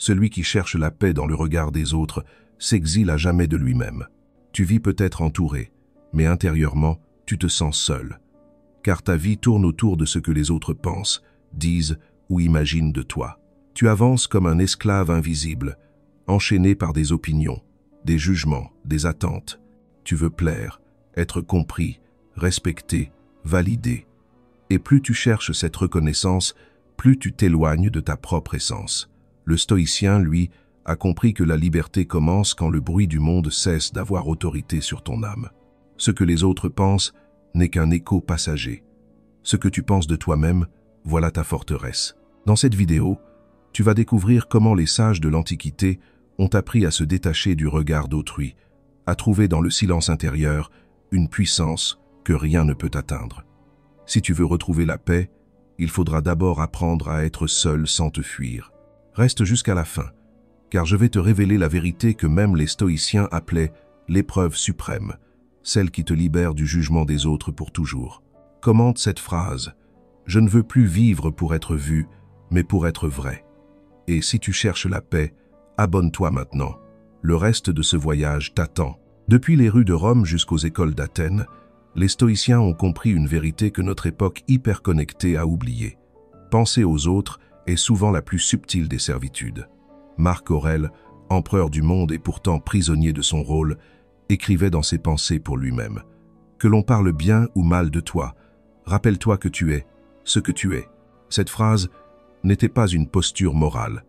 Celui qui cherche la paix dans le regard des autres s'exile à jamais de lui-même. Tu vis peut-être entouré, mais intérieurement, tu te sens seul. Car ta vie tourne autour de ce que les autres pensent, disent ou imaginent de toi. Tu avances comme un esclave invisible, enchaîné par des opinions, des jugements, des attentes. Tu veux plaire, être compris, respecté, validé. Et plus tu cherches cette reconnaissance, plus tu t'éloignes de ta propre essence. Le stoïcien, lui, a compris que la liberté commence quand le bruit du monde cesse d'avoir autorité sur ton âme. Ce que les autres pensent n'est qu'un écho passager. Ce que tu penses de toi-même, voilà ta forteresse. Dans cette vidéo, tu vas découvrir comment les sages de l'Antiquité ont appris à se détacher du regard d'autrui, à trouver dans le silence intérieur une puissance que rien ne peut atteindre. Si tu veux retrouver la paix, il faudra d'abord apprendre à être seul sans te fuir. Reste jusqu'à la fin, car je vais te révéler la vérité que même les stoïciens appelaient l'épreuve suprême, celle qui te libère du jugement des autres pour toujours. Commente cette phrase: « Je ne veux plus vivre pour être vu, mais pour être vrai. » Et si tu cherches la paix, abonne-toi maintenant. Le reste de ce voyage t'attend. Depuis les rues de Rome jusqu'aux écoles d'Athènes, les stoïciens ont compris une vérité que notre époque hyper-connectée a oubliée. Penser aux autres est souvent la plus subtile des servitudes. Marc Aurèle, empereur du monde et pourtant prisonnier de son rôle, écrivait dans ses pensées pour lui-même: « Que l'on parle bien ou mal de toi, rappelle-toi que tu es ce que tu es. » Cette phrase n'était pas une posture morale,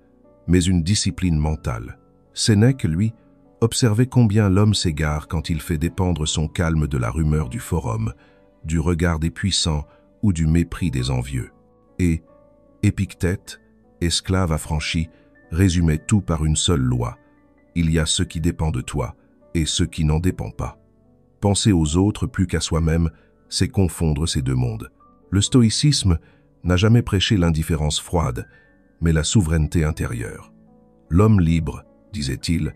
mais une discipline mentale. Sénèque, lui, observait combien l'homme s'égare quand il fait dépendre son calme de la rumeur du forum, du regard des puissants ou du mépris des envieux. Et Épictète, esclave affranchi, résumait tout par une seule loi: il y a ce qui dépend de toi et ce qui n'en dépend pas. Penser aux autres plus qu'à soi-même, c'est confondre ces deux mondes. Le stoïcisme n'a jamais prêché l'indifférence froide, mais la souveraineté intérieure. L'homme libre, disait-il,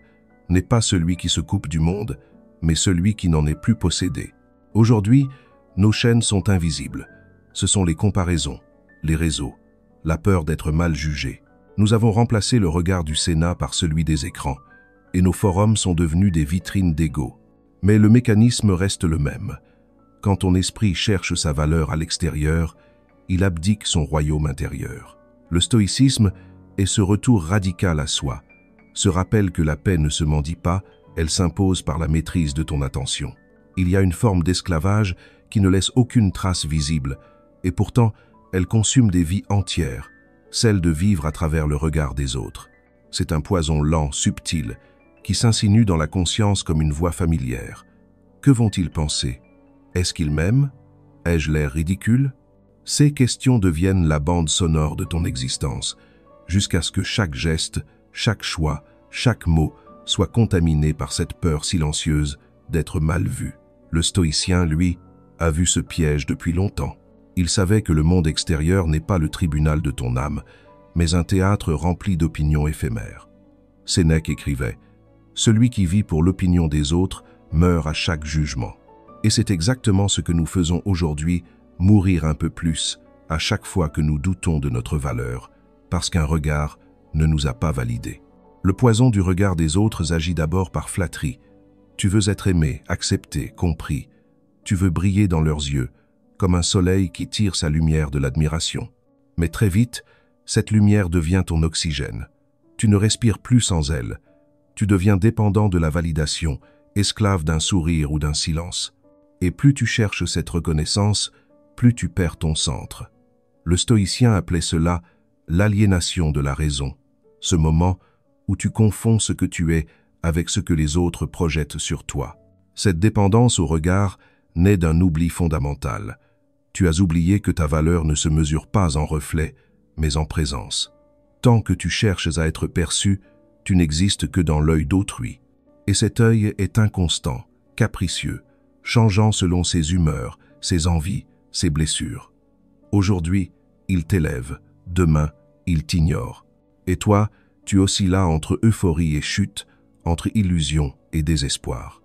n'est pas celui qui se coupe du monde, mais celui qui n'en est plus possédé. Aujourd'hui, nos chaînes sont invisibles. Ce sont les comparaisons, les réseaux, la peur d'être mal jugé. Nous avons remplacé le regard du Sénat par celui des écrans, et nos forums sont devenus des vitrines d'ego. Mais le mécanisme reste le même. Quand ton esprit cherche sa valeur à l'extérieur, il abdique son royaume intérieur. Le stoïcisme est ce retour radical à soi, ce rappel que la paix ne se mendie pas, elle s'impose par la maîtrise de ton attention. Il y a une forme d'esclavage qui ne laisse aucune trace visible, et pourtant elle consume des vies entières, celle de vivre à travers le regard des autres. C'est un poison lent, subtil, qui s'insinue dans la conscience comme une voix familière. Que vont-ils penser? Est-ce qu'ils m'aiment? Ai-je l'air ridicule? Ces questions deviennent la bande sonore de ton existence, jusqu'à ce que chaque geste, chaque choix, chaque mot soit contaminé par cette peur silencieuse d'être mal vu. Le stoïcien, lui, a vu ce piège depuis longtemps. Il savait que le monde extérieur n'est pas le tribunal de ton âme, mais un théâtre rempli d'opinions éphémères. Sénèque écrivait: « Celui qui vit pour l'opinion des autres meurt à chaque jugement. » Et c'est exactement ce que nous faisons aujourd'hui, mourir un peu plus à chaque fois que nous doutons de notre valeur, parce qu'un regard ne nous a pas validés. Le poison du regard des autres agit d'abord par flatterie. Tu veux être aimé, accepté, compris. Tu veux briller dans leurs yeux, comme un soleil qui tire sa lumière de l'admiration. Mais très vite, cette lumière devient ton oxygène. Tu ne respires plus sans elle. Tu deviens dépendant de la validation, esclave d'un sourire ou d'un silence. Et plus tu cherches cette reconnaissance, plus tu perds ton centre. Le stoïcien appelait cela l'aliénation de la raison, ce moment où tu confonds ce que tu es avec ce que les autres projettent sur toi. Cette dépendance au regard naît d'un oubli fondamental. Tu as oublié que ta valeur ne se mesure pas en reflet, mais en présence. Tant que tu cherches à être perçu, tu n'existes que dans l'œil d'autrui. Et cet œil est inconstant, capricieux, changeant selon ses humeurs, ses envies, ses blessures. Aujourd'hui, il t'élève, demain, il t'ignore. Et toi, tu oscilles là entre euphorie et chute, entre illusion et désespoir.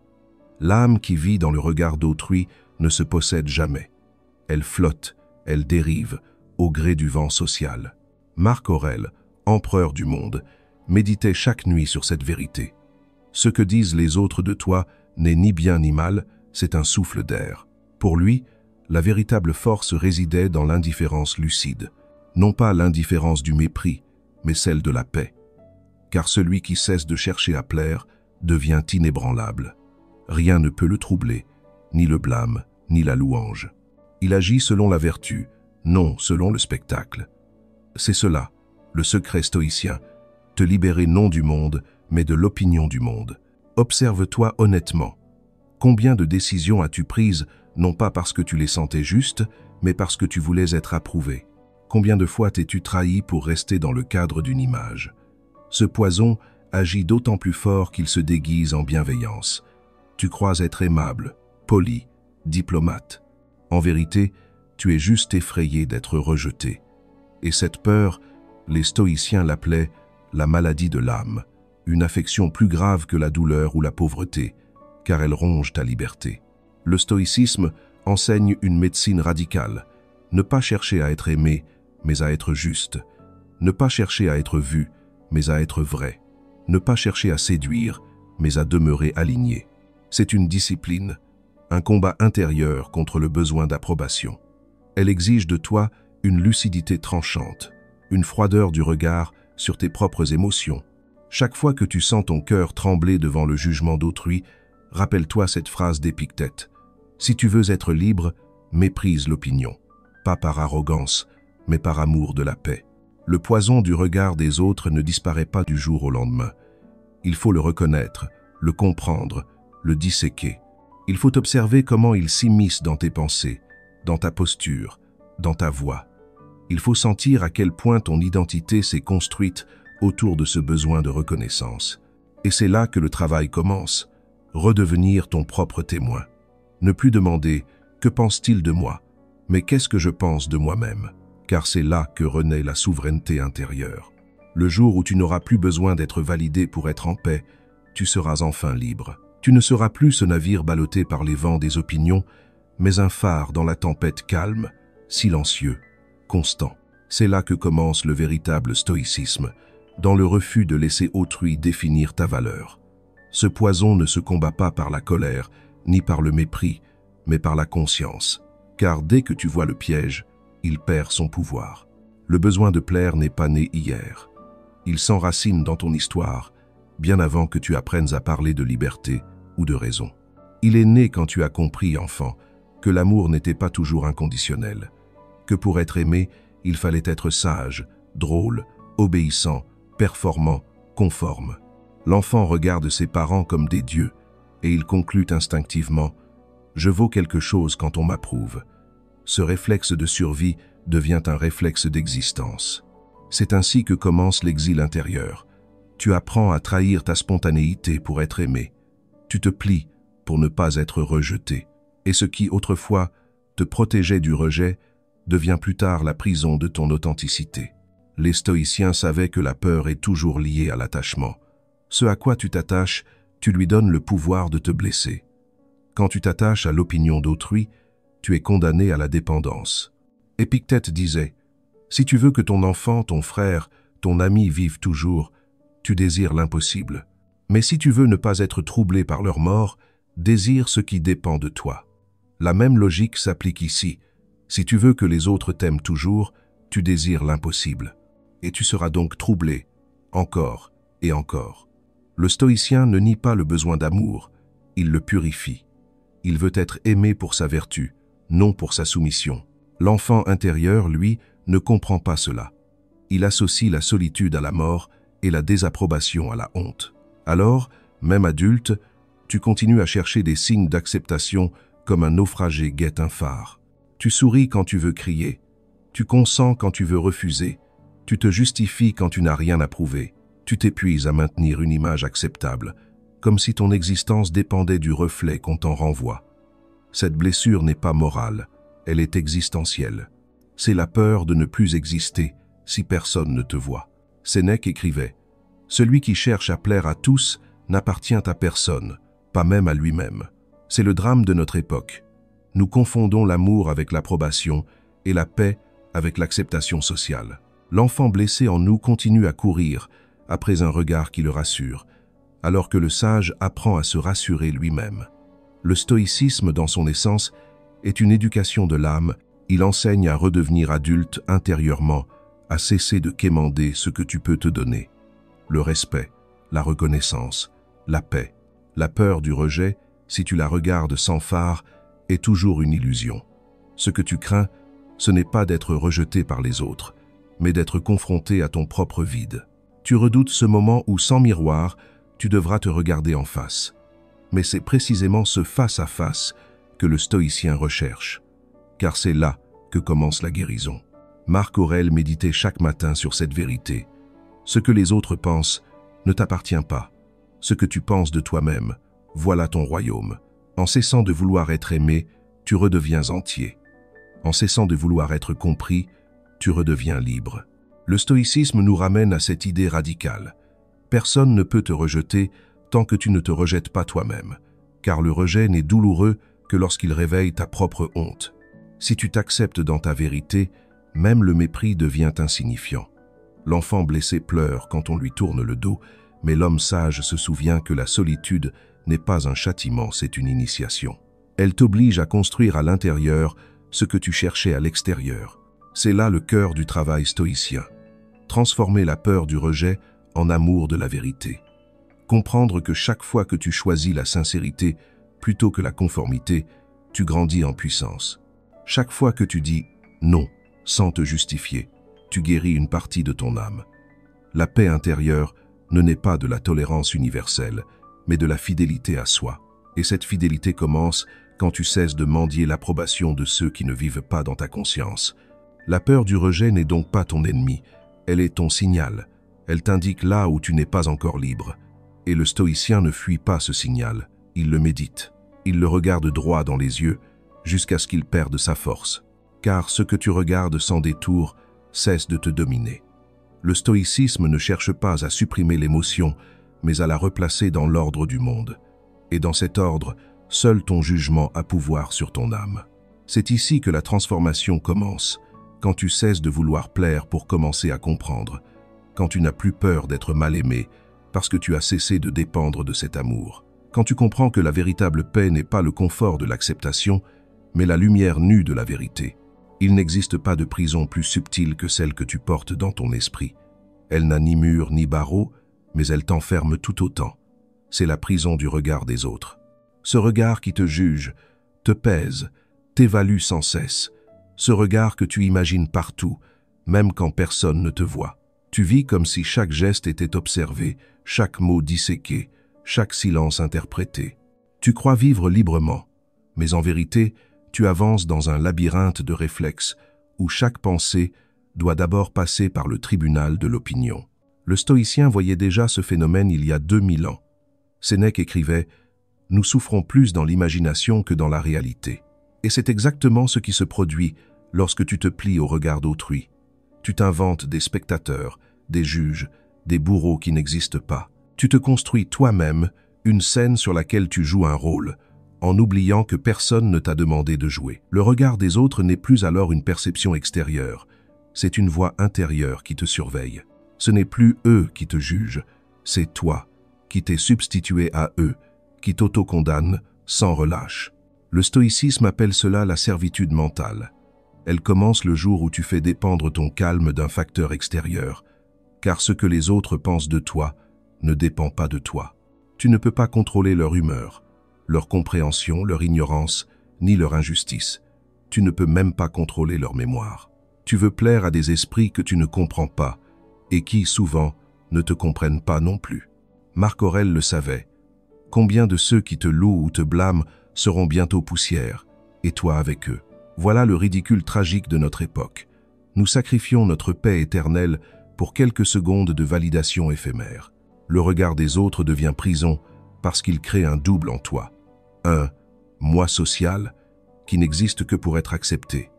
L'âme qui vit dans le regard d'autrui ne se possède jamais. Elle flotte, elle dérive, au gré du vent social. Marc Aurèle, empereur du monde, méditait chaque nuit sur cette vérité. Ce que disent les autres de toi n'est ni bien ni mal, c'est un souffle d'air. Pour lui, la véritable force résidait dans l'indifférence lucide. Non pas l'indifférence du mépris, mais celle de la paix. Car celui qui cesse de chercher à plaire devient inébranlable. Rien ne peut le troubler, ni le blâme, ni la louange. Il agit selon la vertu, non selon le spectacle. C'est cela, le secret stoïcien, te libérer non du monde, mais de l'opinion du monde. Observe-toi honnêtement. Combien de décisions as-tu prises, non pas parce que tu les sentais justes, mais parce que tu voulais être approuvé? Combien de fois t'es-tu trahi pour rester dans le cadre d'une image? Ce poison agit d'autant plus fort qu'il se déguise en bienveillance. Tu crois être aimable, poli, diplomate. En vérité, tu es juste effrayé d'être rejeté. Et cette peur, les stoïciens l'appelaient la maladie de l'âme, une affection plus grave que la douleur ou la pauvreté, car elle ronge ta liberté. Le stoïcisme enseigne une médecine radicale. Ne pas chercher à être aimé, mais à être juste. Ne pas chercher à être vu, mais à être vrai. Ne pas chercher à séduire, mais à demeurer aligné. C'est une discipline, un combat intérieur contre le besoin d'approbation. Elle exige de toi une lucidité tranchante, une froideur du regard sur tes propres émotions. Chaque fois que tu sens ton cœur trembler devant le jugement d'autrui, rappelle-toi cette phrase d'Épictète. Si tu veux être libre, méprise l'opinion, pas par arrogance, mais par amour de la paix. Le poison du regard des autres ne disparaît pas du jour au lendemain. Il faut le reconnaître, le comprendre, le disséquer. Il faut observer comment il s'immisce dans tes pensées, dans ta posture, dans ta voix. Il faut sentir à quel point ton identité s'est construite autour de ce besoin de reconnaissance. Et c'est là que le travail commence, redevenir ton propre témoin. Ne plus demander « que pense-t-il de moi ?» mais « qu'est-ce que je pense de moi-même ?» car c'est là que renaît la souveraineté intérieure. Le jour où tu n'auras plus besoin d'être validé pour être en paix, tu seras enfin libre. Tu ne seras plus ce navire ballotté par les vents des opinions, mais un phare dans la tempête calme, silencieux, constant. C'est là que commence le véritable stoïcisme, dans le refus de laisser autrui définir ta valeur. Ce poison ne se combat pas par la colère, ni par le mépris, mais par la conscience. Car dès que tu vois le piège, il perd son pouvoir. Le besoin de plaire n'est pas né hier. Il s'enracine dans ton histoire, bien avant que tu apprennes à parler de liberté ou de raison. Il est né quand tu as compris, enfant, que l'amour n'était pas toujours inconditionnel, que pour être aimé, il fallait être sage, drôle, obéissant, performant, conforme. L'enfant regarde ses parents comme des dieux, et il conclut instinctivement « Je vaux quelque chose quand on m'approuve ». Ce réflexe de survie devient un réflexe d'existence. C'est ainsi que commence l'exil intérieur. Tu apprends à trahir ta spontanéité pour être aimé. Tu te plies pour ne pas être rejeté. Et ce qui, autrefois, te protégeait du rejet, devient plus tard la prison de ton authenticité. Les stoïciens savaient que la peur est toujours liée à l'attachement. Ce à quoi tu t'attaches, tu lui donnes le pouvoir de te blesser. Quand tu t'attaches à l'opinion d'autrui, tu es condamné à la dépendance. Épictète disait « Si tu veux que ton enfant, ton frère, ton ami vivent toujours, tu désires l'impossible. Mais si tu veux ne pas être troublé par leur mort, désire ce qui dépend de toi. » La même logique s'applique ici. Si tu veux que les autres t'aiment toujours, tu désires l'impossible. Et tu seras donc troublé, encore et encore. Le stoïcien ne nie pas le besoin d'amour, il le purifie. Il veut être aimé pour sa vertu, non pour sa soumission. L'enfant intérieur, lui, ne comprend pas cela. Il associe la solitude à la mort et la désapprobation à la honte. Alors, même adulte, tu continues à chercher des signes d'acceptation comme un naufragé guette un phare. Tu souris quand tu veux crier, tu consens quand tu veux refuser, tu te justifies quand tu n'as rien à prouver, tu t'épuises à maintenir une image acceptable, comme si ton existence dépendait du reflet qu'on t'en renvoie. Cette blessure n'est pas morale, elle est existentielle. C'est la peur de ne plus exister si personne ne te voit. Sénèque écrivait « Celui qui cherche à plaire à tous n'appartient à personne, pas même à lui-même. » C'est le drame de notre époque. Nous confondons l'amour avec l'approbation et la paix avec l'acceptation sociale. L'enfant blessé en nous continue à courir, après un regard qui le rassure, alors que le sage apprend à se rassurer lui-même. Le stoïcisme, dans son essence, est une éducation de l'âme. Il enseigne à redevenir adulte intérieurement, à cesser de quémander ce que tu peux te donner. Le respect, la reconnaissance, la paix, la peur du rejet, si tu la regardes sans phare, est toujours une illusion. Ce que tu crains, ce n'est pas d'être rejeté par les autres, mais d'être confronté à ton propre vide. Tu redoutes ce moment où, sans miroir, tu devras te regarder en face. Mais c'est précisément ce face-à-face que le stoïcien recherche, car c'est là que commence la guérison. Marc Aurèle méditait chaque matin sur cette vérité. Ce que les autres pensent ne t'appartient pas. Ce que tu penses de toi-même, voilà ton royaume. En cessant de vouloir être aimé, tu redeviens entier. En cessant de vouloir être compris, tu redeviens libre. Le stoïcisme nous ramène à cette idée radicale. Personne ne peut te rejeter tant que tu ne te rejettes pas toi-même, car le rejet n'est douloureux que lorsqu'il réveille ta propre honte. Si tu t'acceptes dans ta vérité, même le mépris devient insignifiant. L'enfant blessé pleure quand on lui tourne le dos, mais l'homme sage se souvient que la solitude n'est pas un châtiment, c'est une initiation. Elle t'oblige à construire à l'intérieur ce que tu cherchais à l'extérieur. C'est là le cœur du travail stoïcien. Transformer la peur du rejet en amour de la vérité. Comprendre que chaque fois que tu choisis la sincérité plutôt que la conformité, tu grandis en puissance. Chaque fois que tu dis « non » sans te justifier, tu guéris une partie de ton âme. La paix intérieure ne naît pas de la tolérance universelle, mais de la fidélité à soi. Et cette fidélité commence quand tu cesses de mendier l'approbation de ceux qui ne vivent pas dans ta conscience. La peur du rejet n'est donc pas ton ennemi, elle est ton signal. Elle t'indique là où tu n'es pas encore libre. Et le stoïcien ne fuit pas ce signal, il le médite. Il le regarde droit dans les yeux, jusqu'à ce qu'il perde sa force. Car ce que tu regardes sans détour cesse de te dominer. Le stoïcisme ne cherche pas à supprimer l'émotion, mais à la replacer dans l'ordre du monde. Et dans cet ordre, seul ton jugement a pouvoir sur ton âme. C'est ici que la transformation commence, quand tu cesses de vouloir plaire pour commencer à comprendre, quand tu n'as plus peur d'être mal aimé, parce que tu as cessé de dépendre de cet amour. Quand tu comprends que la véritable paix n'est pas le confort de l'acceptation, mais la lumière nue de la vérité. Il n'existe pas de prison plus subtile que celle que tu portes dans ton esprit. Elle n'a ni mur ni barreaux, mais elle t'enferme tout autant. C'est la prison du regard des autres. Ce regard qui te juge, te pèse, t'évalue sans cesse. Ce regard que tu imagines partout, même quand personne ne te voit. Tu vis comme si chaque geste était observé, chaque mot disséqué, chaque silence interprété. Tu crois vivre librement, mais en vérité, tu avances dans un labyrinthe de réflexes où chaque pensée doit d'abord passer par le tribunal de l'opinion. Le stoïcien voyait déjà ce phénomène il y a 2000 ans. Sénèque écrivait « Nous souffrons plus dans l'imagination que dans la réalité ». Et c'est exactement ce qui se produit lorsque tu te plies au regard d'autrui. Tu t'inventes des spectateurs, des juges, des bourreaux qui n'existent pas. Tu te construis toi-même une scène sur laquelle tu joues un rôle, en oubliant que personne ne t'a demandé de jouer. Le regard des autres n'est plus alors une perception extérieure, c'est une voix intérieure qui te surveille. Ce n'est plus eux qui te jugent, c'est toi qui t'es substitué à eux, qui t'auto-condamne sans relâche. Le stoïcisme appelle cela la servitude mentale. Elle commence le jour où tu fais dépendre ton calme d'un facteur extérieur, car ce que les autres pensent de toi ne dépend pas de toi. Tu ne peux pas contrôler leur humeur, leur compréhension, leur ignorance, ni leur injustice. Tu ne peux même pas contrôler leur mémoire. Tu veux plaire à des esprits que tu ne comprends pas, et qui, souvent, ne te comprennent pas non plus. Marc Aurèle le savait. Combien de ceux qui te louent ou te blâment seront bientôt poussière, et toi avec eux. Voilà le ridicule tragique de notre époque. Nous sacrifions notre paix éternelle pour quelques secondes de validation éphémère. Le regard des autres devient prison parce qu'il crée un double en toi. Un « moi social » qui n'existe que pour être accepté.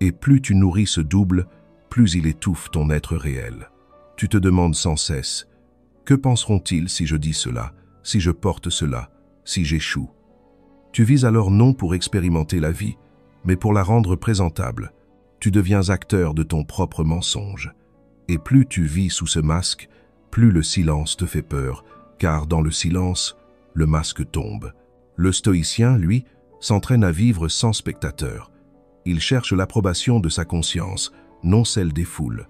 Et plus tu nourris ce double, plus il étouffe ton être réel. Tu te demandes sans cesse « Que penseront-ils si je dis cela, si je porte cela, si j'échoue ?» Tu vis alors non pour expérimenter la vie, mais pour la rendre présentable. Tu deviens acteur de ton propre mensonge. Et plus tu vis sous ce masque, plus le silence te fait peur, car dans le silence, le masque tombe. Le stoïcien, lui, s'entraîne à vivre sans spectateur. Il cherche l'approbation de sa conscience, non celle des foules.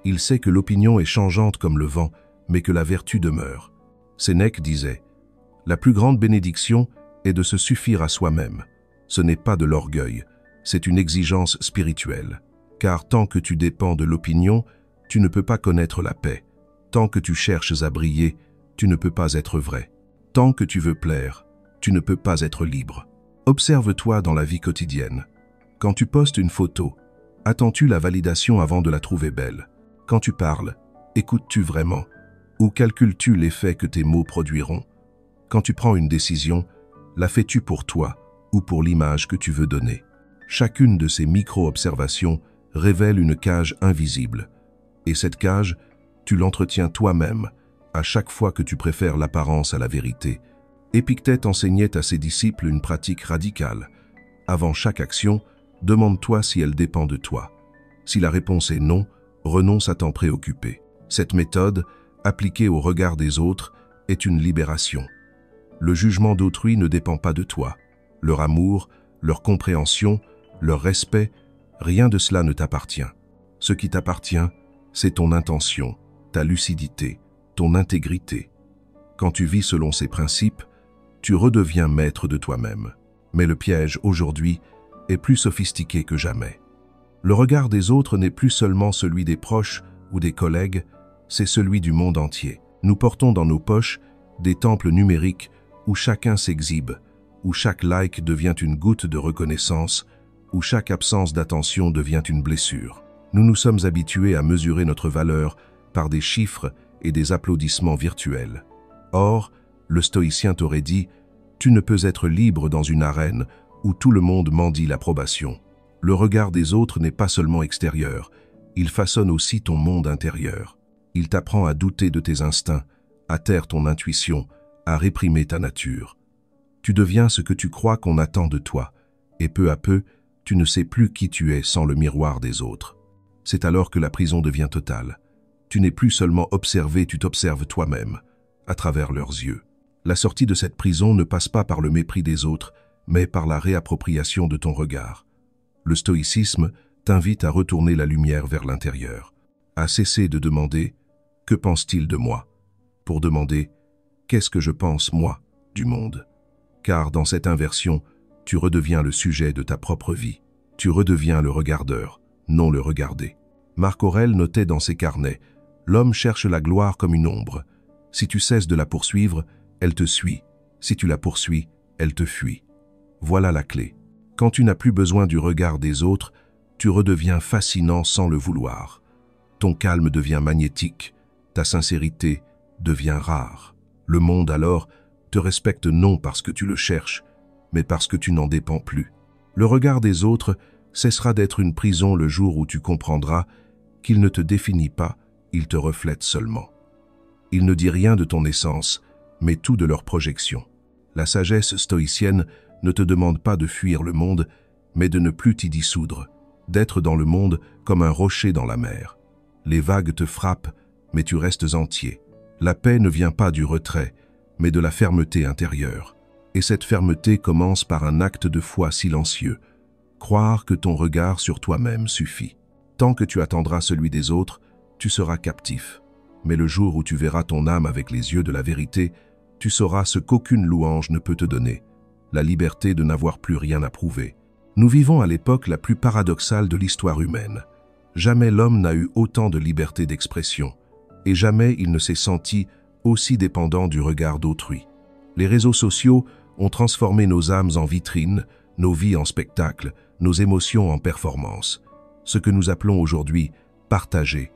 Il sait que l'opinion est changeante comme le vent, mais que la vertu demeure. Sénèque disait « La plus grande bénédiction est de se suffire à soi-même. Ce n'est pas de l'orgueil, c'est une exigence spirituelle. Car tant que tu dépends de l'opinion, tu ne peux pas connaître la paix. Tant que tu cherches à briller, tu ne peux pas être vrai. Tant que tu veux plaire, tu ne peux pas être libre. Observe-toi dans la vie quotidienne. Quand tu postes une photo, attends-tu la validation avant de la trouver belle? Quand tu parles, écoutes-tu vraiment? Ou calcules-tu l'effet que tes mots produiront? Quand tu prends une décision, la fais-tu pour toi ou pour l'image que tu veux donner? Chacune de ces micro-observations révèle une cage invisible. Et cette cage, tu l'entretiens toi-même à chaque fois que tu préfères l'apparence à la vérité. Épictète enseignait à ses disciples une pratique radicale. Avant chaque action, demande-toi si elle dépend de toi. Si la réponse est non, renonce à t'en préoccuper. Cette méthode, appliquée au regard des autres, est une libération. Le jugement d'autrui ne dépend pas de toi. Leur amour, leur compréhension, leur respect, rien de cela ne t'appartient. Ce qui t'appartient, c'est ton intention, ta lucidité, ton intégrité. Quand tu vis selon ces principes, tu redeviens maître de toi-même. Mais le piège, aujourd'hui, est plus sophistiqué que jamais. Le regard des autres n'est plus seulement celui des proches ou des collègues, c'est celui du monde entier. Nous portons dans nos poches des temples numériques où chacun s'exhibe, où chaque like devient une goutte de reconnaissance, où chaque absence d'attention devient une blessure. Nous nous sommes habitués à mesurer notre valeur par des chiffres et des applaudissements virtuels. Or, le stoïcien t'aurait dit « Tu ne peux être libre dans une arène où tout le monde mendie l'approbation. » Le regard des autres n'est pas seulement extérieur, il façonne aussi ton monde intérieur. Il t'apprend à douter de tes instincts, à taire ton intuition, à réprimer ta nature. Tu deviens ce que tu crois qu'on attend de toi, et peu à peu, tu ne sais plus qui tu es sans le miroir des autres. C'est alors que la prison devient totale. Tu n'es plus seulement observé, tu t'observes toi-même, à travers leurs yeux. La sortie de cette prison ne passe pas par le mépris des autres, mais par la réappropriation de ton regard. Le stoïcisme t'invite à retourner la lumière vers l'intérieur, à cesser de demander « Que pense-t-il de moi ?» pour demander « Qu'est-ce que je pense, moi, du monde ?» Car dans cette inversion, tu redeviens le sujet de ta propre vie. Tu redeviens le regardeur, non le regardé. Marc Aurèle notait dans ses carnets « L'homme cherche la gloire comme une ombre. Si tu cesses de la poursuivre, elle te suit. Si tu la poursuis, elle te fuit. » Voilà la clé. Quand tu n'as plus besoin du regard des autres, tu redeviens fascinant sans le vouloir. Ton calme devient magnétique, ta sincérité devient rare. Le monde alors te respecte non parce que tu le cherches, mais parce que tu n'en dépends plus. Le regard des autres cessera d'être une prison le jour où tu comprendras qu'il ne te définit pas, il te reflète seulement. Il ne dit rien de ton essence, mais tout de leur projection. La sagesse stoïcienne ne te demande pas de fuir le monde, mais de ne plus t'y dissoudre, d'être dans le monde comme un rocher dans la mer. Les vagues te frappent, mais tu restes entier. La paix ne vient pas du retrait, mais de la fermeté intérieure. Et cette fermeté commence par un acte de foi silencieux, croire que ton regard sur toi-même suffit. Tant que tu attendras celui des autres, tu seras captif. Mais le jour où tu verras ton âme avec les yeux de la vérité, tu sauras ce qu'aucune louange ne peut te donner, la liberté de n'avoir plus rien à prouver. Nous vivons à l'époque la plus paradoxale de l'histoire humaine. Jamais l'homme n'a eu autant de liberté d'expression, et jamais il ne s'est senti aussi dépendant du regard d'autrui. Les réseaux sociaux ont transformé nos âmes en vitrines, nos vies en spectacles, nos émotions en performances. Ce que nous appelons aujourd'hui « partager »,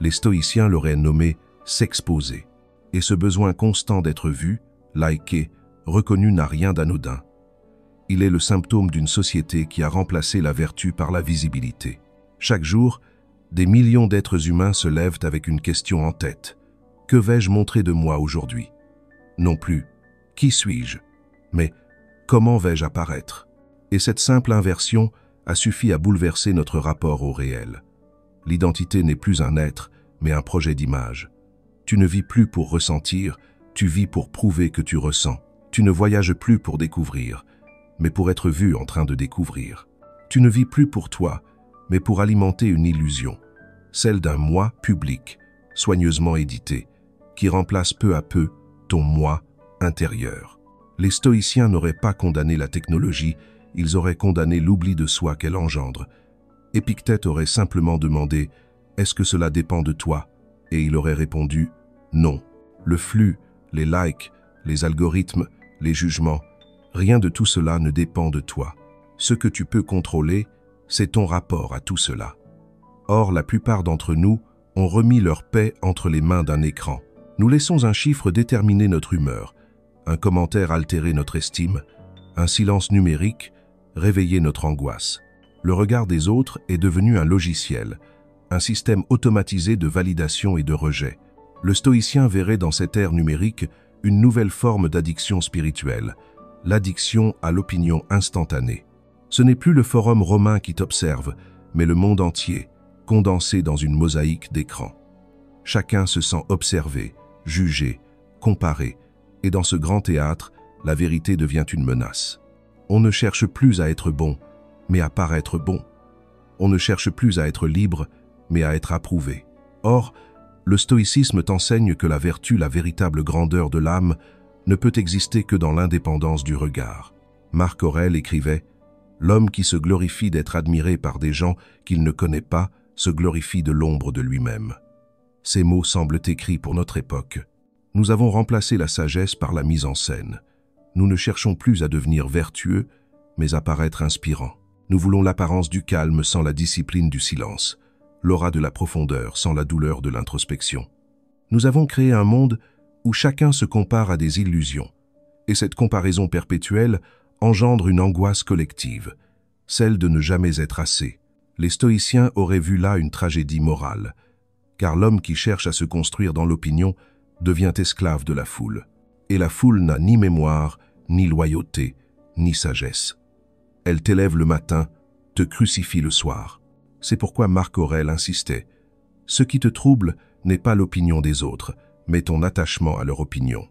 les stoïciens l'auraient nommé « s'exposer ». Et ce besoin constant d'être vu, liké, reconnu n'a rien d'anodin. Il est le symptôme d'une société qui a remplacé la vertu par la visibilité. Chaque jour, des millions d'êtres humains se lèvent avec une question en tête. Que vais-je montrer de moi aujourd'hui? Non plus « qui suis-je ?» mais « comment vais-je apparaître ?» Et cette simple inversion a suffi à bouleverser notre rapport au réel. L'identité n'est plus un être, mais un projet d'image. Tu ne vis plus pour ressentir, tu vis pour prouver que tu ressens. Tu ne voyages plus pour découvrir, mais pour être vu en train de découvrir. Tu ne vis plus pour toi, mais pour alimenter une illusion, celle d'un moi public, soigneusement édité, qui remplace peu à peu ton moi intérieur. Les stoïciens n'auraient pas condamné la technologie, ils auraient condamné l'oubli de soi qu'elle engendre. Épictète aurait simplement demandé « Est-ce que cela dépend de toi ?» Et il aurait répondu « Non. » Le flux, les likes, les algorithmes, les jugements, rien de tout cela ne dépend de toi. Ce que tu peux contrôler, c'est ton rapport à tout cela. Or, la plupart d'entre nous ont remis leur paix entre les mains d'un écran. Nous laissons un chiffre déterminer notre humeur, un commentaire altérer notre estime, un silence numérique réveiller notre angoisse. Le regard des autres est devenu un logiciel, un système automatisé de validation et de rejet. Le stoïcien verrait dans cette ère numérique une nouvelle forme d'addiction spirituelle, l'addiction à l'opinion instantanée. Ce n'est plus le forum romain qui t'observe, mais le monde entier, condensé dans une mosaïque d'écrans. Chacun se sent observé, jugé, comparé, et dans ce grand théâtre, la vérité devient une menace. On ne cherche plus à être bon, mais à paraître bon. On ne cherche plus à être libre, mais à être approuvé. Or, le stoïcisme t'enseigne que la vertu, la véritable grandeur de l'âme, ne peut exister que dans l'indépendance du regard. Marc Aurèle écrivait « L'homme qui se glorifie d'être admiré par des gens qu'il ne connaît pas se glorifie de l'ombre de lui-même. » Ces mots semblent écrits pour notre époque. Nous avons remplacé la sagesse par la mise en scène. Nous ne cherchons plus à devenir vertueux, mais à paraître inspirants. Nous voulons l'apparence du calme sans la discipline du silence, l'aura de la profondeur sans la douleur de l'introspection. Nous avons créé un monde où chacun se compare à des illusions, et cette comparaison perpétuelle engendre une angoisse collective, celle de ne jamais être assez. Les stoïciens auraient vu là une tragédie morale, car l'homme qui cherche à se construire dans l'opinion devient esclave de la foule, et la foule n'a ni mémoire, ni loyauté, ni sagesse. Elle t'élève le matin, te crucifie le soir. C'est pourquoi Marc Aurèle insistait. Ce qui te trouble n'est pas l'opinion des autres, mais ton attachement à leur opinion.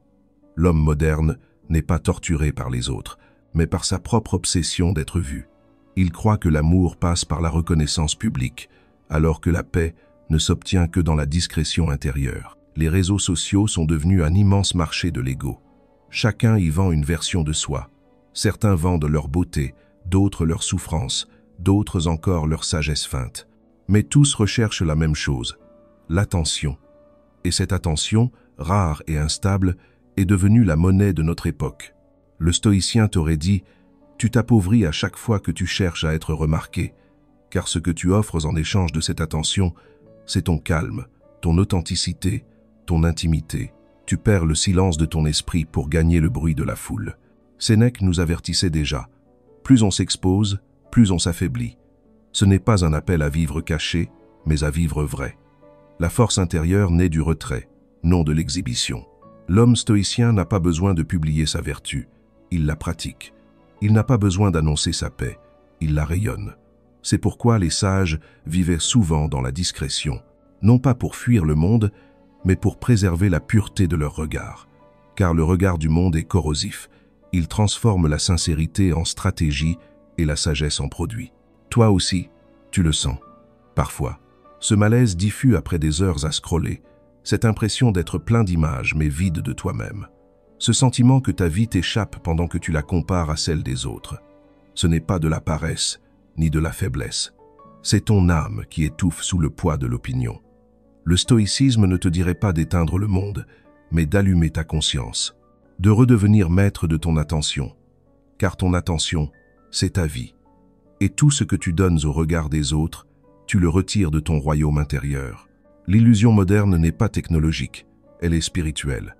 L'homme moderne n'est pas torturé par les autres, mais par sa propre obsession d'être vu. Il croit que l'amour passe par la reconnaissance publique, alors que la paix ne s'obtient que dans la discrétion intérieure. Les réseaux sociaux sont devenus un immense marché de l'ego. Chacun y vend une version de soi. Certains vendent leur beauté, d'autres leur souffrance, d'autres encore leur sagesse feinte. Mais tous recherchent la même chose, l'attention. Et cette attention, rare et instable, est devenue la monnaie de notre époque. Le stoïcien t'aurait dit « Tu t'appauvris à chaque fois que tu cherches à être remarqué, car ce que tu offres en échange de cette attention, c'est ton calme, ton authenticité, ton intimité. Tu perds le silence de ton esprit pour gagner le bruit de la foule. » Sénèque nous avertissait déjà. Plus on s'expose, plus on s'affaiblit. Ce n'est pas un appel à vivre caché, mais à vivre vrai. La force intérieure naît du retrait, non de l'exhibition. L'homme stoïcien n'a pas besoin de publier sa vertu, il la pratique. Il n'a pas besoin d'annoncer sa paix, il la rayonne. C'est pourquoi les sages vivaient souvent dans la discrétion, non pas pour fuir le monde, mais pour préserver la pureté de leur regard. Car le regard du monde est corrosif, il transforme la sincérité en stratégie et la sagesse en produit. Toi aussi, tu le sens. Parfois, ce malaise diffus après des heures à scroller, cette impression d'être plein d'images mais vide de toi-même. Ce sentiment que ta vie t'échappe pendant que tu la compares à celle des autres. Ce n'est pas de la paresse, ni de la faiblesse. C'est ton âme qui étouffe sous le poids de l'opinion. Le stoïcisme ne te dirait pas d'éteindre le monde, mais d'allumer ta conscience, de redevenir maître de ton attention, car ton attention, c'est ta vie. Et tout ce que tu donnes au regard des autres, tu le retires de ton royaume intérieur. L'illusion moderne n'est pas technologique, elle est spirituelle.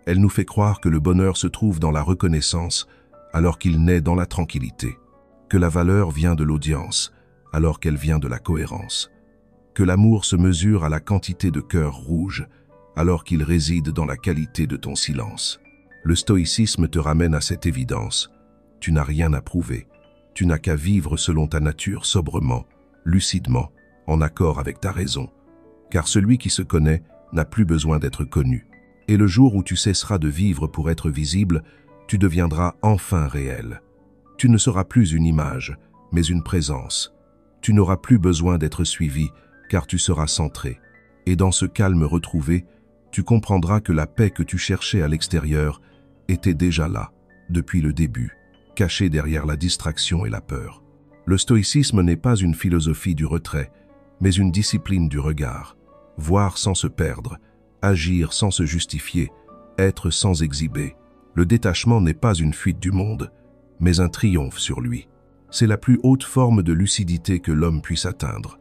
Elle nous fait croire que le bonheur se trouve dans la reconnaissance, alors qu'il naît dans la tranquillité, que la valeur vient de l'audience, alors qu'elle vient de la cohérence, que l'amour se mesure à la quantité de cœurs rouges, alors qu'il réside dans la qualité de ton silence. Le stoïcisme te ramène à cette évidence. Tu n'as rien à prouver. Tu n'as qu'à vivre selon ta nature sobrement, lucidement, en accord avec ta raison. Car celui qui se connaît n'a plus besoin d'être connu. Et le jour où tu cesseras de vivre pour être visible, tu deviendras enfin réel. Tu ne seras plus une image, mais une présence. Tu n'auras plus besoin d'être suivi, car tu seras centré. Et dans ce calme retrouvé, tu comprendras que la paix que tu cherchais à l'extérieur était déjà là, depuis le début, cachée derrière la distraction et la peur. Le stoïcisme n'est pas une philosophie du retrait, mais une discipline du regard. Voir sans se perdre, agir sans se justifier, être sans exhiber. Le détachement n'est pas une fuite du monde, mais un triomphe sur lui. C'est la plus haute forme de lucidité que l'homme puisse atteindre.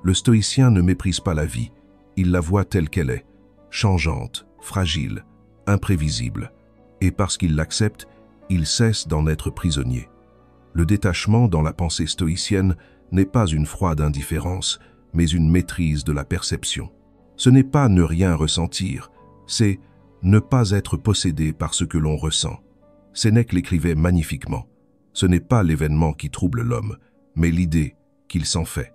Le stoïcien ne méprise pas la vie, il la voit telle qu'elle est, changeante, fragile, imprévisible. Et parce qu'il l'accepte, il cesse d'en être prisonnier. Le détachement dans la pensée stoïcienne n'est pas une froide indifférence, mais une maîtrise de la perception. Ce n'est pas ne rien ressentir, c'est ne pas être possédé par ce que l'on ressent. Sénèque l'écrivait magnifiquement. Ce n'est pas l'événement qui trouble l'homme, mais l'idée qu'il s'en fait.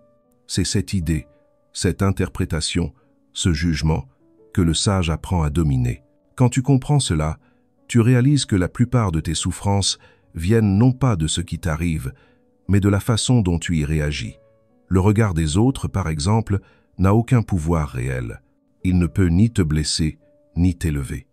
C'est cette idée, cette interprétation, ce jugement, que le sage apprend à dominer. Quand tu comprends cela, tu réalises que la plupart de tes souffrances viennent non pas de ce qui t'arrive, mais de la façon dont tu y réagis. Le regard des autres, par exemple, n'a aucun pouvoir réel. Il ne peut ni te blesser, ni t'élever.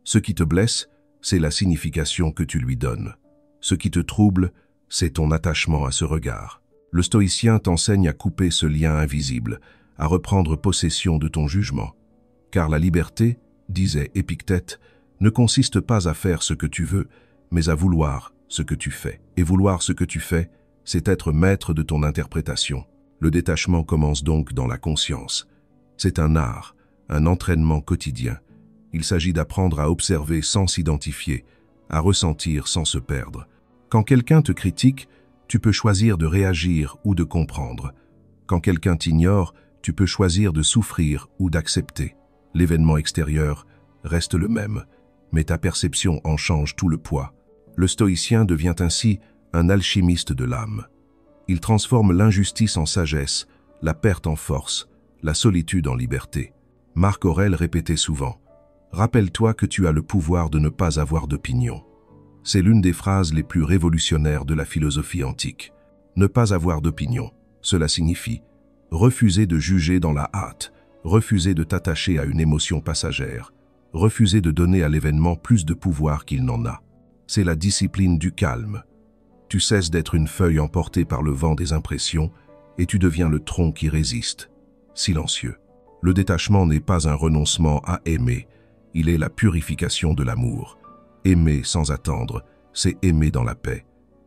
Ce qui te blesse, c'est la signification que tu lui donnes. Ce qui te trouble, c'est ton attachement à ce regard. Le stoïcien t'enseigne à couper ce lien invisible, à reprendre possession de ton jugement. Car la liberté, disait Épictète, ne consiste pas à faire ce que tu veux, mais à vouloir ce que tu fais. Et vouloir ce que tu fais, c'est être maître de ton interprétation. Le détachement commence donc dans la conscience. C'est un art, un entraînement quotidien. Il s'agit d'apprendre à observer sans s'identifier, à ressentir sans se perdre. Quand quelqu'un te critique, tu peux choisir de réagir ou de comprendre. Quand quelqu'un t'ignore, tu peux choisir de souffrir ou d'accepter. L'événement extérieur reste le même, mais ta perception en change tout le poids. Le stoïcien devient ainsi un alchimiste de l'âme. Il transforme l'injustice en sagesse, la perte en force, la solitude en liberté. Marc Aurèle répétait souvent « Rappelle-toi que tu as le pouvoir de ne pas avoir d'opinion ». C'est l'une des phrases les plus révolutionnaires de la philosophie antique. Ne pas avoir d'opinion, cela signifie refuser de juger dans la hâte, refuser de t'attacher à une émotion passagère, refuser de donner à l'événement plus de pouvoir qu'il n'en a. C'est la discipline du calme. Tu cesses d'être une feuille emportée par le vent des impressions et tu deviens le tronc qui résiste, silencieux. Le détachement n'est pas un renoncement à aimer, il est la purification de l'amour. Aimer sans attendre, c'est aimer dans la paix.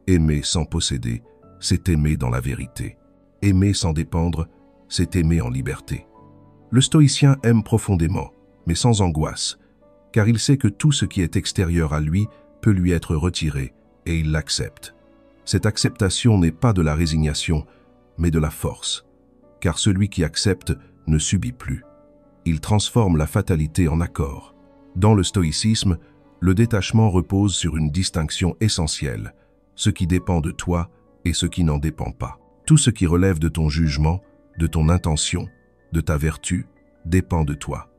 Aimer sans posséder, c'est aimer dans la vérité. Aimer sans dépendre, c'est aimer en liberté. Le stoïcien aime profondément, mais sans angoisse, car il sait que tout ce qui est extérieur à lui peut lui être retiré, et il l'accepte. Cette acceptation n'est pas de la résignation, mais de la force, car celui qui accepte ne subit plus. Il transforme la fatalité en accord. Dans le stoïcisme, le détachement repose sur une distinction essentielle, ce qui dépend de toi et ce qui n'en dépend pas. Tout ce qui relève de ton jugement, de ton intention, de ta vertu, dépend de toi.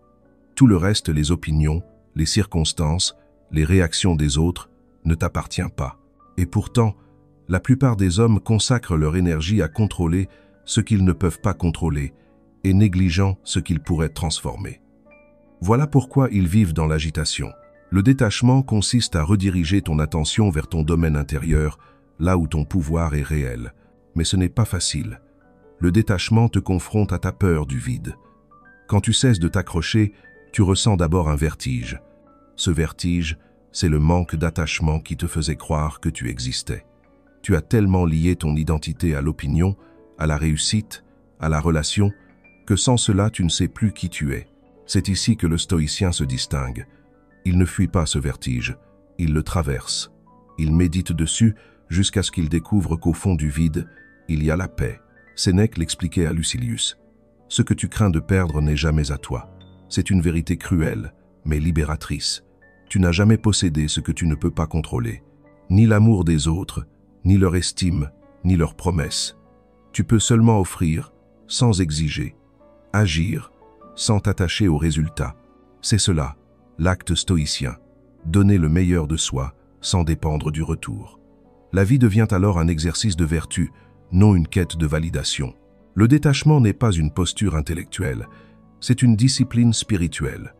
Tout le reste, les opinions, les circonstances, les réactions des autres, ne t'appartient pas. Et pourtant, la plupart des hommes consacrent leur énergie à contrôler ce qu'ils ne peuvent pas contrôler et négligeant ce qu'ils pourraient transformer. Voilà pourquoi ils vivent dans l'agitation. Le détachement consiste à rediriger ton attention vers ton domaine intérieur, là où ton pouvoir est réel. Mais ce n'est pas facile. Le détachement te confronte à ta peur du vide. Quand tu cesses de t'accrocher, tu ressens d'abord un vertige. Ce vertige, c'est le manque d'attachement qui te faisait croire que tu existais. Tu as tellement lié ton identité à l'opinion, à la réussite, à la relation, que sans cela tu ne sais plus qui tu es. C'est ici que le stoïcien se distingue. Il ne fuit pas ce vertige, il le traverse. Il médite dessus jusqu'à ce qu'il découvre qu'au fond du vide, il y a la paix. Sénèque l'expliquait à Lucilius. Ce que tu crains de perdre n'est jamais à toi. C'est une vérité cruelle, mais libératrice. Tu n'as jamais possédé ce que tu ne peux pas contrôler. Ni l'amour des autres, ni leur estime, ni leurs promesses. Tu peux seulement offrir, sans exiger, agir, sans t'attacher aux résultats. C'est cela, l'acte stoïcien. Donner le meilleur de soi, sans dépendre du retour. La vie devient alors un exercice de vertu, non une quête de validation. Le détachement n'est pas une posture intellectuelle, c'est une discipline spirituelle.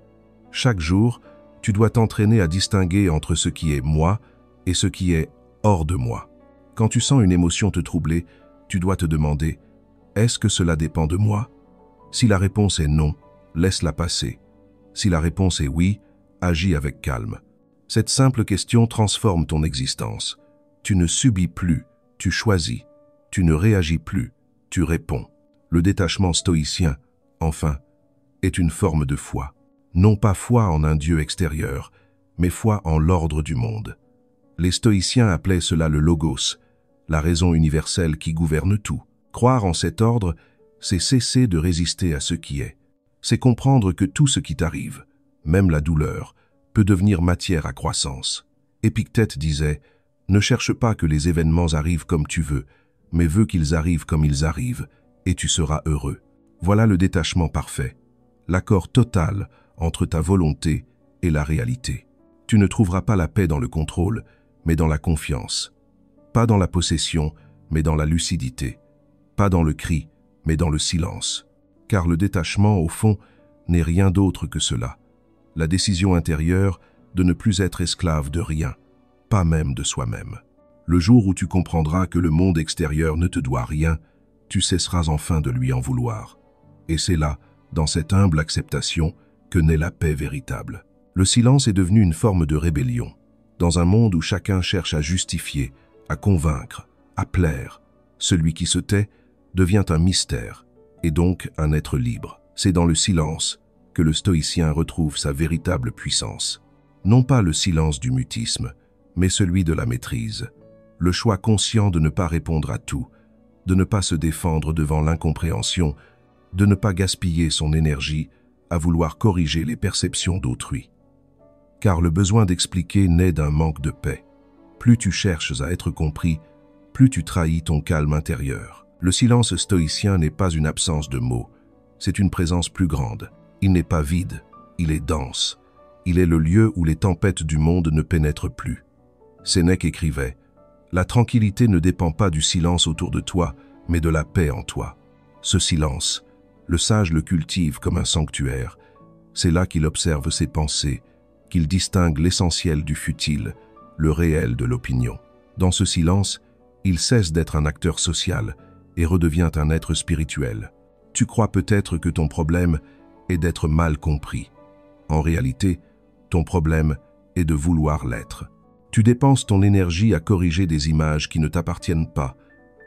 Chaque jour, tu dois t'entraîner à distinguer entre ce qui est moi et ce qui est hors de moi. Quand tu sens une émotion te troubler, tu dois te demander « Est-ce que cela dépend de moi ?» Si la réponse est non, laisse-la passer. Si la réponse est oui, agis avec calme. Cette simple question transforme ton existence. Tu ne subis plus, tu choisis. Tu ne réagis plus, tu réponds. Le détachement stoïcien, enfin, est une forme de foi. Non pas foi en un Dieu extérieur, mais foi en l'ordre du monde. Les stoïciens appelaient cela le logos, la raison universelle qui gouverne tout. Croire en cet ordre, c'est cesser de résister à ce qui est. C'est comprendre que tout ce qui t'arrive, même la douleur, peut devenir matière à croissance. Épictète disait « Ne cherche pas que les événements arrivent comme tu veux, mais veux qu'ils arrivent comme ils arrivent, et tu seras heureux. » Voilà le détachement parfait, l'accord total entre ta volonté et la réalité. Tu ne trouveras pas la paix dans le contrôle, mais dans la confiance. Pas dans la possession, mais dans la lucidité. Pas dans le cri, mais dans le silence. Car le détachement, au fond, n'est rien d'autre que cela. La décision intérieure de ne plus être esclave de rien, pas même de soi-même. Le jour où tu comprendras que le monde extérieur ne te doit rien, tu cesseras enfin de lui en vouloir. Et c'est là, dans cette humble acceptation, que naît la paix véritable. Le silence est devenu une forme de rébellion. Dans un monde où chacun cherche à justifier, à convaincre, à plaire, celui qui se tait devient un mystère, et donc un être libre. C'est dans le silence que le stoïcien retrouve sa véritable puissance. Non pas le silence du mutisme, mais celui de la maîtrise. Le choix conscient de ne pas répondre à tout, de ne pas se défendre devant l'incompréhension, de ne pas gaspiller son énergie à vouloir corriger les perceptions d'autrui. Car le besoin d'expliquer naît d'un manque de paix. Plus tu cherches à être compris, plus tu trahis ton calme intérieur. Le silence stoïcien n'est pas une absence de mots, c'est une présence plus grande. Il n'est pas vide, il est dense. Il est le lieu où les tempêtes du monde ne pénètrent plus. Sénèque écrivait « La tranquillité ne dépend pas du silence autour de toi, mais de la paix en toi. » Ce silence, le sage le cultive comme un sanctuaire. C'est là qu'il observe ses pensées, qu'il distingue l'essentiel du futile, le réel de l'opinion. Dans ce silence, il cesse d'être un acteur social et redevient un être spirituel. Tu crois peut-être que ton problème est d'être mal compris. En réalité, ton problème est de vouloir l'être. Tu dépenses ton énergie à corriger des images qui ne t'appartiennent pas,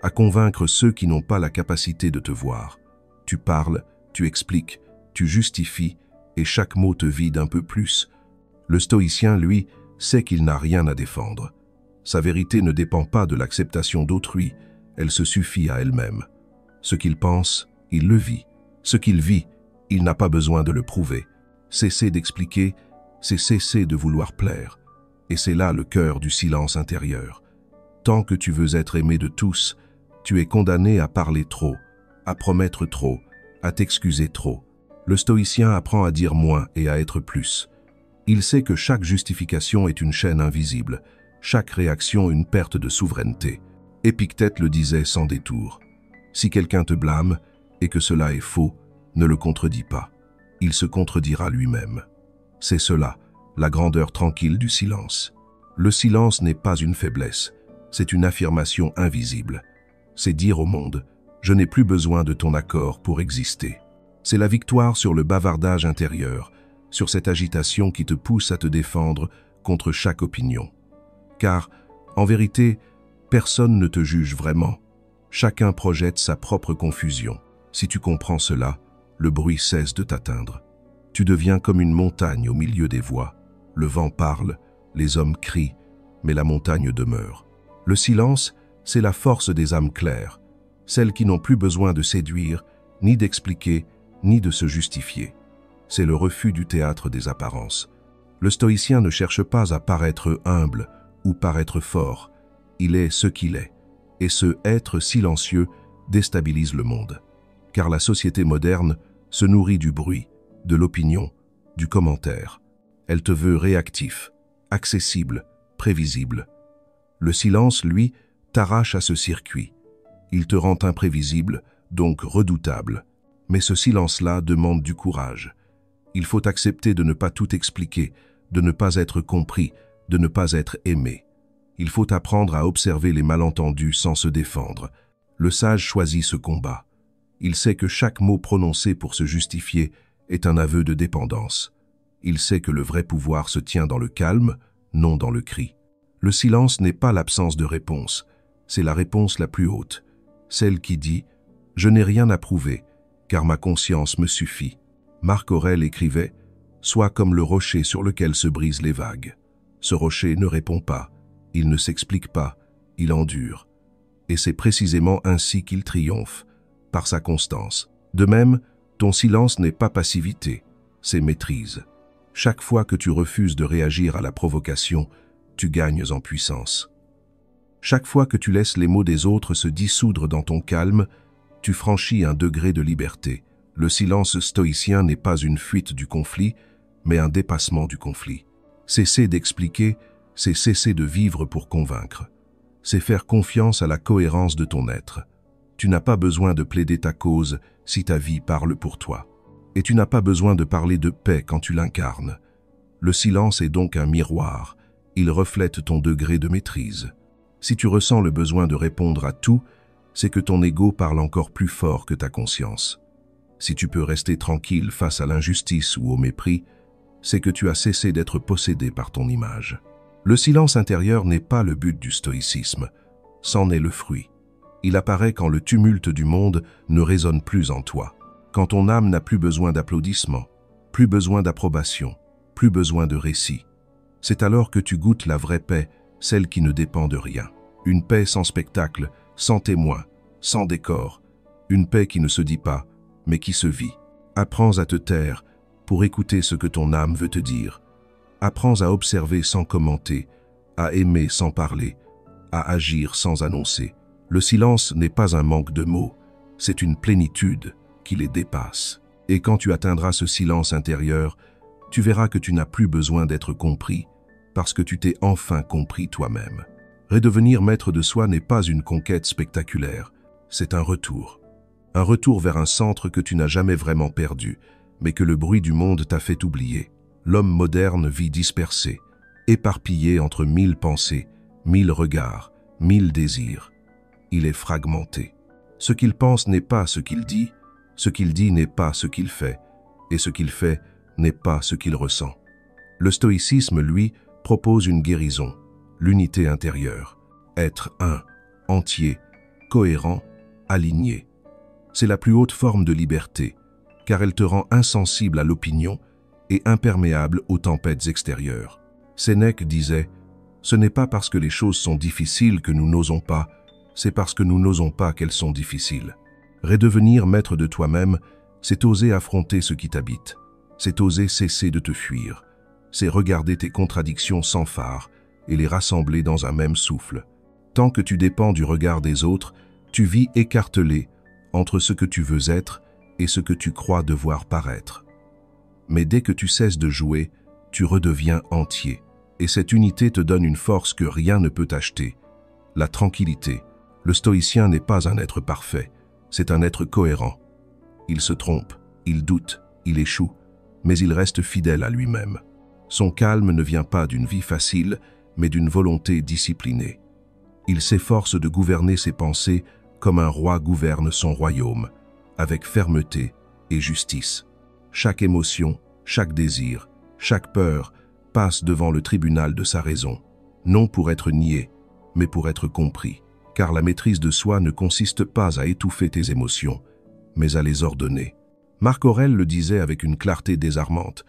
à convaincre ceux qui n'ont pas la capacité de te voir. Tu parles, tu expliques, tu justifies, et chaque mot te vide un peu plus. Le stoïcien, lui, sait qu'il n'a rien à défendre. Sa vérité ne dépend pas de l'acceptation d'autrui, elle se suffit à elle-même. Ce qu'il pense, il le vit. Ce qu'il vit, il n'a pas besoin de le prouver. Cesser d'expliquer, c'est cesser de vouloir plaire. Et c'est là le cœur du silence intérieur. Tant que tu veux être aimé de tous, tu es condamné à parler trop, à promettre trop, à t'excuser trop. Le stoïcien apprend à dire moins et à être plus. Il sait que chaque justification est une chaîne invisible, chaque réaction une perte de souveraineté. Épictète le disait sans détour. Si quelqu'un te blâme et que cela est faux, ne le contredis pas. Il se contredira lui-même. C'est cela, la grandeur tranquille du silence. Le silence n'est pas une faiblesse, c'est une affirmation invisible. C'est dire au monde « Je n'ai plus besoin de ton accord pour exister ». C'est la victoire sur le bavardage intérieur, sur cette agitation qui te pousse à te défendre contre chaque opinion. Car, en vérité, personne ne te juge vraiment. Chacun projette sa propre confusion. Si tu comprends cela, le bruit cesse de t'atteindre. Tu deviens comme une montagne au milieu des voix. Le vent parle, les hommes crient, mais la montagne demeure. Le silence, c'est la force des âmes claires, celles qui n'ont plus besoin de séduire, ni d'expliquer, ni de se justifier. C'est le refus du théâtre des apparences. Le stoïcien ne cherche pas à paraître humble ou paraître fort. Il est ce qu'il est. Et ce être silencieux déstabilise le monde. Car la société moderne se nourrit du bruit, de l'opinion, du commentaire. Elle te veut réactif, accessible, prévisible. Le silence, lui, t'arrache à ce circuit. Il te rend imprévisible, donc redoutable. Mais ce silence-là demande du courage. Il faut accepter de ne pas tout expliquer, de ne pas être compris, de ne pas être aimé. Il faut apprendre à observer les malentendus sans se défendre. Le sage choisit ce combat. Il sait que chaque mot prononcé pour se justifier est un aveu de dépendance. Il sait que le vrai pouvoir se tient dans le calme, non dans le cri. Le silence n'est pas l'absence de réponse, c'est la réponse la plus haute, celle qui dit « Je n'ai rien à prouver, car ma conscience me suffit ». Marc Aurèle écrivait « Sois comme le rocher sur lequel se brisent les vagues. Ce rocher ne répond pas, il ne s'explique pas, il endure. Et c'est précisément ainsi qu'il triomphe, par sa constance. De même, ton silence n'est pas passivité, c'est maîtrise. Chaque fois que tu refuses de réagir à la provocation, tu gagnes en puissance. Chaque fois que tu laisses les mots des autres se dissoudre dans ton calme, tu franchis un degré de liberté. Le silence stoïcien n'est pas une fuite du conflit, mais un dépassement du conflit. Cesser d'expliquer, c'est cesser de vivre pour convaincre. C'est faire confiance à la cohérence de ton être. Tu n'as pas besoin de plaider ta cause si ta vie parle pour toi. Et tu n'as pas besoin de parler de paix quand tu l'incarnes. Le silence est donc un miroir. Il reflète ton degré de maîtrise. Si tu ressens le besoin de répondre à tout, c'est que ton ego parle encore plus fort que ta conscience. Si tu peux rester tranquille face à l'injustice ou au mépris, c'est que tu as cessé d'être possédé par ton image. Le silence intérieur n'est pas le but du stoïcisme, c'en est le fruit. Il apparaît quand le tumulte du monde ne résonne plus en toi, quand ton âme n'a plus besoin d'applaudissements, plus besoin d'approbation, plus besoin de récit. C'est alors que tu goûtes la vraie paix, celle qui ne dépend de rien. Une paix sans spectacle, sans témoin, sans décor. Une paix qui ne se dit pas, mais qui se vit. Apprends à te taire pour écouter ce que ton âme veut te dire. Apprends à observer sans commenter, à aimer sans parler, à agir sans annoncer. Le silence n'est pas un manque de mots, c'est une plénitude qui les dépasse. Et quand tu atteindras ce silence intérieur, tu verras que tu n'as plus besoin d'être compris, parce que tu t'es enfin compris toi-même. Redevenir maître de soi n'est pas une conquête spectaculaire, c'est un retour. Un retour vers un centre que tu n'as jamais vraiment perdu, mais que le bruit du monde t'a fait oublier. L'homme moderne vit dispersé, éparpillé entre 1000 pensées, 1000 regards, 1000 désirs. Il est fragmenté. Ce qu'il pense n'est pas ce qu'il dit n'est pas ce qu'il fait, et ce qu'il fait n'est pas ce qu'il ressent. Le stoïcisme, lui, propose une guérison, l'unité intérieure, être un, entier, cohérent, aligné. C'est la plus haute forme de liberté, car elle te rend insensible à l'opinion et imperméable aux tempêtes extérieures. Sénèque disait « Ce n'est pas parce que les choses sont difficiles que nous n'osons pas, c'est parce que nous n'osons pas qu'elles sont difficiles. » Redevenir maître de toi-même, c'est oser affronter ce qui t'habite. C'est oser cesser de te fuir. C'est regarder tes contradictions sans phare et les rassembler dans un même souffle. Tant que tu dépends du regard des autres, tu vis écartelé entre ce que tu veux être et ce que tu crois devoir paraître. Mais dès que tu cesses de jouer, tu redeviens entier. Et cette unité te donne une force que rien ne peut acheter. La tranquillité. Le stoïcien n'est pas un être parfait, c'est un être cohérent. Il se trompe, il doute, il échoue, mais il reste fidèle à lui-même. Son calme ne vient pas d'une vie facile, mais d'une volonté disciplinée. Il s'efforce de gouverner ses pensées comme un roi gouverne son royaume, avec fermeté et justice. Chaque émotion, chaque désir, chaque peur passe devant le tribunal de sa raison, non pour être nié, mais pour être compris. Car la maîtrise de soi ne consiste pas à étouffer tes émotions, mais à les ordonner. Marc Aurèle le disait avec une clarté désarmante.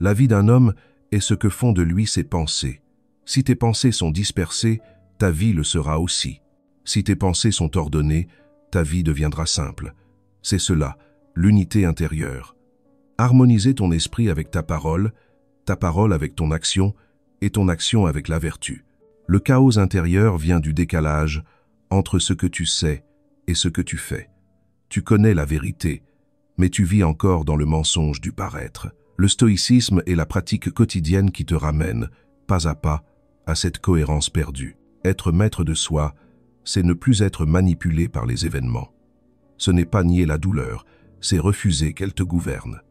La vie d'un homme est ce que font de lui ses pensées. Si tes pensées sont dispersées, ta vie le sera aussi. Si tes pensées sont ordonnées, ta vie deviendra simple. C'est cela, l'unité intérieure. Harmoniser ton esprit avec ta parole avec ton action, et ton action avec la vertu. Le chaos intérieur vient du décalage entre ce que tu sais et ce que tu fais. Tu connais la vérité, mais tu vis encore dans le mensonge du paraître. Le stoïcisme est la pratique quotidienne qui te ramène, pas à pas, à cette cohérence perdue. Être maître de soi, c'est ne plus être manipulé par les événements. Ce n'est pas nier la douleur, c'est refuser qu'elle te gouverne.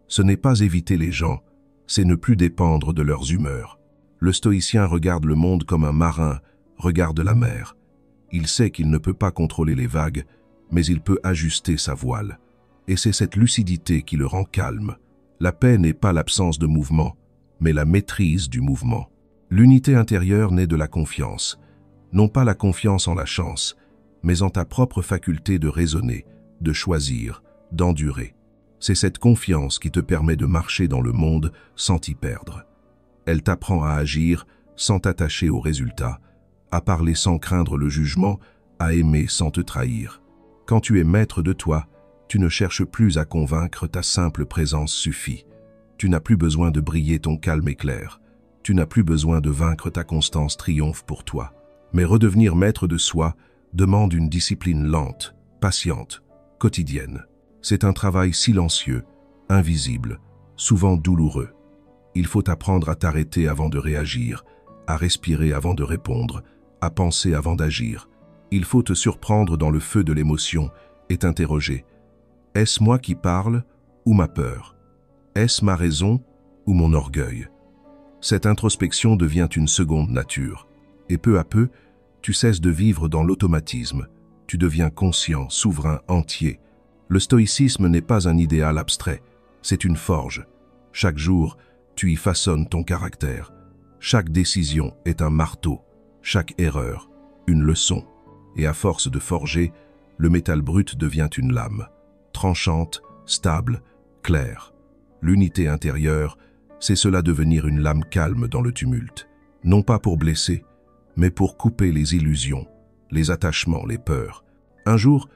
Ce n'est pas éviter les gens, c'est ne plus dépendre de leurs humeurs. Le stoïcien regarde le monde comme un marin regarde la mer. Il sait qu'il ne peut pas contrôler les vagues, mais il peut ajuster sa voile. Et c'est cette lucidité qui le rend calme. La paix n'est pas l'absence de mouvement, mais la maîtrise du mouvement. L'unité intérieure naît de la confiance. Non pas la confiance en la chance, mais en ta propre faculté de raisonner, de choisir, d'endurer. C'est cette confiance qui te permet de marcher dans le monde sans t'y perdre. Elle t'apprend à agir sans t'attacher aux résultats, à parler sans craindre le jugement, à aimer sans te trahir. Quand tu es maître de toi, tu ne cherches plus à convaincre, ta simple présence suffit. Tu n'as plus besoin de briller ton calme éclair. Tu n'as plus besoin de vaincre, ta constance triomphe pour toi. Mais redevenir maître de soi demande une discipline lente, patiente, quotidienne. C'est un travail silencieux, invisible, souvent douloureux. Il faut apprendre à t'arrêter avant de réagir, à respirer avant de répondre, à penser avant d'agir. Il faut te surprendre dans le feu de l'émotion et t'interroger. Est-ce moi qui parle ou ma peur? Est-ce ma raison ou mon orgueil? Cette introspection devient une seconde nature. Et peu à peu, tu cesses de vivre dans l'automatisme. Tu deviens conscient, souverain, entier. Le stoïcisme n'est pas un idéal abstrait, c'est une forge. Chaque jour, tu y façonnes ton caractère. Chaque décision est un marteau, chaque erreur, une leçon. Et à force de forger, le métal brut devient une lame, tranchante, stable, claire. L'unité intérieure, c'est cela devenir une lame calme dans le tumulte. Non pas pour blesser, mais pour couper les illusions, les attachements, les peurs. Un jour,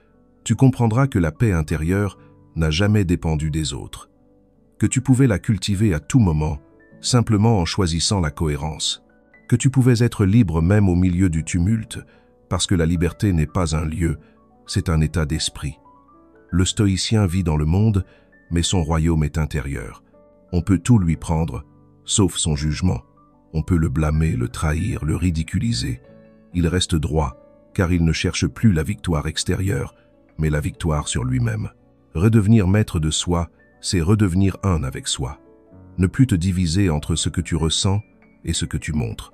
tu comprendras que la paix intérieure n'a jamais dépendu des autres, que tu pouvais la cultiver à tout moment, simplement en choisissant la cohérence, que tu pouvais être libre même au milieu du tumulte, parce que la liberté n'est pas un lieu, c'est un état d'esprit. Le stoïcien vit dans le monde, mais son royaume est intérieur. On peut tout lui prendre, sauf son jugement. On peut le blâmer, le trahir, le ridiculiser. Il reste droit, car il ne cherche plus la victoire extérieure, mais la victoire sur lui-même. Redevenir maître de soi, c'est redevenir un avec soi. Ne plus te diviser entre ce que tu ressens et ce que tu montres.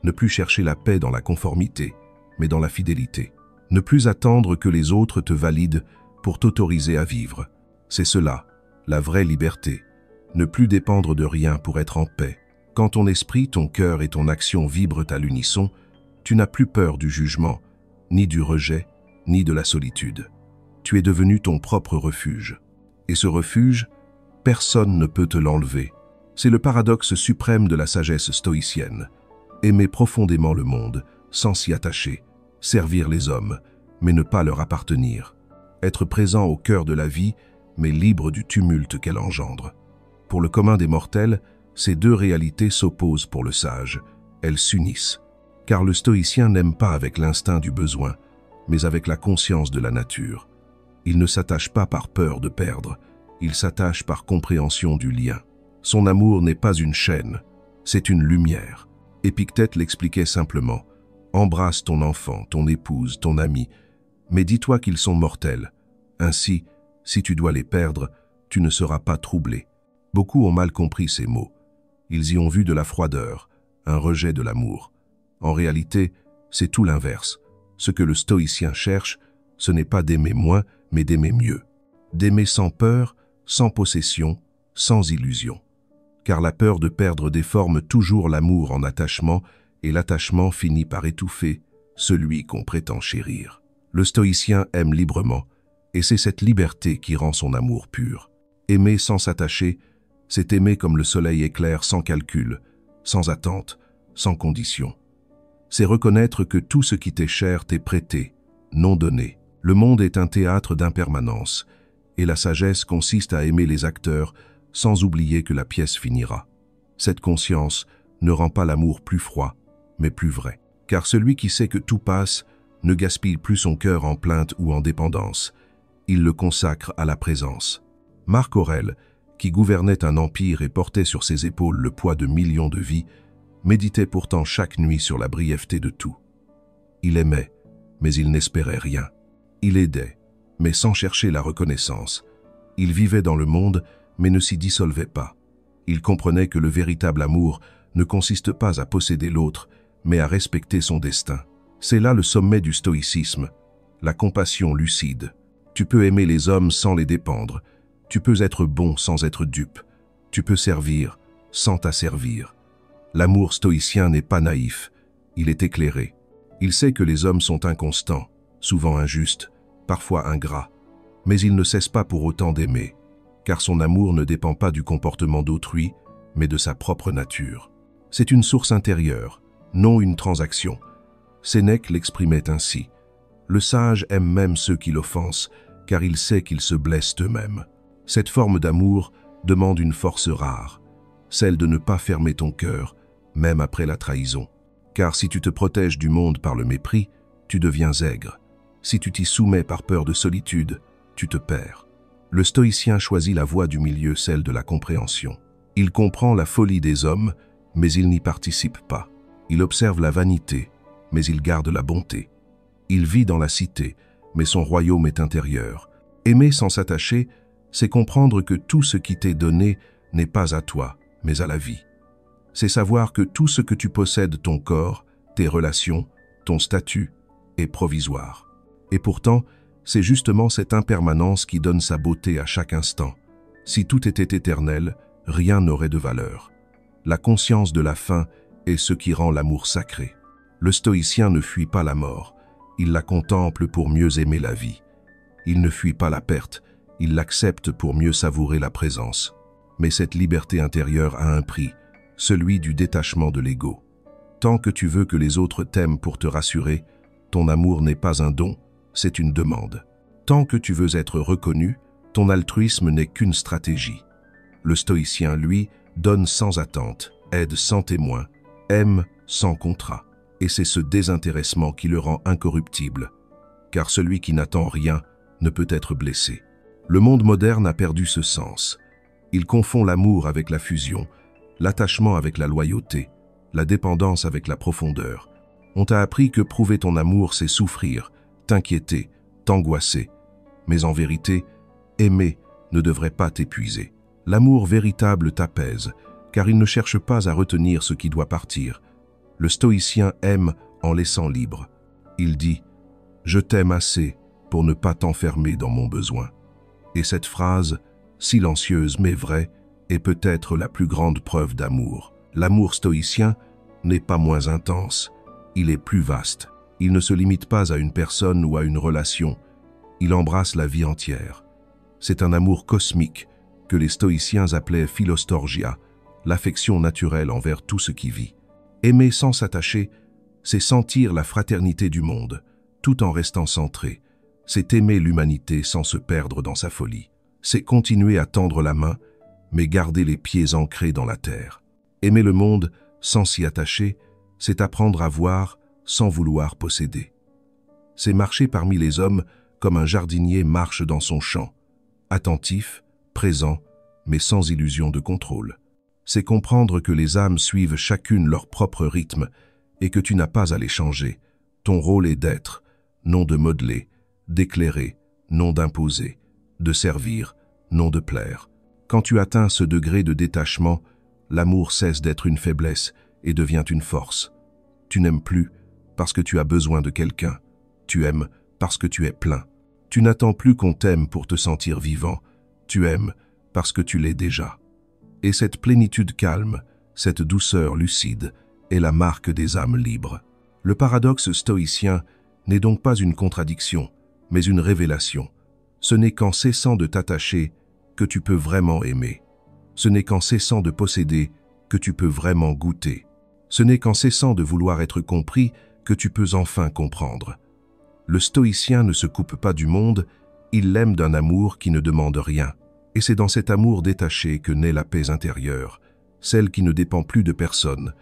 Ne plus chercher la paix dans la conformité, mais dans la fidélité. Ne plus attendre que les autres te valident pour t'autoriser à vivre. C'est cela, la vraie liberté. Ne plus dépendre de rien pour être en paix. Quand ton esprit, ton cœur et ton action vibrent à l'unisson, tu n'as plus peur du jugement, ni du rejet, ni de la solitude. Tu es devenu ton propre refuge. Et ce refuge, personne ne peut te l'enlever. C'est le paradoxe suprême de la sagesse stoïcienne. Aimer profondément le monde, sans s'y attacher. Servir les hommes, mais ne pas leur appartenir. Être présent au cœur de la vie, mais libre du tumulte qu'elle engendre. Pour le commun des mortels, ces deux réalités s'opposent pour le sage. Elles s'unissent. Car le stoïcien n'aime pas avec l'instinct du besoin, mais avec la conscience de la nature. Il ne s'attache pas par peur de perdre, il s'attache par compréhension du lien. Son amour n'est pas une chaîne, c'est une lumière. Épictète l'expliquait simplement. Embrasse ton enfant, ton épouse, ton ami, mais dis-toi qu'ils sont mortels. Ainsi, si tu dois les perdre, tu ne seras pas troublé. Beaucoup ont mal compris ces mots. Ils y ont vu de la froideur, un rejet de l'amour. En réalité, c'est tout l'inverse. Ce que le stoïcien cherche, ce n'est pas d'aimer moins, mais d'aimer mieux. D'aimer sans peur, sans possession, sans illusion. Car la peur de perdre déforme toujours l'amour en attachement, et l'attachement finit par étouffer celui qu'on prétend chérir. Le stoïcien aime librement, et c'est cette liberté qui rend son amour pur. Aimer sans s'attacher, c'est aimer comme le soleil éclaire sans calcul, sans attente, sans condition. C'est reconnaître que tout ce qui t'est cher t'est prêté, non donné. Le monde est un théâtre d'impermanence, et la sagesse consiste à aimer les acteurs sans oublier que la pièce finira. Cette conscience ne rend pas l'amour plus froid, mais plus vrai. Car celui qui sait que tout passe ne gaspille plus son cœur en plainte ou en dépendance. il le consacre à la présence. Marc Aurèle, qui gouvernait un empire et portait sur ses épaules le poids de millions de vies, méditait pourtant chaque nuit sur la brièveté de tout. Il aimait, mais il n'espérait rien. Il aidait, mais sans chercher la reconnaissance. Il vivait dans le monde, mais ne s'y dissolvait pas. Il comprenait que le véritable amour ne consiste pas à posséder l'autre, mais à respecter son destin. C'est là le sommet du stoïcisme, la compassion lucide. Tu peux aimer les hommes sans les dépendre. Tu peux être bon sans être dupe. Tu peux servir sans t'asservir. L'amour stoïcien n'est pas naïf, il est éclairé. Il sait que les hommes sont inconstants, souvent injustes, parfois ingrats. Mais il ne cesse pas pour autant d'aimer, car son amour ne dépend pas du comportement d'autrui, mais de sa propre nature. C'est une source intérieure, non une transaction. Sénèque l'exprimait ainsi. Le sage aime même ceux qui l'offensent, car il sait qu'ils se blessent eux-mêmes. Cette forme d'amour demande une force rare, celle de ne pas fermer ton cœur, même après la trahison. Car si tu te protèges du monde par le mépris, tu deviens aigre. Si tu t'y soumets par peur de solitude, tu te perds. Le stoïcien choisit la voie du milieu, celle de la compréhension. Il comprend la folie des hommes, mais il n'y participe pas. Il observe la vanité, mais il garde la bonté. Il vit dans la cité, mais son royaume est intérieur. Aimer sans s'attacher, c'est comprendre que tout ce qui t'est donné n'est pas à toi, mais à la vie. C'est savoir que tout ce que tu possèdes, ton corps, tes relations, ton statut, est provisoire. Et pourtant, c'est justement cette impermanence qui donne sa beauté à chaque instant. Si tout était éternel, rien n'aurait de valeur. La conscience de la fin est ce qui rend l'amour sacré. Le stoïcien ne fuit pas la mort, il la contemple pour mieux aimer la vie. Il ne fuit pas la perte, il l'accepte pour mieux savourer la présence. Mais cette liberté intérieure a un prix, celui du détachement de l'ego. Tant que tu veux que les autres t'aiment pour te rassurer, ton amour n'est pas un don, c'est une demande. Tant que tu veux être reconnu, ton altruisme n'est qu'une stratégie. Le stoïcien, lui, donne sans attente, aide sans témoin, aime sans contrat. Et c'est ce désintéressement qui le rend incorruptible, car celui qui n'attend rien ne peut être blessé. Le monde moderne a perdu ce sens. Il confond l'amour avec la fusion, l'attachement avec la loyauté, la dépendance avec la profondeur. On t'a appris que prouver ton amour, c'est souffrir, t'inquiéter, t'angoisser. Mais en vérité, aimer ne devrait pas t'épuiser. L'amour véritable t'apaise, car il ne cherche pas à retenir ce qui doit partir. Le stoïcien aime en laissant libre. Il dit « Je t'aime assez pour ne pas t'enfermer dans mon besoin ». Et cette phrase, silencieuse mais vraie, est peut-être la plus grande preuve d'amour. L'amour stoïcien n'est pas moins intense, il est plus vaste. Il ne se limite pas à une personne ou à une relation, il embrasse la vie entière. C'est un amour cosmique que les stoïciens appelaient philostorgia, l'affection naturelle envers tout ce qui vit. Aimer sans s'attacher, c'est sentir la fraternité du monde, tout en restant centré. C'est aimer l'humanité sans se perdre dans sa folie. C'est continuer à tendre la main, mais garder les pieds ancrés dans la terre. Aimer le monde sans s'y attacher, c'est apprendre à voir sans vouloir posséder. C'est marcher parmi les hommes comme un jardinier marche dans son champ, attentif, présent, mais sans illusion de contrôle. C'est comprendre que les âmes suivent chacune leur propre rythme et que tu n'as pas à les changer. Ton rôle est d'être, non de modeler, d'éclairer, non d'imposer, de servir, non de plaire. Quand tu atteins ce degré de détachement, l'amour cesse d'être une faiblesse et devient une force. Tu n'aimes plus parce que tu as besoin de quelqu'un. Tu aimes parce que tu es plein. Tu n'attends plus qu'on t'aime pour te sentir vivant. Tu aimes parce que tu l'es déjà. Et cette plénitude calme, cette douceur lucide, est la marque des âmes libres. Le paradoxe stoïcien n'est donc pas une contradiction, mais une révélation. Ce n'est qu'en cessant de t'attacher que tu peux vraiment aimer. Ce n'est qu'en cessant de posséder que tu peux vraiment goûter. Ce n'est qu'en cessant de vouloir être compris que tu peux enfin comprendre. Le stoïcien ne se coupe pas du monde, il l'aime d'un amour qui ne demande rien. Et c'est dans cet amour détaché que naît la paix intérieure, celle qui ne dépend plus de personne,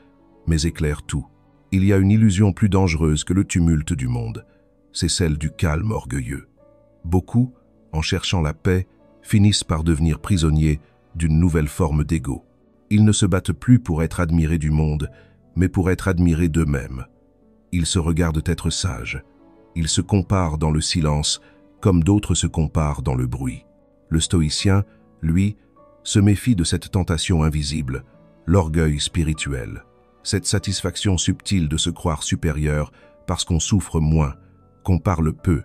mais éclaire tout. Il y a une illusion plus dangereuse que le tumulte du monde, c'est celle du calme orgueilleux. Beaucoup, en cherchant la paix, finissent par devenir prisonniers d'une nouvelle forme d'ego. Ils ne se battent plus pour être admirés du monde, mais pour être admirés d'eux-mêmes. Ils se regardent être sages. Ils se comparent dans le silence, comme d'autres se comparent dans le bruit. Le stoïcien, lui, se méfie de cette tentation invisible, l'orgueil spirituel, cette satisfaction subtile de se croire supérieur parce qu'on souffre moins, qu'on parle peu,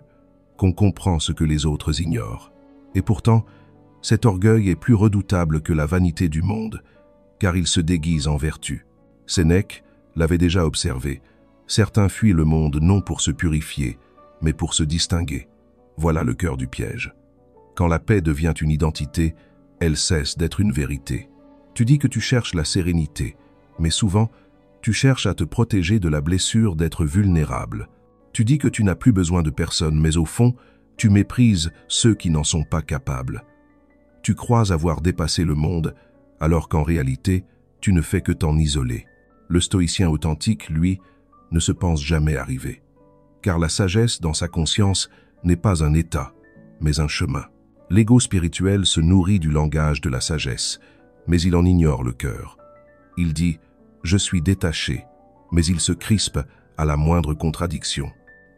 qu'on comprend ce que les autres ignorent. Et pourtant, cet orgueil est plus redoutable que la vanité du monde, car il se déguise en vertu. Sénèque l'avait déjà observé. Certains fuient le monde non pour se purifier, mais pour se distinguer. Voilà le cœur du piège. Quand la paix devient une identité, elle cesse d'être une vérité. Tu dis que tu cherches la sérénité, mais souvent, tu cherches à te protéger de la blessure d'être vulnérable. Tu dis que tu n'as plus besoin de personne, mais au fond, tu méprises ceux qui n'en sont pas capables. Tu crois avoir dépassé le monde, alors qu'en réalité, tu ne fais que t'en isoler. Le stoïcien authentique, lui, ne se pense jamais arrivé. Car la sagesse, dans sa conscience, n'est pas un état, mais un chemin. L'ego spirituel se nourrit du langage de la sagesse, mais il en ignore le cœur. Il dit « je suis détaché », mais il se crispe à la moindre contradiction.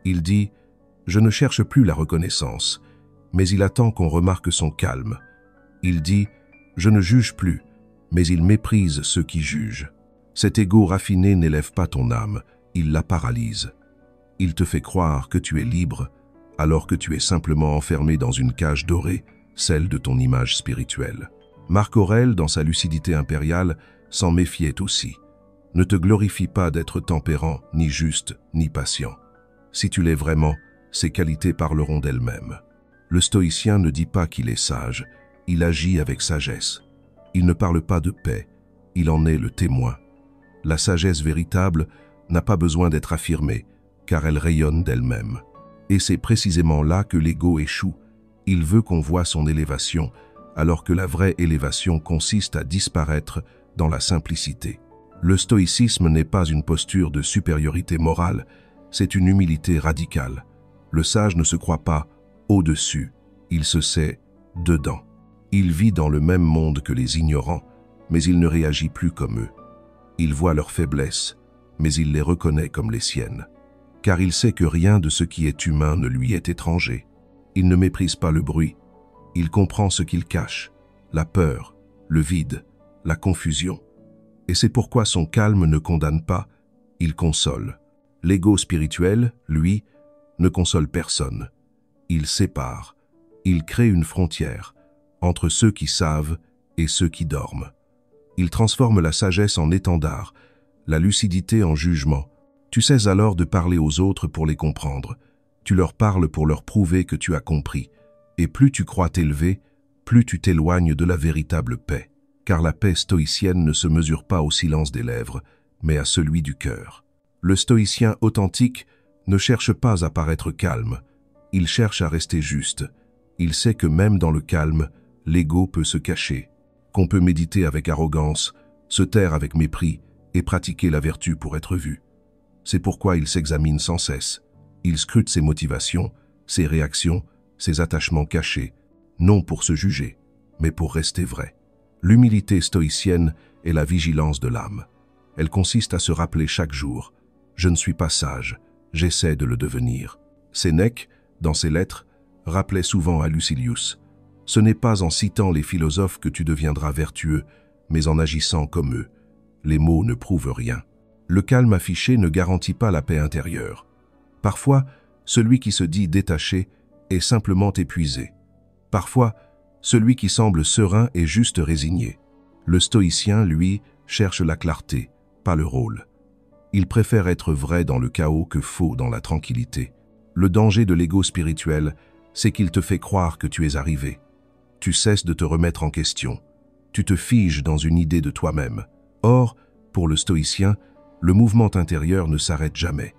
Il dit « je ne cherche plus la reconnaissance », mais il attend qu'on remarque son calme. Il dit « je ne juge plus », mais il méprise ceux qui jugent. Cet ego raffiné n'élève pas ton âme, il la paralyse. Il te fait croire que tu es libre, alors que tu es simplement enfermé dans une cage dorée, celle de ton image spirituelle. Marc Aurèle, dans sa lucidité impériale, s'en méfiait aussi. Ne te glorifie pas d'être tempérant, ni juste, ni patient. Si tu l'es vraiment, ces qualités parleront d'elles-mêmes. Le stoïcien ne dit pas qu'il est sage, il agit avec sagesse. Il ne parle pas de paix, il en est le témoin. La sagesse véritable n'a pas besoin d'être affirmée, car elle rayonne d'elle-même. Et c'est précisément là que l'ego échoue. Il veut qu'on voie son élévation, alors que la vraie élévation consiste à disparaître dans la simplicité. Le stoïcisme n'est pas une posture de supériorité morale, c'est une humilité radicale. Le sage ne se croit pas au-dessus, il se sait dedans. Il vit dans le même monde que les ignorants, mais il ne réagit plus comme eux. Il voit leurs faiblesses, mais il les reconnaît comme les siennes. Car il sait que rien de ce qui est humain ne lui est étranger. Il ne méprise pas le bruit. Il comprend ce qu'il cache, la peur, le vide, la confusion. Et c'est pourquoi son calme ne condamne pas, il console. L'ego spirituel, lui, ne console personne. Il sépare, il crée une frontière entre ceux qui savent et ceux qui dorment. Il transforme la sagesse en étendard, la lucidité en jugement. Tu sais alors de parler aux autres pour les comprendre. Tu leur parles pour leur prouver que tu as compris. Et plus tu crois t'élever, plus tu t'éloignes de la véritable paix. Car la paix stoïcienne ne se mesure pas au silence des lèvres, mais à celui du cœur. Le stoïcien authentique ne cherche pas à paraître calme. Il cherche à rester juste. Il sait que même dans le calme, l'ego peut se cacher, qu'on peut méditer avec arrogance, se taire avec mépris et pratiquer la vertu pour être vu. C'est pourquoi il s'examine sans cesse. Il scrute ses motivations, ses réactions, ses attachements cachés, non pour se juger, mais pour rester vrai. L'humilité stoïcienne est la vigilance de l'âme. Elle consiste à se rappeler chaque jour « Je ne suis pas sage, j'essaie de le devenir ». Sénèque, dans ses lettres, rappelait souvent à Lucilius « Ce n'est pas en citant les philosophes que tu deviendras vertueux, mais en agissant comme eux. Les mots ne prouvent rien. » Le calme affiché ne garantit pas la paix intérieure. Parfois, celui qui se dit détaché est simplement épuisé. Parfois, celui qui semble serein est juste résigné. Le stoïcien, lui, cherche la clarté, pas le rôle. Il préfère être vrai dans le chaos que faux dans la tranquillité. Le danger de l'ego spirituel, c'est qu'il te fait croire que tu es arrivé. Tu cesses de te remettre en question. Tu te figes dans une idée de toi-même. Or, pour le stoïcien, le mouvement intérieur ne s'arrête jamais.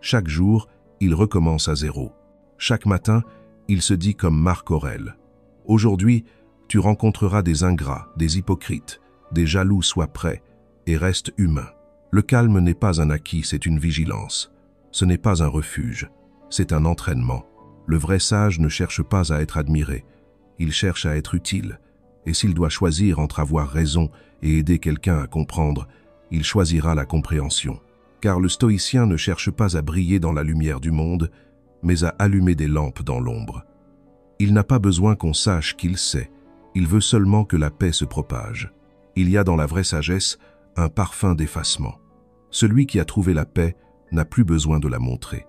Chaque jour, il recommence à zéro. Chaque matin, il se dit comme Marc Aurèle. Aujourd'hui, tu rencontreras des ingrats, des hypocrites, des jaloux, sois prêt et reste humain. Le calme n'est pas un acquis, c'est une vigilance. Ce n'est pas un refuge, c'est un entraînement. Le vrai sage ne cherche pas à être admiré, il cherche à être utile, et s'il doit choisir entre avoir raison et aider quelqu'un à comprendre, il choisira la compréhension. Car le stoïcien ne cherche pas à briller dans la lumière du monde, mais à allumer des lampes dans l'ombre. Il n'a pas besoin qu'on sache qu'il sait, il veut seulement que la paix se propage. Il y a dans la vraie sagesse un parfum d'effacement. Celui qui a trouvé la paix n'a plus besoin de la montrer.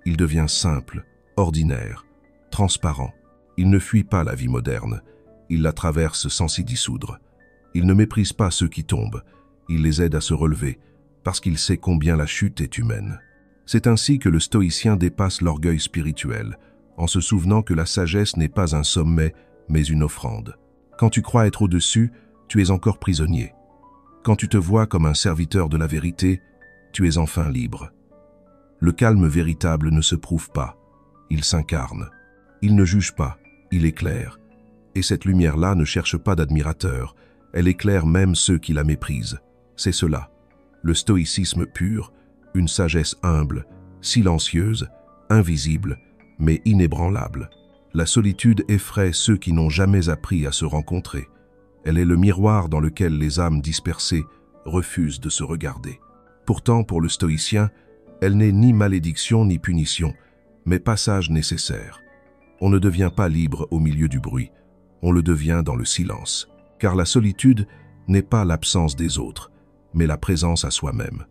Il devient simple, ordinaire, transparent. Il ne fuit pas la vie moderne, il la traverse sans s'y dissoudre. Il ne méprise pas ceux qui tombent, il les aide à se relever, parce qu'il sait combien la chute est humaine. C'est ainsi que le stoïcien dépasse l'orgueil spirituel, en se souvenant que la sagesse n'est pas un sommet, mais une offrande. Quand tu crois être au-dessus, tu es encore prisonnier. Quand tu te vois comme un serviteur de la vérité, tu es enfin libre. Le calme véritable ne se prouve pas, il s'incarne. Il ne juge pas, il éclaire. Et cette lumière-là ne cherche pas d'admirateurs, elle éclaire même ceux qui la méprisent. C'est cela, le stoïcisme pur, une sagesse humble, silencieuse, invisible, mais inébranlable. La solitude effraie ceux qui n'ont jamais appris à se rencontrer. Elle est le miroir dans lequel les âmes dispersées refusent de se regarder. Pourtant, pour le stoïcien, elle n'est ni malédiction ni punition, mais passage nécessaire. On ne devient pas libre au milieu du bruit, on le devient dans le silence. Car la solitude n'est pas l'absence des autres, mais la présence à soi-même.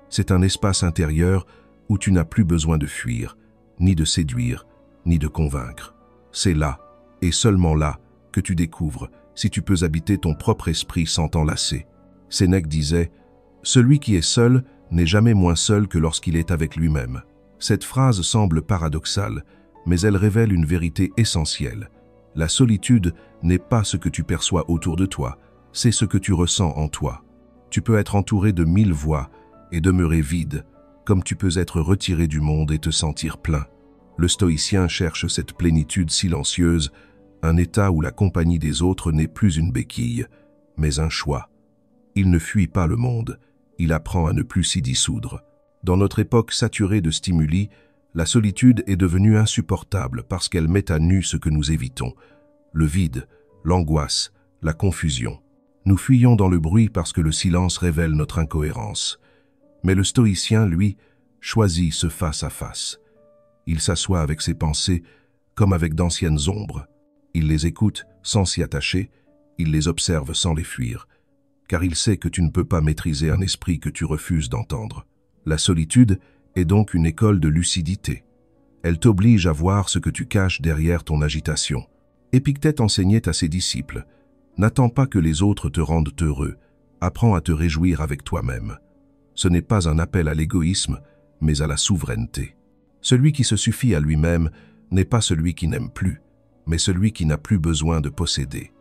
C'est un espace intérieur où tu n'as plus besoin de fuir, ni de séduire, ni de convaincre. C'est là, et seulement là, que tu découvres si tu peux habiter ton propre esprit sans t'enlacer. Sénèque disait « Celui qui est seul n'est jamais moins seul que lorsqu'il est avec lui-même ». Cette phrase semble paradoxale, mais elle révèle une vérité essentielle. La solitude n'est pas ce que tu perçois autour de toi, c'est ce que tu ressens en toi. Tu peux être entouré de 1000 voix et demeurer vide, comme tu peux être retiré du monde et te sentir plein. Le stoïcien cherche cette plénitude silencieuse, un état où la compagnie des autres n'est plus une béquille, mais un choix. Il ne fuit pas le monde, il apprend à ne plus s'y dissoudre. Dans notre époque saturée de stimuli, la solitude est devenue insupportable parce qu'elle met à nu ce que nous évitons. Le vide, l'angoisse, la confusion. Nous fuyons dans le bruit parce que le silence révèle notre incohérence. Mais le stoïcien, lui, choisit ce face-à-face. Il s'assoit avec ses pensées comme avec d'anciennes ombres. Il les écoute sans s'y attacher, il les observe sans les fuir, car il sait que tu ne peux pas maîtriser un esprit que tu refuses d'entendre. La solitude est donc une école de lucidité. Elle t'oblige à voir ce que tu caches derrière ton agitation. Épictète enseignait à ses disciples « N'attends pas que les autres te rendent heureux, apprends à te réjouir avec toi-même. » Ce n'est pas un appel à l'égoïsme, mais à la souveraineté. Celui qui se suffit à lui-même n'est pas celui qui n'aime plus, mais celui qui n'a plus besoin de posséder.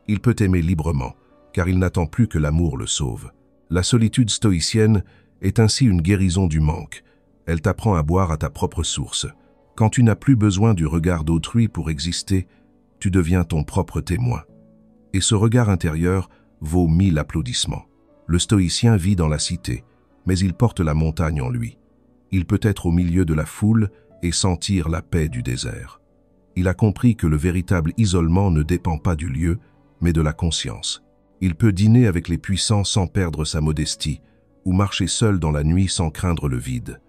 Il peut aimer librement, car il n'attend plus que l'amour le sauve. La solitude stoïcienne est ainsi une guérison du manque. Elle t'apprend à boire à ta propre source. Quand tu n'as plus besoin du regard d'autrui pour exister, tu deviens ton propre témoin. Et ce regard intérieur vaut 1000 applaudissements. Le stoïcien vit dans la cité, mais il porte la montagne en lui. Il peut être au milieu de la foule et sentir la paix du désert. Il a compris que le véritable isolement ne dépend pas du lieu, mais de la conscience. Il peut dîner avec les puissants sans perdre sa modestie, ou marcher seul dans la nuit sans craindre le vide.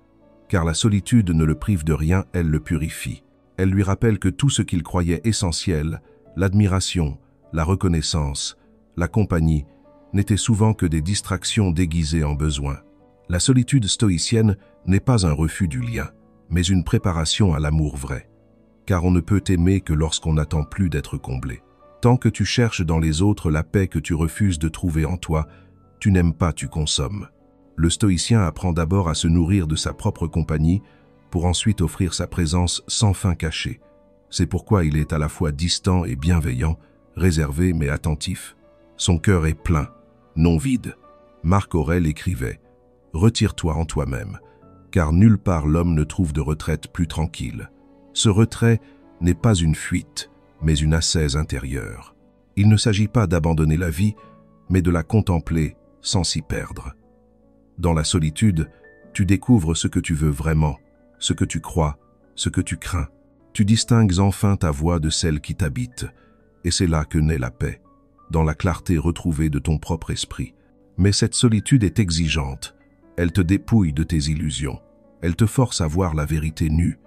Car la solitude ne le prive de rien, elle le purifie. Elle lui rappelle que tout ce qu'il croyait essentiel, l'admiration, la reconnaissance, la compagnie, n'étaient souvent que des distractions déguisées en besoin. La solitude stoïcienne n'est pas un refus du lien, mais une préparation à l'amour vrai. Car on ne peut aimer que lorsqu'on n'attend plus d'être comblé. Tant que tu cherches dans les autres la paix que tu refuses de trouver en toi, tu n'aimes pas, tu consommes. Le stoïcien apprend d'abord à se nourrir de sa propre compagnie pour ensuite offrir sa présence sans fin cachée. C'est pourquoi il est à la fois distant et bienveillant, réservé mais attentif. Son cœur est plein, non vide. Marc Aurèle écrivait « Retire-toi en toi-même, car nulle part l'homme ne trouve de retraite plus tranquille. Ce retrait n'est pas une fuite, mais une ascèse intérieure. Il ne s'agit pas d'abandonner la vie, mais de la contempler sans s'y perdre. Dans la solitude, tu découvres ce que tu veux vraiment, ce que tu crois, ce que tu crains. Tu distingues enfin ta voix de celle qui t'habite, et c'est là que naît la paix, dans la clarté retrouvée de ton propre esprit. Mais cette solitude est exigeante, elle te dépouille de tes illusions, elle te force à voir la vérité nue,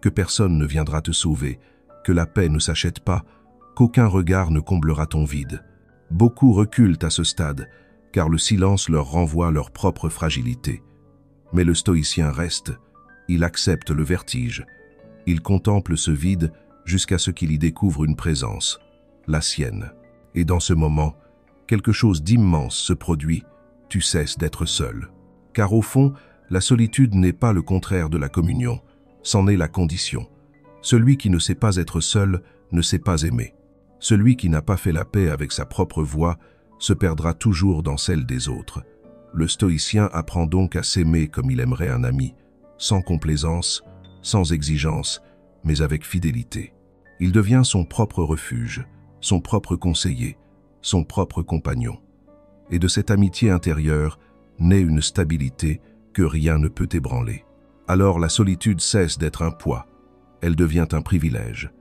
que personne ne viendra te sauver, que la paix ne s'achète pas, qu'aucun regard ne comblera ton vide. Beaucoup reculent à ce stade, car le silence leur renvoie leur propre fragilité. Mais le stoïcien reste, il accepte le vertige, il contemple ce vide jusqu'à ce qu'il y découvre une présence, la sienne. Et dans ce moment, quelque chose d'immense se produit, tu cesses d'être seul. Car au fond, la solitude n'est pas le contraire de la communion, c'en est la condition. Celui qui ne sait pas être seul ne sait pas aimer. Celui qui n'a pas fait la paix avec sa propre voix se perdra toujours dans celle des autres. Le stoïcien apprend donc à s'aimer comme il aimerait un ami, sans complaisance, sans exigence, mais avec fidélité. Il devient son propre refuge, son propre conseiller, son propre compagnon. Et de cette amitié intérieure naît une stabilité que rien ne peut ébranler. Alors la solitude cesse d'être un poids, elle devient un privilège.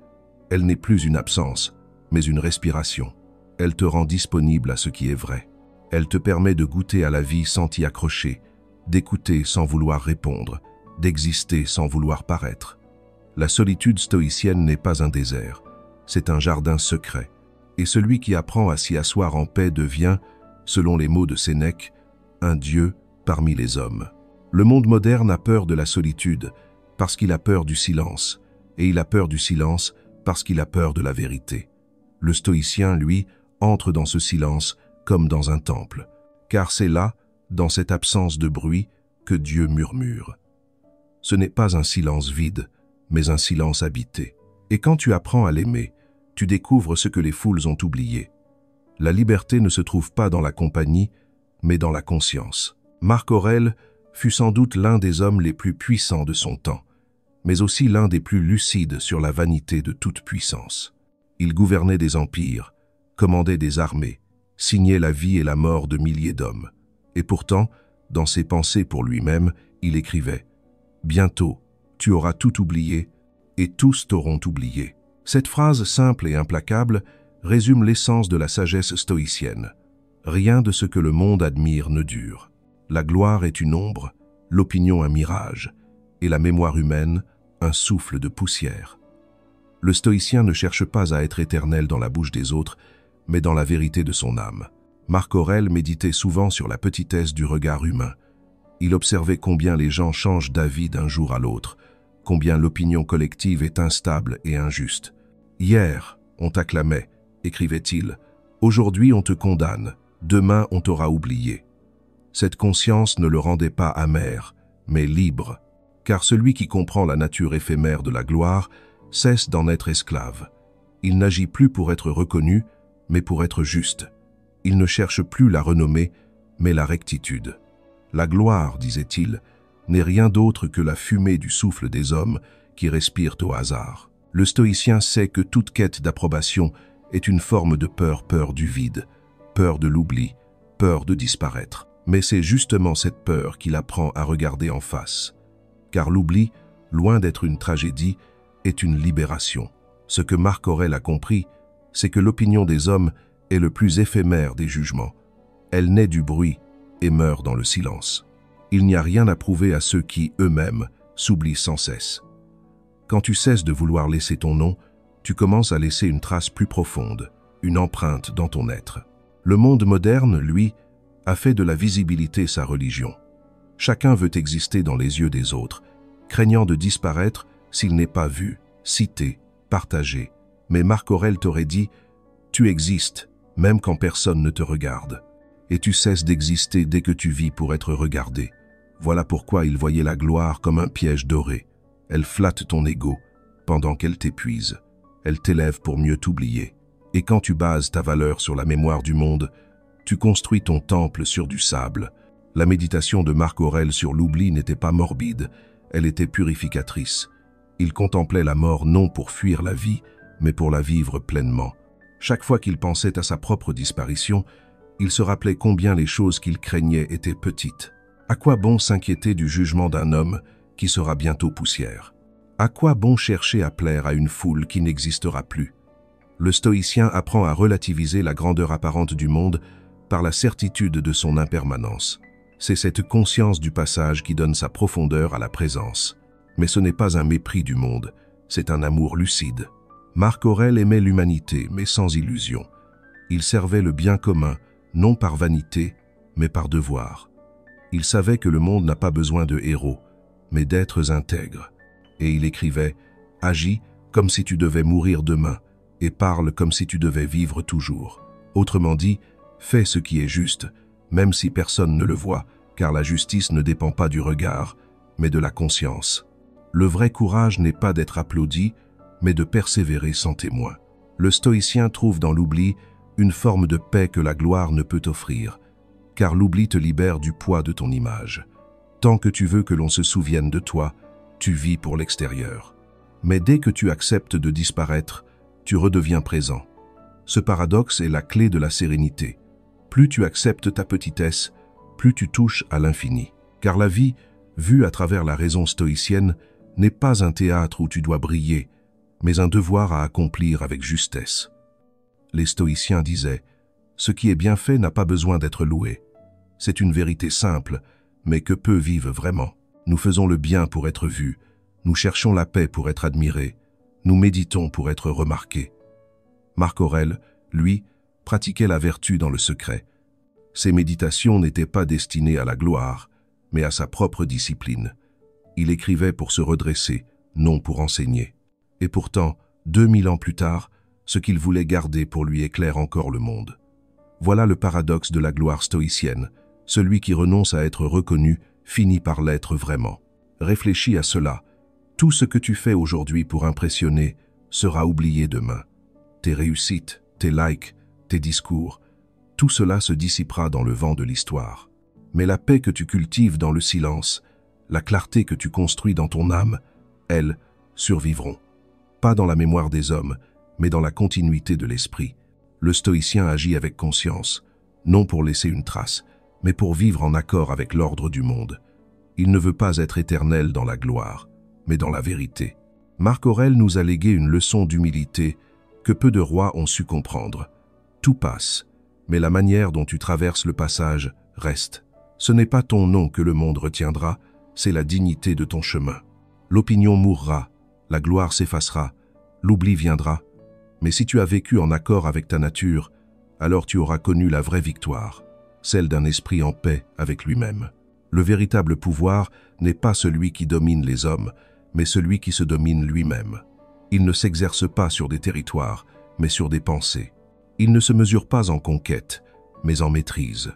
Elle n'est plus une absence, mais une respiration. Elle te rend disponible à ce qui est vrai. Elle te permet de goûter à la vie sans t'y accrocher, d'écouter sans vouloir répondre, d'exister sans vouloir paraître. La solitude stoïcienne n'est pas un désert, c'est un jardin secret. Et celui qui apprend à s'y asseoir en paix devient, selon les mots de Sénèque, un dieu parmi les hommes. Le monde moderne a peur de la solitude parce qu'il a peur du silence, et il a peur du silence parce qu'il a peur de la vérité. Le stoïcien, lui, entre dans ce silence comme dans un temple, car c'est là, dans cette absence de bruit, que Dieu murmure. Ce n'est pas un silence vide, mais un silence habité. Et quand tu apprends à l'aimer, tu découvres ce que les foules ont oublié. La liberté ne se trouve pas dans la compagnie, mais dans la conscience. Marc Aurèle fut sans doute l'un des hommes les plus puissants de son temps, mais aussi l'un des plus lucides sur la vanité de toute puissance. Il gouvernait des empires, commandait des armées, signait la vie et la mort de milliers d'hommes. Et pourtant, dans ses pensées pour lui-même, il écrivait « Bientôt, tu auras tout oublié, et tous t'auront oublié ». Cette phrase simple et implacable résume l'essence de la sagesse stoïcienne. Rien de ce que le monde admire ne dure. La gloire est une ombre, l'opinion un mirage, et la mémoire humaine un souffle de poussière. Le stoïcien ne cherche pas à être éternel dans la bouche des autres, mais dans la vérité de son âme. Marc Aurèle méditait souvent sur la petitesse du regard humain. Il observait combien les gens changent d'avis d'un jour à l'autre, combien l'opinion collective est instable et injuste. « Hier, on t'acclamait », écrivait-il. « Aujourd'hui, on te condamne. Demain, on t'aura oublié. » Cette conscience ne le rendait pas amer, mais libre, car celui qui comprend la nature éphémère de la gloire cesse d'en être esclave. Il n'agit plus pour être reconnu, mais pour être juste. Il ne cherche plus la renommée, mais la rectitude. La gloire, disait-il, n'est rien d'autre que la fumée du souffle des hommes qui respirent au hasard. Le stoïcien sait que toute quête d'approbation est une forme de peur du vide, peur de l'oubli, peur de disparaître. Mais c'est justement cette peur qu'il apprend à regarder en face. Car l'oubli, loin d'être une tragédie, est une libération. Ce que Marc Aurèle a compris, c'est que l'opinion des hommes est le plus éphémère des jugements. Elle naît du bruit et meurt dans le silence. Il n'y a rien à prouver à ceux qui, eux-mêmes, s'oublient sans cesse. Quand tu cesses de vouloir laisser ton nom, tu commences à laisser une trace plus profonde, une empreinte dans ton être. Le monde moderne, lui, a fait de la visibilité sa religion. Chacun veut exister dans les yeux des autres, craignant de disparaître s'il n'est pas vu, cité, partagé. Mais Marc Aurèle t'aurait dit « Tu existes, même quand personne ne te regarde. Et tu cesses d'exister dès que tu vis pour être regardé. » Voilà pourquoi il voyait la gloire comme un piège doré. Elle flatte ton ego pendant qu'elle t'épuise. Elle t'élève pour mieux t'oublier. Et quand tu bases ta valeur sur la mémoire du monde, tu construis ton temple sur du sable. La méditation de Marc Aurèle sur l'oubli n'était pas morbide, elle était purificatrice. Il contemplait la mort non pour fuir la vie, mais pour la vivre pleinement. Chaque fois qu'il pensait à sa propre disparition, il se rappelait combien les choses qu'il craignait étaient petites. À quoi bon s'inquiéter du jugement d'un homme qui sera bientôt poussière? À quoi bon chercher à plaire à une foule qui n'existera plus? Le stoïcien apprend à relativiser la grandeur apparente du monde par la certitude de son impermanence. C'est cette conscience du passage qui donne sa profondeur à la présence. Mais ce n'est pas un mépris du monde, c'est un amour lucide. Marc Aurèle aimait l'humanité, mais sans illusion. Il servait le bien commun, non par vanité, mais par devoir. Il savait que le monde n'a pas besoin de héros, mais d'êtres intègres. Et il écrivait « Agis comme si tu devais mourir demain, et parle comme si tu devais vivre toujours. » Autrement dit, fais ce qui est juste, même si personne ne le voit, car la justice ne dépend pas du regard, mais de la conscience. Le vrai courage n'est pas d'être applaudi, mais de persévérer sans témoin. Le stoïcien trouve dans l'oubli une forme de paix que la gloire ne peut offrir, car l'oubli te libère du poids de ton image. Tant que tu veux que l'on se souvienne de toi, tu vis pour l'extérieur. Mais dès que tu acceptes de disparaître, tu redeviens présent. Ce paradoxe est la clé de la sérénité. Plus tu acceptes ta petitesse, plus tu touches à l'infini. Car la vie, vue à travers la raison stoïcienne, n'est pas un théâtre où tu dois briller, mais un devoir à accomplir avec justesse. Les stoïciens disaient « Ce qui est bien fait n'a pas besoin d'être loué. C'est une vérité simple, mais que peu vivent vraiment. Nous faisons le bien pour être vus, nous cherchons la paix pour être admirés, nous méditons pour être remarqués. » Marc Aurèle, lui, pratiquait la vertu dans le secret. Ses méditations n'étaient pas destinées à la gloire, mais à sa propre discipline. Il écrivait pour se redresser, non pour enseigner. Et pourtant, 2000 ans plus tard, ce qu'il voulait garder pour lui éclaire encore le monde. Voilà le paradoxe de la gloire stoïcienne. Celui qui renonce à être reconnu finit par l'être vraiment. Réfléchis à cela. Tout ce que tu fais aujourd'hui pour impressionner sera oublié demain. Tes réussites, tes likes, tes discours, tout cela se dissipera dans le vent de l'histoire. Mais la paix que tu cultives dans le silence, la clarté que tu construis dans ton âme, elles survivront. Pas dans la mémoire des hommes, mais dans la continuité de l'esprit. Le stoïcien agit avec conscience, non pour laisser une trace, mais pour vivre en accord avec l'ordre du monde. Il ne veut pas être éternel dans la gloire, mais dans la vérité. Marc Aurèle nous a légué une leçon d'humilité que peu de rois ont su comprendre. Tout passe, mais la manière dont tu traverses le passage reste. Ce n'est pas ton nom que le monde retiendra, c'est la dignité de ton chemin. L'opinion mourra, la gloire s'effacera, l'oubli viendra. Mais si tu as vécu en accord avec ta nature, alors tu auras connu la vraie victoire, celle d'un esprit en paix avec lui-même. Le véritable pouvoir n'est pas celui qui domine les hommes, mais celui qui se domine lui-même. Il ne s'exerce pas sur des territoires, mais sur des pensées. Il ne se mesure pas en conquête, mais en maîtrise.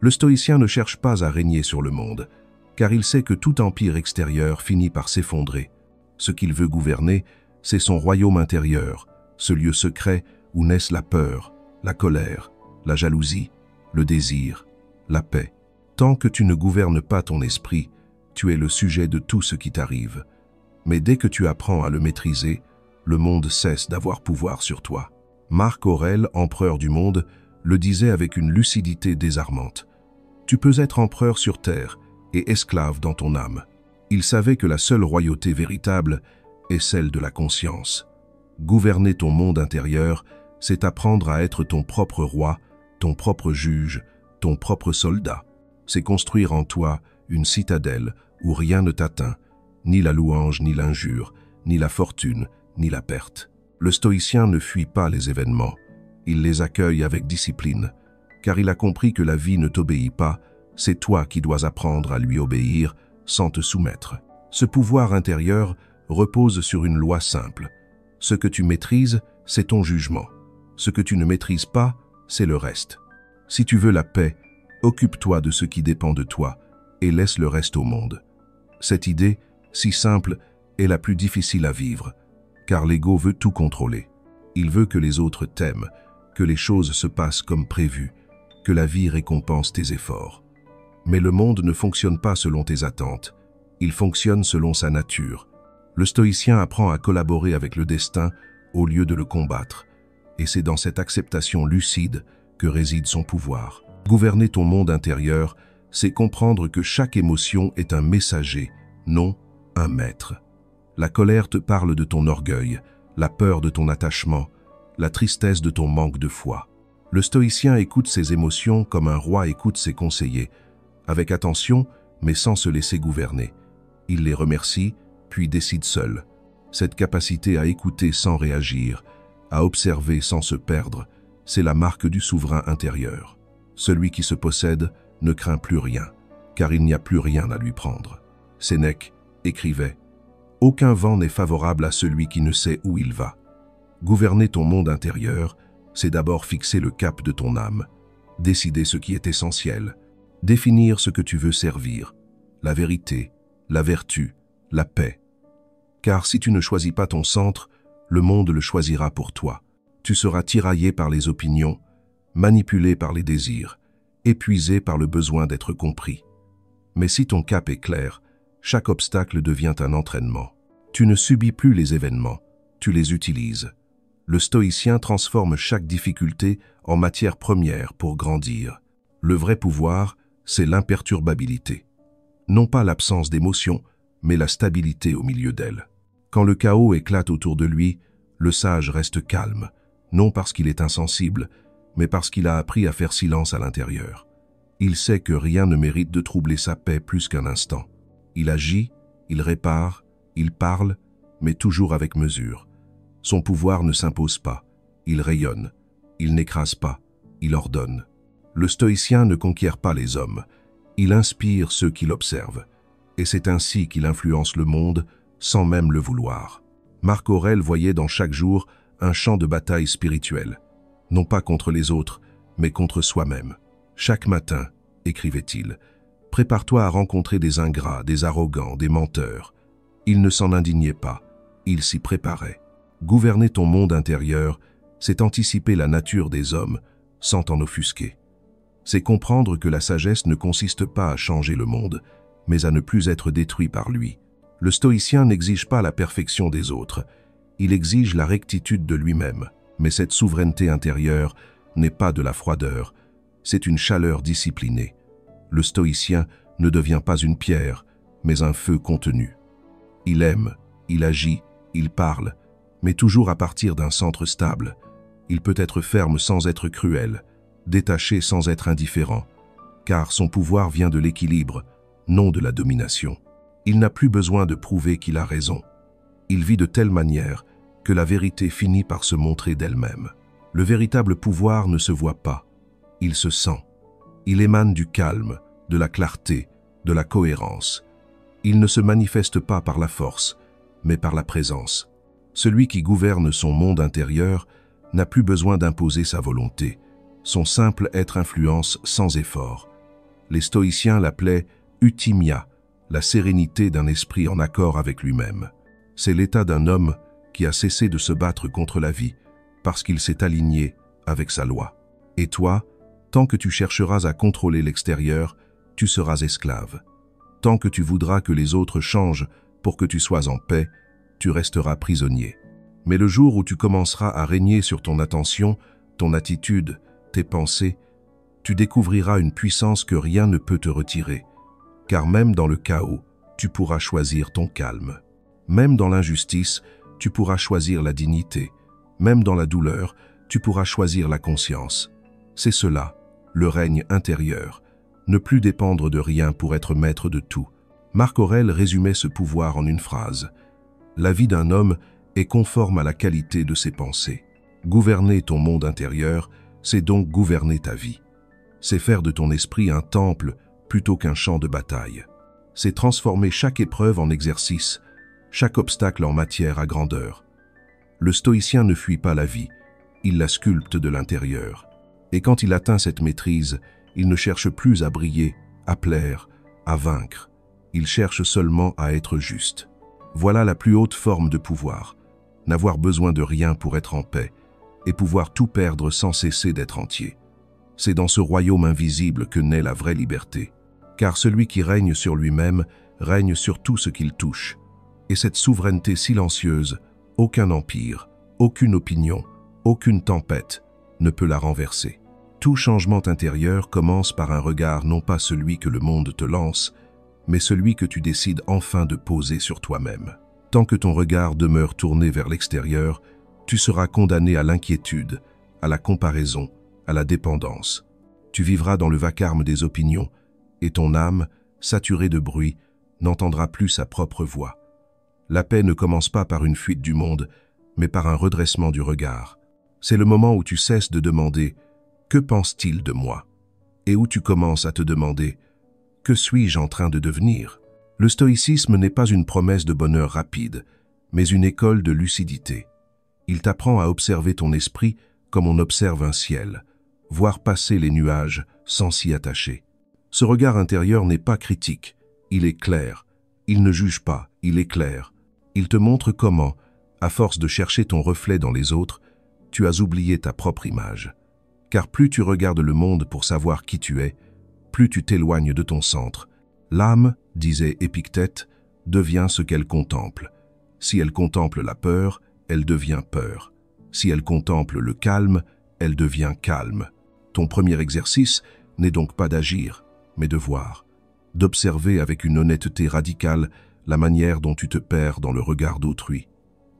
Le stoïcien ne cherche pas à régner sur le monde, car il sait que tout empire extérieur finit par s'effondrer. Ce qu'il veut gouverner, c'est son royaume intérieur, ce lieu secret où naissent la peur, la colère, la jalousie, le désir, la paix. Tant que tu ne gouvernes pas ton esprit, tu es le sujet de tout ce qui t'arrive. Mais dès que tu apprends à le maîtriser, le monde cesse d'avoir pouvoir sur toi. Marc Aurèle, empereur du monde, le disait avec une lucidité désarmante. Tu peux être empereur sur terre et esclave dans ton âme. Il savait que la seule royauté véritable est celle de la conscience. Gouverner ton monde intérieur, c'est apprendre à être ton propre roi, ton propre juge, ton propre soldat. C'est construire en toi une citadelle où rien ne t'atteint, ni la louange, ni l'injure, ni la fortune, ni la perte. Le stoïcien ne fuit pas les événements, il les accueille avec discipline, car il a compris que la vie ne t'obéit pas, c'est toi qui dois apprendre à lui obéir sans te soumettre. Ce pouvoir intérieur repose sur une loi simple. Ce que tu maîtrises, c'est ton jugement. Ce que tu ne maîtrises pas, c'est le reste. Si tu veux la paix, occupe-toi de ce qui dépend de toi et laisse le reste au monde. Cette idée, si simple, est la plus difficile à vivre, car l'ego veut tout contrôler. Il veut que les autres t'aiment, que les choses se passent comme prévu, que la vie récompense tes efforts. Mais le monde ne fonctionne pas selon tes attentes, il fonctionne selon sa nature. Le stoïcien apprend à collaborer avec le destin au lieu de le combattre, et c'est dans cette acceptation lucide que réside son pouvoir. Gouverner ton monde intérieur, c'est comprendre que chaque émotion est un messager, non un maître. La colère te parle de ton orgueil, la peur de ton attachement, la tristesse de ton manque de foi. Le stoïcien écoute ses émotions comme un roi écoute ses conseillers, avec attention, mais sans se laisser gouverner. Il les remercie, puis décide seul. Cette capacité à écouter sans réagir, à observer sans se perdre, c'est la marque du souverain intérieur. Celui qui se possède ne craint plus rien, car il n'y a plus rien à lui prendre. Sénèque écrivait « Aucun vent n'est favorable à celui qui ne sait où il va ». Gouverner ton monde intérieur, c'est d'abord fixer le cap de ton âme, décider ce qui est essentiel, définir ce que tu veux servir, la vérité, la vertu, la paix. Car si tu ne choisis pas ton centre, le monde le choisira pour toi. Tu seras tiraillé par les opinions, manipulé par les désirs, épuisé par le besoin d'être compris. Mais si ton cap est clair, chaque obstacle devient un entraînement. Tu ne subis plus les événements, tu les utilises. Le stoïcien transforme chaque difficulté en matière première pour grandir. Le vrai pouvoir, c'est l'imperturbabilité. Non pas l'absence d'émotion, mais la stabilité au milieu d'elle. Quand le chaos éclate autour de lui, le sage reste calme, non parce qu'il est insensible, mais parce qu'il a appris à faire silence à l'intérieur. Il sait que rien ne mérite de troubler sa paix plus qu'un instant. Il agit, il répare, il parle, mais toujours avec mesure. Son pouvoir ne s'impose pas, il rayonne, il n'écrase pas, il ordonne. Le stoïcien ne conquiert pas les hommes, il inspire ceux qui l'observent, et c'est ainsi qu'il influence le monde sans même le vouloir. Marc Aurèle voyait dans chaque jour un champ de bataille spirituel, non pas contre les autres, mais contre soi-même. Chaque matin, écrivait-il, prépare-toi à rencontrer des ingrats, des arrogants, des menteurs. Il ne s'en indignait pas, il s'y préparait. Gouverner ton monde intérieur, c'est anticiper la nature des hommes sans t'en offusquer. C'est comprendre que la sagesse ne consiste pas à changer le monde, mais à ne plus être détruit par lui. Le stoïcien n'exige pas la perfection des autres, il exige la rectitude de lui-même. Mais cette souveraineté intérieure n'est pas de la froideur, c'est une chaleur disciplinée. Le stoïcien ne devient pas une pierre, mais un feu contenu. Il aime, il agit, il parle, mais toujours à partir d'un centre stable. Il peut être ferme sans être cruel, détaché sans être indifférent, car son pouvoir vient de l'équilibre, non de la domination. Il n'a plus besoin de prouver qu'il a raison. Il vit de telle manière que la vérité finit par se montrer d'elle-même. Le véritable pouvoir ne se voit pas, il se sent. Il émane du calme, de la clarté, de la cohérence. Il ne se manifeste pas par la force, mais par la présence. Celui qui gouverne son monde intérieur n'a plus besoin d'imposer sa volonté. Son simple être influence sans effort. Les stoïciens l'appelaient euthymia, la sérénité d'un esprit en accord avec lui-même. C'est l'état d'un homme qui a cessé de se battre contre la vie, parce qu'il s'est aligné avec sa loi. Et toi, tant que tu chercheras à contrôler l'extérieur, tu seras esclave. Tant que tu voudras que les autres changent pour que tu sois en paix, tu resteras prisonnier. Mais le jour où tu commenceras à régner sur ton attention, ton attitude, tes pensées, tu découvriras une puissance que rien ne peut te retirer. Car même dans le chaos, tu pourras choisir ton calme. Même dans l'injustice, tu pourras choisir la dignité. Même dans la douleur, tu pourras choisir la conscience. C'est cela, le règne intérieur. Ne plus dépendre de rien pour être maître de tout. Marc Aurèle résumait ce pouvoir en une phrase. La vie d'un homme est conforme à la qualité de ses pensées. Gouverner ton monde intérieur, c'est donc gouverner ta vie. C'est faire de ton esprit un temple plutôt qu'un champ de bataille. C'est transformer chaque épreuve en exercice, chaque obstacle en matière à grandeur. Le stoïcien ne fuit pas la vie, il la sculpte de l'intérieur. Et quand il atteint cette maîtrise, il ne cherche plus à briller, à plaire, à vaincre. Il cherche seulement à être juste. Voilà la plus haute forme de pouvoir, n'avoir besoin de rien pour être en paix, et pouvoir tout perdre sans cesser d'être entier. C'est dans ce royaume invisible que naît la vraie liberté. Car celui qui règne sur lui-même règne sur tout ce qu'il touche. Et cette souveraineté silencieuse, aucun empire, aucune opinion, aucune tempête ne peut la renverser. Tout changement intérieur commence par un regard non pas celui que le monde te lance, mais celui que tu décides enfin de poser sur toi-même. Tant que ton regard demeure tourné vers l'extérieur, tu seras condamné à l'inquiétude, à la comparaison, à la dépendance. Tu vivras dans le vacarme des opinions, et ton âme, saturée de bruit, n'entendra plus sa propre voix. La paix ne commence pas par une fuite du monde, mais par un redressement du regard. C'est le moment où tu cesses de demander « Que pense-t-il de moi ?» et où tu commences à te demander « Que suis-je en train de devenir ?» Le stoïcisme n'est pas une promesse de bonheur rapide, mais une école de lucidité. Il t'apprend à observer ton esprit comme on observe un ciel, voir passer les nuages sans s'y attacher. Ce regard intérieur n'est pas critique, il est clair. Il ne juge pas, il éclaire. Il te montre comment, à force de chercher ton reflet dans les autres, tu as oublié ta propre image. Car plus tu regardes le monde pour savoir qui tu es, plus tu t'éloignes de ton centre. L'âme, disait Épictète, devient ce qu'elle contemple. Si elle contemple la peur, elle devient peur. Si elle contemple le calme, elle devient calme. Ton premier exercice n'est donc pas d'agir, mais de voir, d'observer avec une honnêteté radicale la manière dont tu te perds dans le regard d'autrui.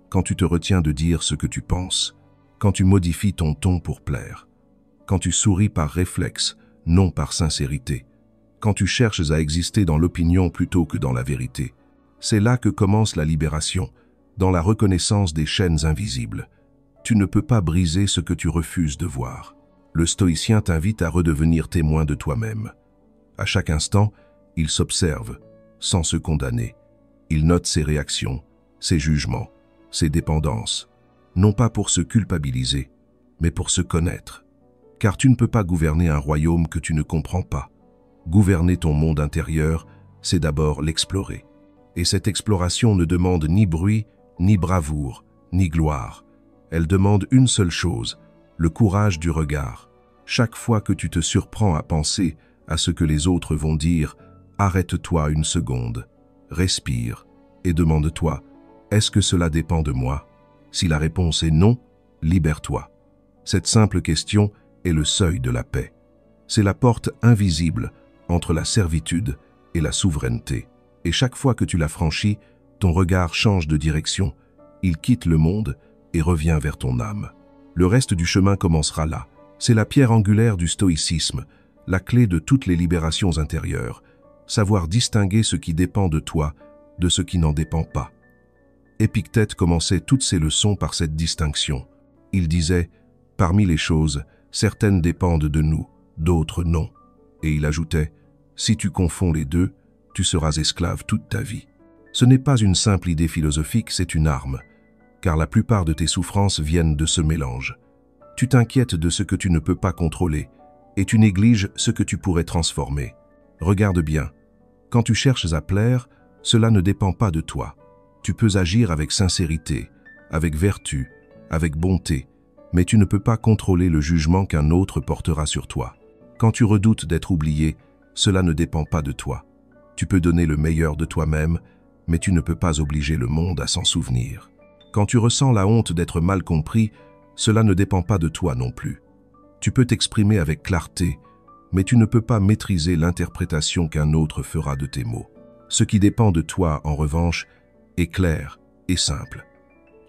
Quand tu te retiens de dire ce que tu penses, quand tu modifies ton ton pour plaire, quand tu souris par réflexe, non par sincérité, quand tu cherches à exister dans l'opinion plutôt que dans la vérité, c'est là que commence la libération, dans la reconnaissance des chaînes invisibles. Tu ne peux pas briser ce que tu refuses de voir. Le stoïcien t'invite à redevenir témoin de toi-même. À chaque instant, il s'observe, sans se condamner. Il note ses réactions, ses jugements, ses dépendances, non pas pour se culpabiliser, mais pour se connaître. Car tu ne peux pas gouverner un royaume que tu ne comprends pas. Gouverner ton monde intérieur, c'est d'abord l'explorer. Et cette exploration ne demande ni bruit, ni bravoure, ni gloire. Elle demande une seule chose, le courage du regard. Chaque fois que tu te surprends à penser à ce que les autres vont dire, arrête-toi une seconde, respire et demande-toi, est-ce que cela dépend de moi? Si la réponse est non, libère-toi. Cette simple question est le seuil de la paix. C'est la porte invisible entre la servitude et la souveraineté. Et chaque fois que tu la franchis, ton regard change de direction. Il quitte le monde et revient vers ton âme. Le reste du chemin commencera là. C'est la pierre angulaire du stoïcisme, la clé de toutes les libérations intérieures. Savoir distinguer ce qui dépend de toi de ce qui n'en dépend pas. Épictète commençait toutes ses leçons par cette distinction. Il disait « Parmi les choses, certaines dépendent de nous, d'autres non. » Et il ajoutait « Si tu confonds les deux, tu seras esclave toute ta vie. » Ce n'est pas une simple idée philosophique, c'est une arme, car la plupart de tes souffrances viennent de ce mélange. Tu t'inquiètes de ce que tu ne peux pas contrôler, et tu négliges ce que tu pourrais transformer. Regarde bien, quand tu cherches à plaire, cela ne dépend pas de toi. Tu peux agir avec sincérité, avec vertu, avec bonté, mais tu ne peux pas contrôler le jugement qu'un autre portera sur toi. Quand tu redoutes d'être oublié, cela ne dépend pas de toi. Tu peux donner le meilleur de toi-même, mais tu ne peux pas obliger le monde à s'en souvenir. Quand tu ressens la honte d'être mal compris, cela ne dépend pas de toi non plus. Tu peux t'exprimer avec clarté, mais tu ne peux pas maîtriser l'interprétation qu'un autre fera de tes mots. Ce qui dépend de toi, en revanche, est clair et simple.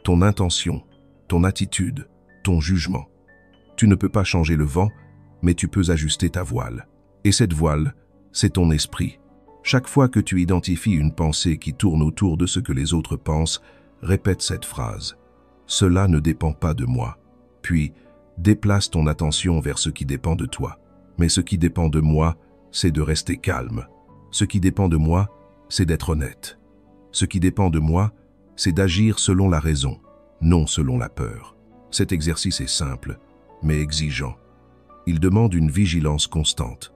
Ton intention, ton attitude, ton jugement. Tu ne peux pas changer le vent, mais tu peux ajuster ta voile. Et cette voile, c'est ton esprit. Chaque fois que tu identifies une pensée qui tourne autour de ce que les autres pensent, répète cette phrase. « Cela ne dépend pas de moi. » Puis, déplace ton attention vers ce qui dépend de toi. Mais ce qui dépend de moi, c'est de rester calme. Ce qui dépend de moi, c'est d'être honnête. Ce qui dépend de moi, c'est d'agir selon la raison, non selon la peur. Cet exercice est simple, mais exigeant. Il demande une vigilance constante.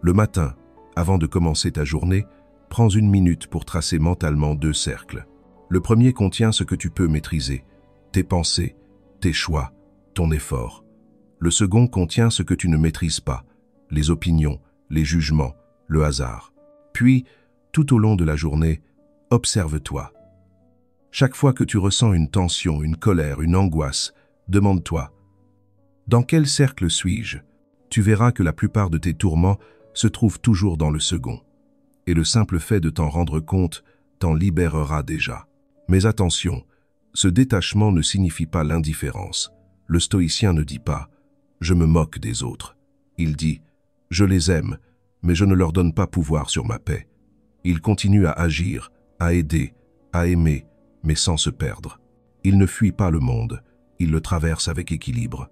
Le matin, avant de commencer ta journée, prends une minute pour tracer mentalement 2 cercles. Le premier contient ce que tu peux maîtriser, tes pensées, tes choix, ton effort. Le second contient ce que tu ne maîtrises pas, les opinions, les jugements, le hasard. Puis, tout au long de la journée, observe-toi. Chaque fois que tu ressens une tension, une colère, une angoisse, demande-toi « Dans quel cercle suis-je » Tu verras que la plupart de tes tourments se trouvent toujours dans le second. Et le simple fait de t'en rendre compte t'en libérera déjà. Mais attention, ce détachement ne signifie pas l'indifférence. Le stoïcien ne dit pas « je me moque des autres ». Il dit « je les aime, mais je ne leur donne pas pouvoir sur ma paix ». Il continue à agir, à aider, à aimer, mais sans se perdre. Il ne fuit pas le monde, il le traverse avec équilibre.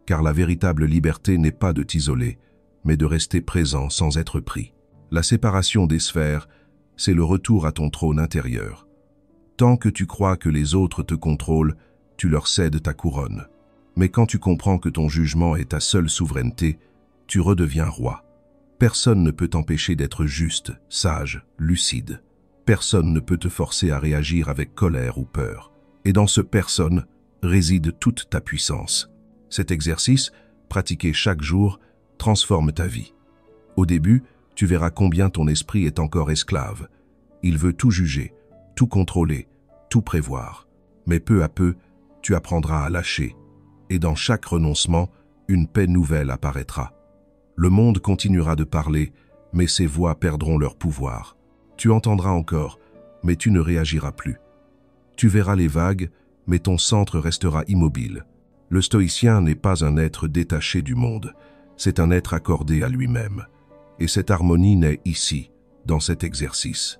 Car la véritable liberté n'est pas de t'isoler, mais de rester présent sans être pris. La séparation des sphères, c'est le retour à ton trône intérieur. Tant que tu crois que les autres te contrôlent, tu leur cèdes ta couronne. Mais quand tu comprends que ton jugement est ta seule souveraineté, tu redeviens roi. Personne ne peut t'empêcher d'être juste, sage, lucide. Personne ne peut te forcer à réagir avec colère ou peur. Et dans ce personne réside toute ta puissance. Cet exercice, pratiqué chaque jour, transforme ta vie. Au début, tu verras combien ton esprit est encore esclave. Il veut tout juger, tout contrôler, tout prévoir. Mais peu à peu, tu apprendras à lâcher. Et dans chaque renoncement, une paix nouvelle apparaîtra. Le monde continuera de parler, mais ses voix perdront leur pouvoir. Tu entendras encore, mais tu ne réagiras plus. Tu verras les vagues, mais ton centre restera immobile. Le stoïcien n'est pas un être détaché du monde, c'est un être accordé à lui-même. Et cette harmonie naît ici, dans cet exercice.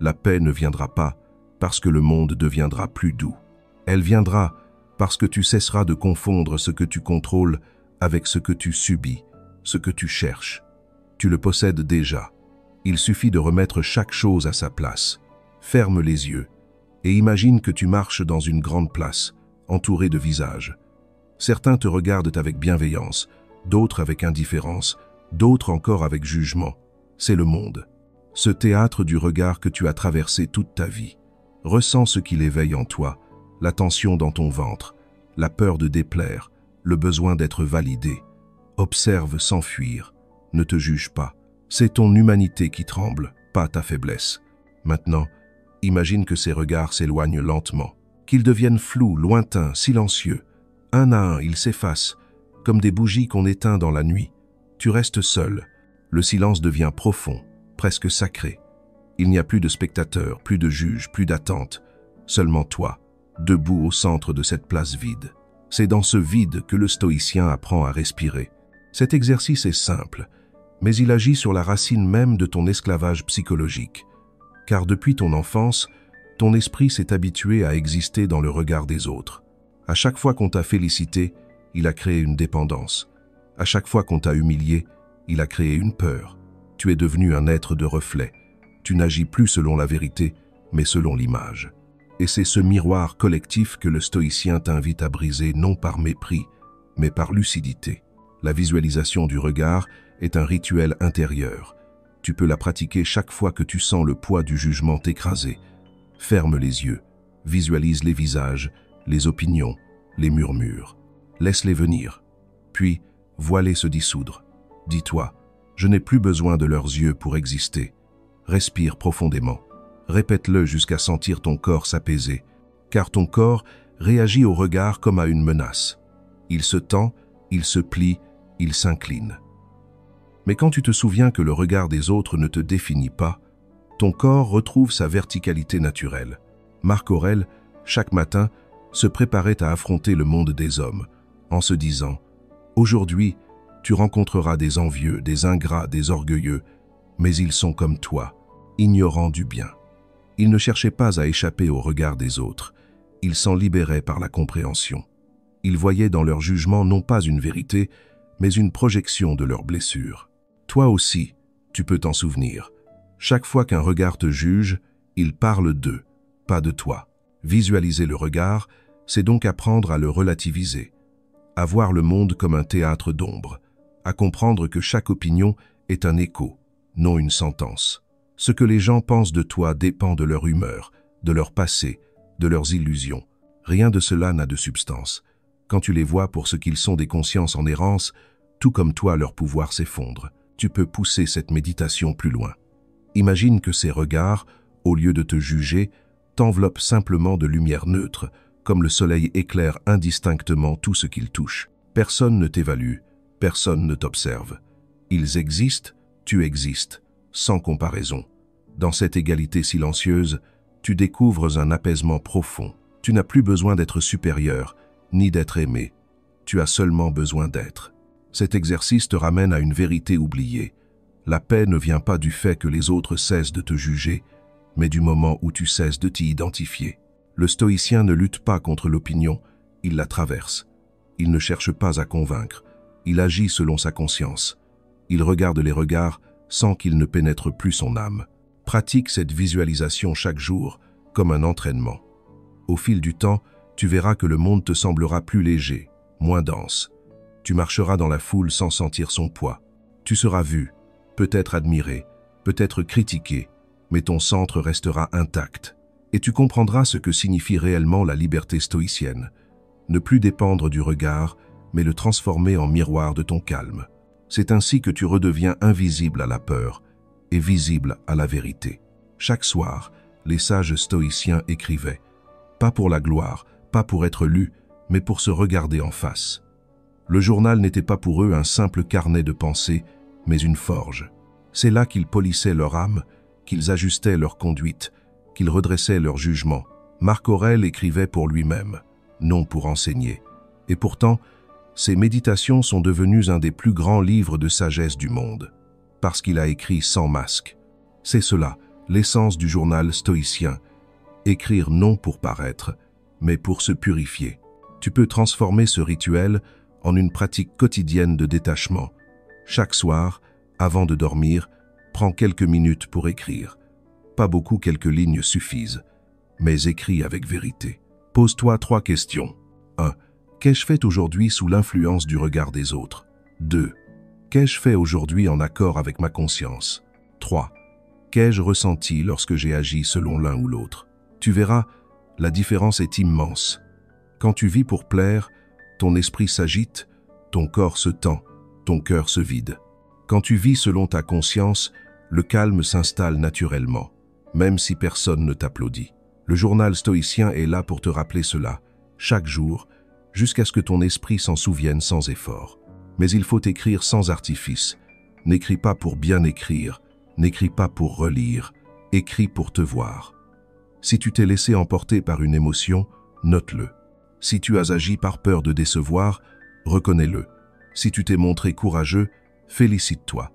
La paix ne viendra pas parce que le monde deviendra plus doux. Elle viendra parce que tu cesseras de confondre ce que tu contrôles avec ce que tu subis, ce que tu cherches. Tu le possèdes déjà. Il suffit de remettre chaque chose à sa place. Ferme les yeux et imagine que tu marches dans une grande place, entourée de visages. Certains te regardent avec bienveillance, d'autres avec indifférence, d'autres encore avec jugement. C'est le monde. Ce théâtre du regard que tu as traversé toute ta vie. Ressens ce qu'il éveille en toi, la tension dans ton ventre, la peur de déplaire, le besoin d'être validé. Observe sans fuir, ne te juge pas. C'est ton humanité qui tremble, pas ta faiblesse. Maintenant, imagine que ces regards s'éloignent lentement, qu'ils deviennent flous, lointains, silencieux. Un à un, ils s'effacent, comme des bougies qu'on éteint dans la nuit. Tu restes seul. Le silence devient profond, presque sacré. Il n'y a plus de spectateurs, plus de juges, plus d'attente. Seulement toi, debout au centre de cette place vide. C'est dans ce vide que le stoïcien apprend à respirer. Cet exercice est simple, mais il agit sur la racine même de ton esclavage psychologique. Car depuis ton enfance, ton esprit s'est habitué à exister dans le regard des autres. À chaque fois qu'on t'a félicité, il a créé une dépendance. À chaque fois qu'on t'a humilié, il a créé une peur. Tu es devenu un être de reflet. Tu n'agis plus selon la vérité, mais selon l'image. Et c'est ce miroir collectif que le stoïcien t'invite à briser non par mépris, mais par lucidité. La visualisation du regard est un rituel intérieur. Tu peux la pratiquer chaque fois que tu sens le poids du jugement t'écraser. Ferme les yeux, visualise les visages, les opinions, les murmures. Laisse-les venir, puis vois-les se dissoudre. Dis-toi, je n'ai plus besoin de leurs yeux pour exister. Respire profondément. Répète-le jusqu'à sentir ton corps s'apaiser, car ton corps réagit au regard comme à une menace. Il se tend, il se plie, il s'incline. Mais quand tu te souviens que le regard des autres ne te définit pas, ton corps retrouve sa verticalité naturelle. Marc Aurèle, chaque matin, se préparait à affronter le monde des hommes, en se disant « Aujourd'hui, tu rencontreras des envieux, des ingrats, des orgueilleux, mais ils sont comme toi, ignorants du bien. » Il ne cherchait pas à échapper au regard des autres, il s'en libérait par la compréhension. Il voyait dans leur jugement non pas une vérité, mais une projection de leurs blessures. Toi aussi, tu peux t'en souvenir. Chaque fois qu'un regard te juge, il parle d'eux, pas de toi. Visualiser le regard, c'est donc apprendre à le relativiser, à voir le monde comme un théâtre d'ombre, à comprendre que chaque opinion est un écho, non une sentence. Ce que les gens pensent de toi dépend de leur humeur, de leur passé, de leurs illusions. Rien de cela n'a de substance. Quand tu les vois pour ce qu'ils sont, des consciences en errance, tout comme toi leur pouvoir s'effondre. Tu peux pousser cette méditation plus loin. Imagine que ces regards, au lieu de te juger, t'enveloppent simplement de lumière neutre, comme le soleil éclaire indistinctement tout ce qu'il touche. Personne ne t'évalue, personne ne t'observe. Ils existent, tu existes, sans comparaison. Dans cette égalité silencieuse, tu découvres un apaisement profond. Tu n'as plus besoin d'être supérieur, ni d'être aimé. Tu as seulement besoin d'être. Cet exercice te ramène à une vérité oubliée. La paix ne vient pas du fait que les autres cessent de te juger, mais du moment où tu cesses de t'y identifier. Le stoïcien ne lutte pas contre l'opinion, il la traverse. Il ne cherche pas à convaincre, il agit selon sa conscience. Il regarde les regards sans qu'il ne pénètre plus son âme. Pratique cette visualisation chaque jour, comme un entraînement. Au fil du temps, tu verras que le monde te semblera plus léger, moins dense. Tu marcheras dans la foule sans sentir son poids. Tu seras vu, peut-être admiré, peut-être critiqué, mais ton centre restera intact. Et tu comprendras ce que signifie réellement la liberté stoïcienne. Ne plus dépendre du regard, mais le transformer en miroir de ton calme. C'est ainsi que tu redeviens invisible à la peur et visible à la vérité. Chaque soir, les sages stoïciens écrivaient, pas pour la gloire, pas pour être lus, mais pour se regarder en face. Le journal n'était pas pour eux un simple carnet de pensées, mais une forge. C'est là qu'ils polissaient leur âme, qu'ils ajustaient leur conduite, qu'ils redressaient leur jugement. Marc Aurèle écrivait pour lui-même, non pour enseigner. Et pourtant, ses méditations sont devenues un des plus grands livres de sagesse du monde, parce qu'il a écrit sans masque. C'est cela, l'essence du journal stoïcien. Écrire non pour paraître, mais pour se purifier. Tu peux transformer ce rituel en une pratique quotidienne de détachement. Chaque soir, avant de dormir, prends quelques minutes pour écrire. Pas beaucoup, quelques lignes suffisent, mais écris avec vérité. Pose-toi 3 questions. 1. Qu'ai-je fait aujourd'hui sous l'influence du regard des autres? 2. Qu'ai-je fait aujourd'hui en accord avec ma conscience? 3. Qu'ai-je ressenti lorsque j'ai agi selon l'un ou l'autre? Tu verras, la différence est immense. Quand tu vis pour plaire, ton esprit s'agite, ton corps se tend, ton cœur se vide. Quand tu vis selon ta conscience, le calme s'installe naturellement, même si personne ne t'applaudit. Le journal stoïcien est là pour te rappeler cela, chaque jour, jusqu'à ce que ton esprit s'en souvienne sans effort. Mais il faut écrire sans artifice. N'écris pas pour bien écrire, n'écris pas pour relire, écris pour te voir. Si tu t'es laissé emporter par une émotion, note-le. Si tu as agi par peur de décevoir, reconnais-le. Si tu t'es montré courageux, félicite-toi.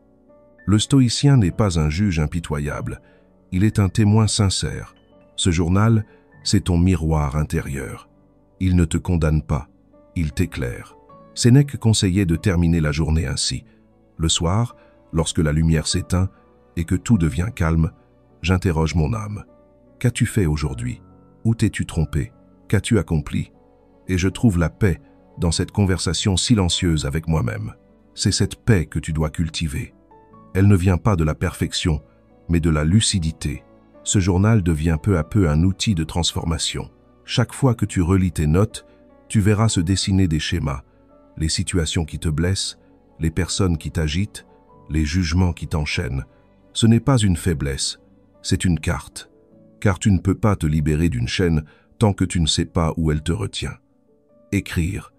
Le stoïcien n'est pas un juge impitoyable, il est un témoin sincère. Ce journal, c'est ton miroir intérieur. Il ne te condamne pas, il t'éclaire. Sénèque conseillait de terminer la journée ainsi. Le soir, lorsque la lumière s'éteint et que tout devient calme, j'interroge mon âme. Qu'as-tu fait aujourd'hui? Où t'es-tu trompé? Qu'as-tu accompli? Et je trouve la paix dans cette conversation silencieuse avec moi-même. C'est cette paix que tu dois cultiver. Elle ne vient pas de la perfection, mais de la lucidité. Ce journal devient peu à peu un outil de transformation. Chaque fois que tu relis tes notes, tu verras se dessiner des schémas, les situations qui te blessent, les personnes qui t'agitent, les jugements qui t'enchaînent. Ce n'est pas une faiblesse, c'est une carte. Car tu ne peux pas te libérer d'une chaîne tant que tu ne sais pas où elle te retient. Écrire,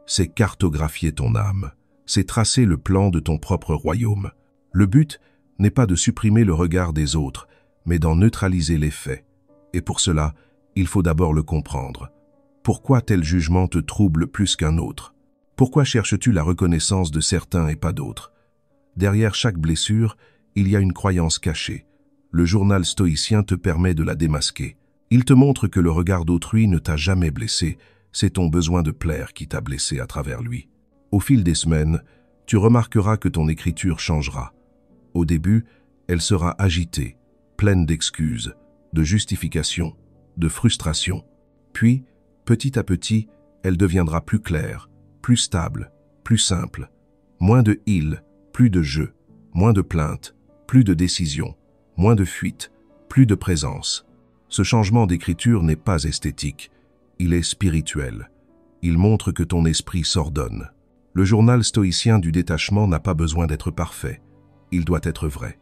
c'est cartographier ton âme, c'est tracer le plan de ton propre royaume. Le but n'est pas de supprimer le regard des autres, mais d'en neutraliser l'effet. Et pour cela, il faut d'abord le comprendre. Pourquoi tel jugement te trouble plus qu'un autre? Pourquoi cherches-tu la reconnaissance de certains et pas d'autres? Derrière chaque blessure, il y a une croyance cachée. Le journal stoïcien te permet de la démasquer. Il te montre que le regard d'autrui ne t'a jamais blessé, c'est ton besoin de plaire qui t'a blessé à travers lui. Au fil des semaines, tu remarqueras que ton écriture changera. Au début, elle sera agitée, pleine d'excuses, de justifications, de frustrations. Puis, petit à petit, elle deviendra plus claire, plus stable, plus simple. Moins de « il », plus de « je », moins de plaintes, plus de décisions, moins de fuites, plus de présence. Ce changement d'écriture n'est pas esthétique, il est spirituel. Il montre que ton esprit s'ordonne. Le journal stoïcien du détachement n'a pas besoin d'être parfait. Il doit être vrai.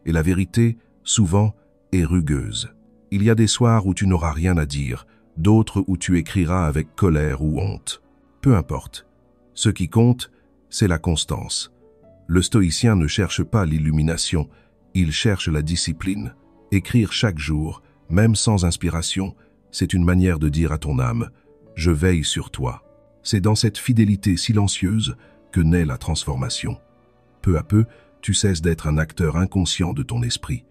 Et la vérité, souvent, est rugueuse. Il y a des soirs où tu n'auras rien à dire, d'autres où tu écriras avec colère ou honte. Peu importe. Ce qui compte, c'est la constance. Le stoïcien ne cherche pas l'illumination, il cherche la discipline. Écrire chaque jour, Même sans inspiration, c'est une manière de dire à ton âme « Je veille sur toi ». C'est dans cette fidélité silencieuse que naît la transformation. Peu à peu, tu cesses d'être un acteur inconscient de ton esprit.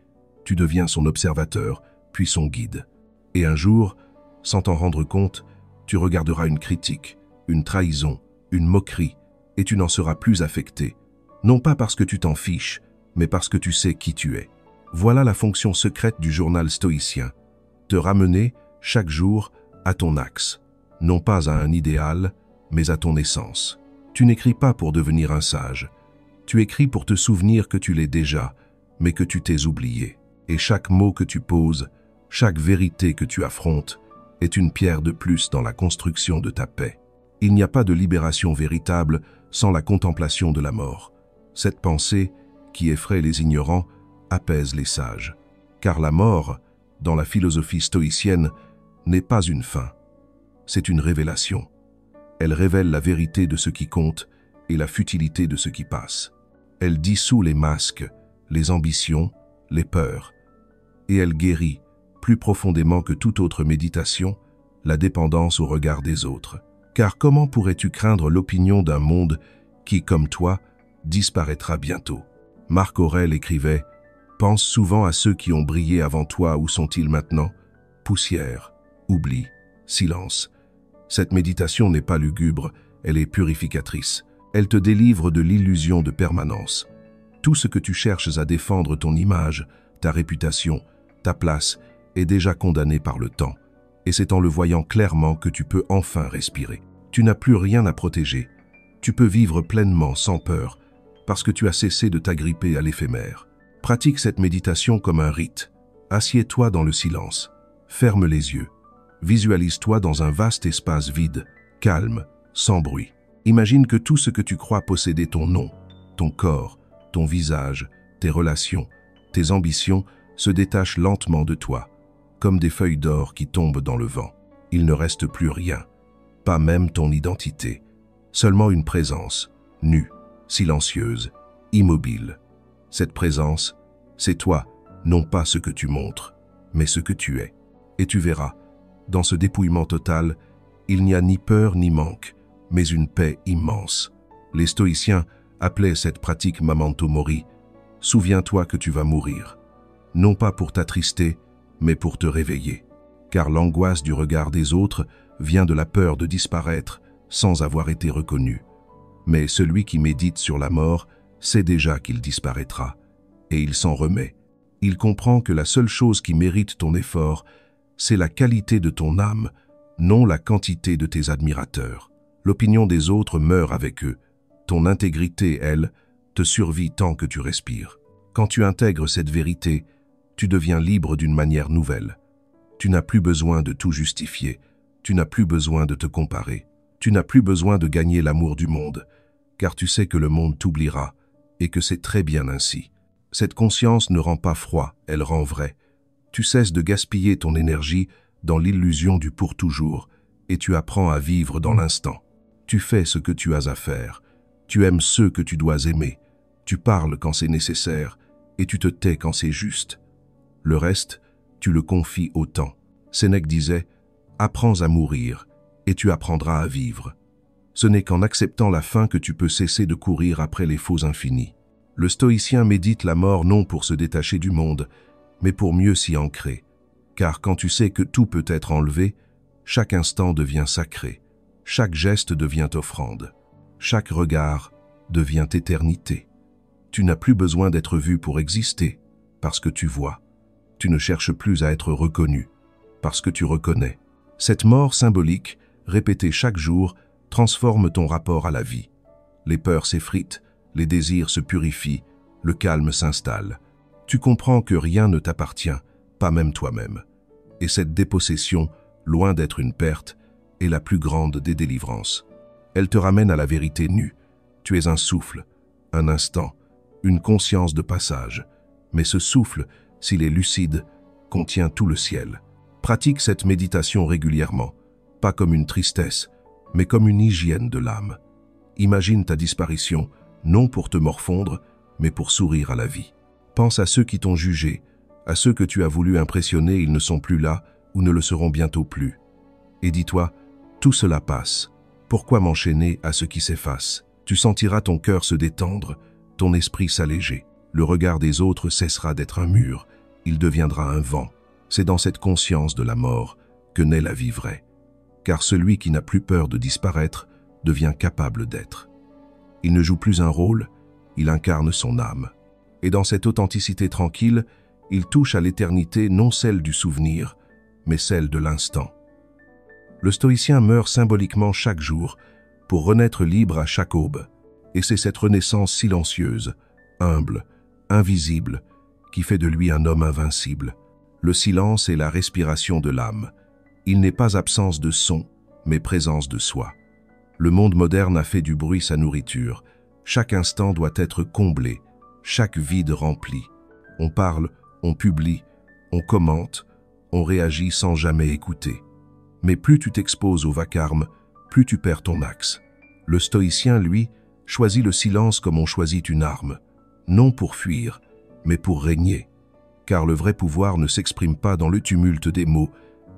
Tu deviens son observateur, puis son guide. Et un jour, sans t'en rendre compte, tu regarderas une critique, une trahison, une moquerie, et tu n'en seras plus affecté. Non pas parce que tu t'en fiches, mais parce que tu sais qui tu es. Voilà la fonction secrète du journal stoïcien. Te ramener, chaque jour, à ton axe. Non pas à un idéal, mais à ton essence. Tu n'écris pas pour devenir un sage. Tu écris pour te souvenir que tu l'es déjà, mais que tu t'es oublié. Et chaque mot que tu poses, chaque vérité que tu affrontes, est une pierre de plus dans la construction de ta paix. Il n'y a pas de libération véritable sans la contemplation de la mort. Cette pensée, qui effraie les ignorants, apaise les sages. Car la mort, dans la philosophie stoïcienne, n'est pas une fin. C'est une révélation. Elle révèle la vérité de ce qui compte et la futilité de ce qui passe. Elle dissout les masques, les ambitions, les peurs. Et elle guérit, plus profondément que toute autre méditation, la dépendance au regard des autres. Car comment pourrais-tu craindre l'opinion d'un monde qui, comme toi, disparaîtra bientôt? Marc Aurèle écrivait « Pense souvent à ceux qui ont brillé avant toi, où sont-ils maintenant? Poussière, oubli, silence. » Cette méditation n'est pas lugubre, elle est purificatrice. Elle te délivre de l'illusion de permanence. Tout ce que tu cherches à défendre, ton image, ta réputation, ta place, est déjà condamné par le temps. Et c'est en le voyant clairement que tu peux enfin respirer. Tu n'as plus rien à protéger. Tu peux vivre pleinement, sans peur, parce que tu as cessé de t'agripper à l'éphémère. Pratique cette méditation comme un rite. Assieds-toi dans le silence. Ferme les yeux. Visualise-toi dans un vaste espace vide, calme, sans bruit. Imagine que tout ce que tu crois posséder, ton nom, ton corps, ton visage, tes relations, tes ambitions, se détachent lentement de toi, comme des feuilles d'or qui tombent dans le vent. Il ne reste plus rien, pas même ton identité, seulement une présence, nue, silencieuse, immobile. Cette présence, c'est toi, non pas ce que tu montres, mais ce que tu es. Et tu verras, dans ce dépouillement total, il n'y a ni peur ni manque, mais une paix immense. Les stoïciens appelaient cette pratique memento mori. Souviens-toi que tu vas mourir, non pas pour t'attrister, mais pour te réveiller. Car l'angoisse du regard des autres vient de la peur de disparaître sans avoir été reconnu. Mais celui qui médite sur la mort sait déjà qu'il disparaîtra, et il s'en remet. Il comprend que la seule chose qui mérite ton effort, c'est la qualité de ton âme, non la quantité de tes admirateurs. L'opinion des autres meurt avec eux. Ton intégrité, elle, te survit tant que tu respires. Quand tu intègres cette vérité, tu deviens libre d'une manière nouvelle. Tu n'as plus besoin de tout justifier. Tu n'as plus besoin de te comparer. Tu n'as plus besoin de gagner l'amour du monde, car tu sais que le monde t'oubliera et que c'est très bien ainsi. Cette conscience ne rend pas froid, elle rend vrai. Tu cesses de gaspiller ton énergie dans l'illusion du pour toujours et tu apprends à vivre dans l'instant. Tu fais ce que tu as à faire. Tu aimes ceux que tu dois aimer. Tu parles quand c'est nécessaire et tu te tais quand c'est juste. Le reste, tu le confies au temps. Sénèque disait « Apprends à mourir et tu apprendras à vivre ». Ce n'est qu'en acceptant la fin que tu peux cesser de courir après les faux infinis. Le stoïcien médite la mort non pour se détacher du monde, mais pour mieux s'y ancrer. Car quand tu sais que tout peut être enlevé, chaque instant devient sacré, chaque geste devient offrande, chaque regard devient éternité. Tu n'as plus besoin d'être vu pour exister, parce que tu vois. Tu ne cherches plus à être reconnu, parce que tu reconnais. Cette mort symbolique, répétée chaque jour, transforme ton rapport à la vie. Les peurs s'effritent, les désirs se purifient, le calme s'installe. Tu comprends que rien ne t'appartient, pas même toi-même. Et cette dépossession, loin d'être une perte, est la plus grande des délivrances. Elle te ramène à la vérité nue. Tu es un souffle, un instant, une conscience de passage. Mais ce souffle, s'il est lucide, contient tout le ciel. Pratique cette méditation régulièrement, pas comme une tristesse, mais comme une hygiène de l'âme. Imagine ta disparition, non pour te morfondre, mais pour sourire à la vie. Pense à ceux qui t'ont jugé, À ceux que tu as voulu impressionner, ils ne sont plus là ou ne le seront bientôt plus. Et dis-toi, tout cela passe. Pourquoi m'enchaîner à ce qui s'efface? Tu sentiras ton cœur se détendre, ton esprit s'alléger. Le regard des autres cessera d'être un mur, il deviendra un vent. C'est dans cette conscience de la mort que naît la vie vraie. Car celui qui n'a plus peur de disparaître devient capable d'être. Il ne joue plus un rôle, il incarne son âme. Et dans cette authenticité tranquille, il touche à l'éternité non celle du souvenir, mais celle de l'instant. Le stoïcien meurt symboliquement chaque jour pour renaître libre à chaque aube. Et c'est cette renaissance silencieuse, humble, invisible, qui fait de lui un homme invincible. Le silence est la respiration de l'âme. Il n'est pas absence de son, mais présence de soi. Le monde moderne a fait du bruit sa nourriture. Chaque instant doit être comblé, chaque vide rempli. On parle, on publie, on commente, on réagit sans jamais écouter. Mais plus tu t'exposes au vacarme, plus tu perds ton axe. Le stoïcien, lui, choisit le silence comme on choisit une arme, non pour fuir, mais pour régner. Car le vrai pouvoir ne s'exprime pas dans le tumulte des mots,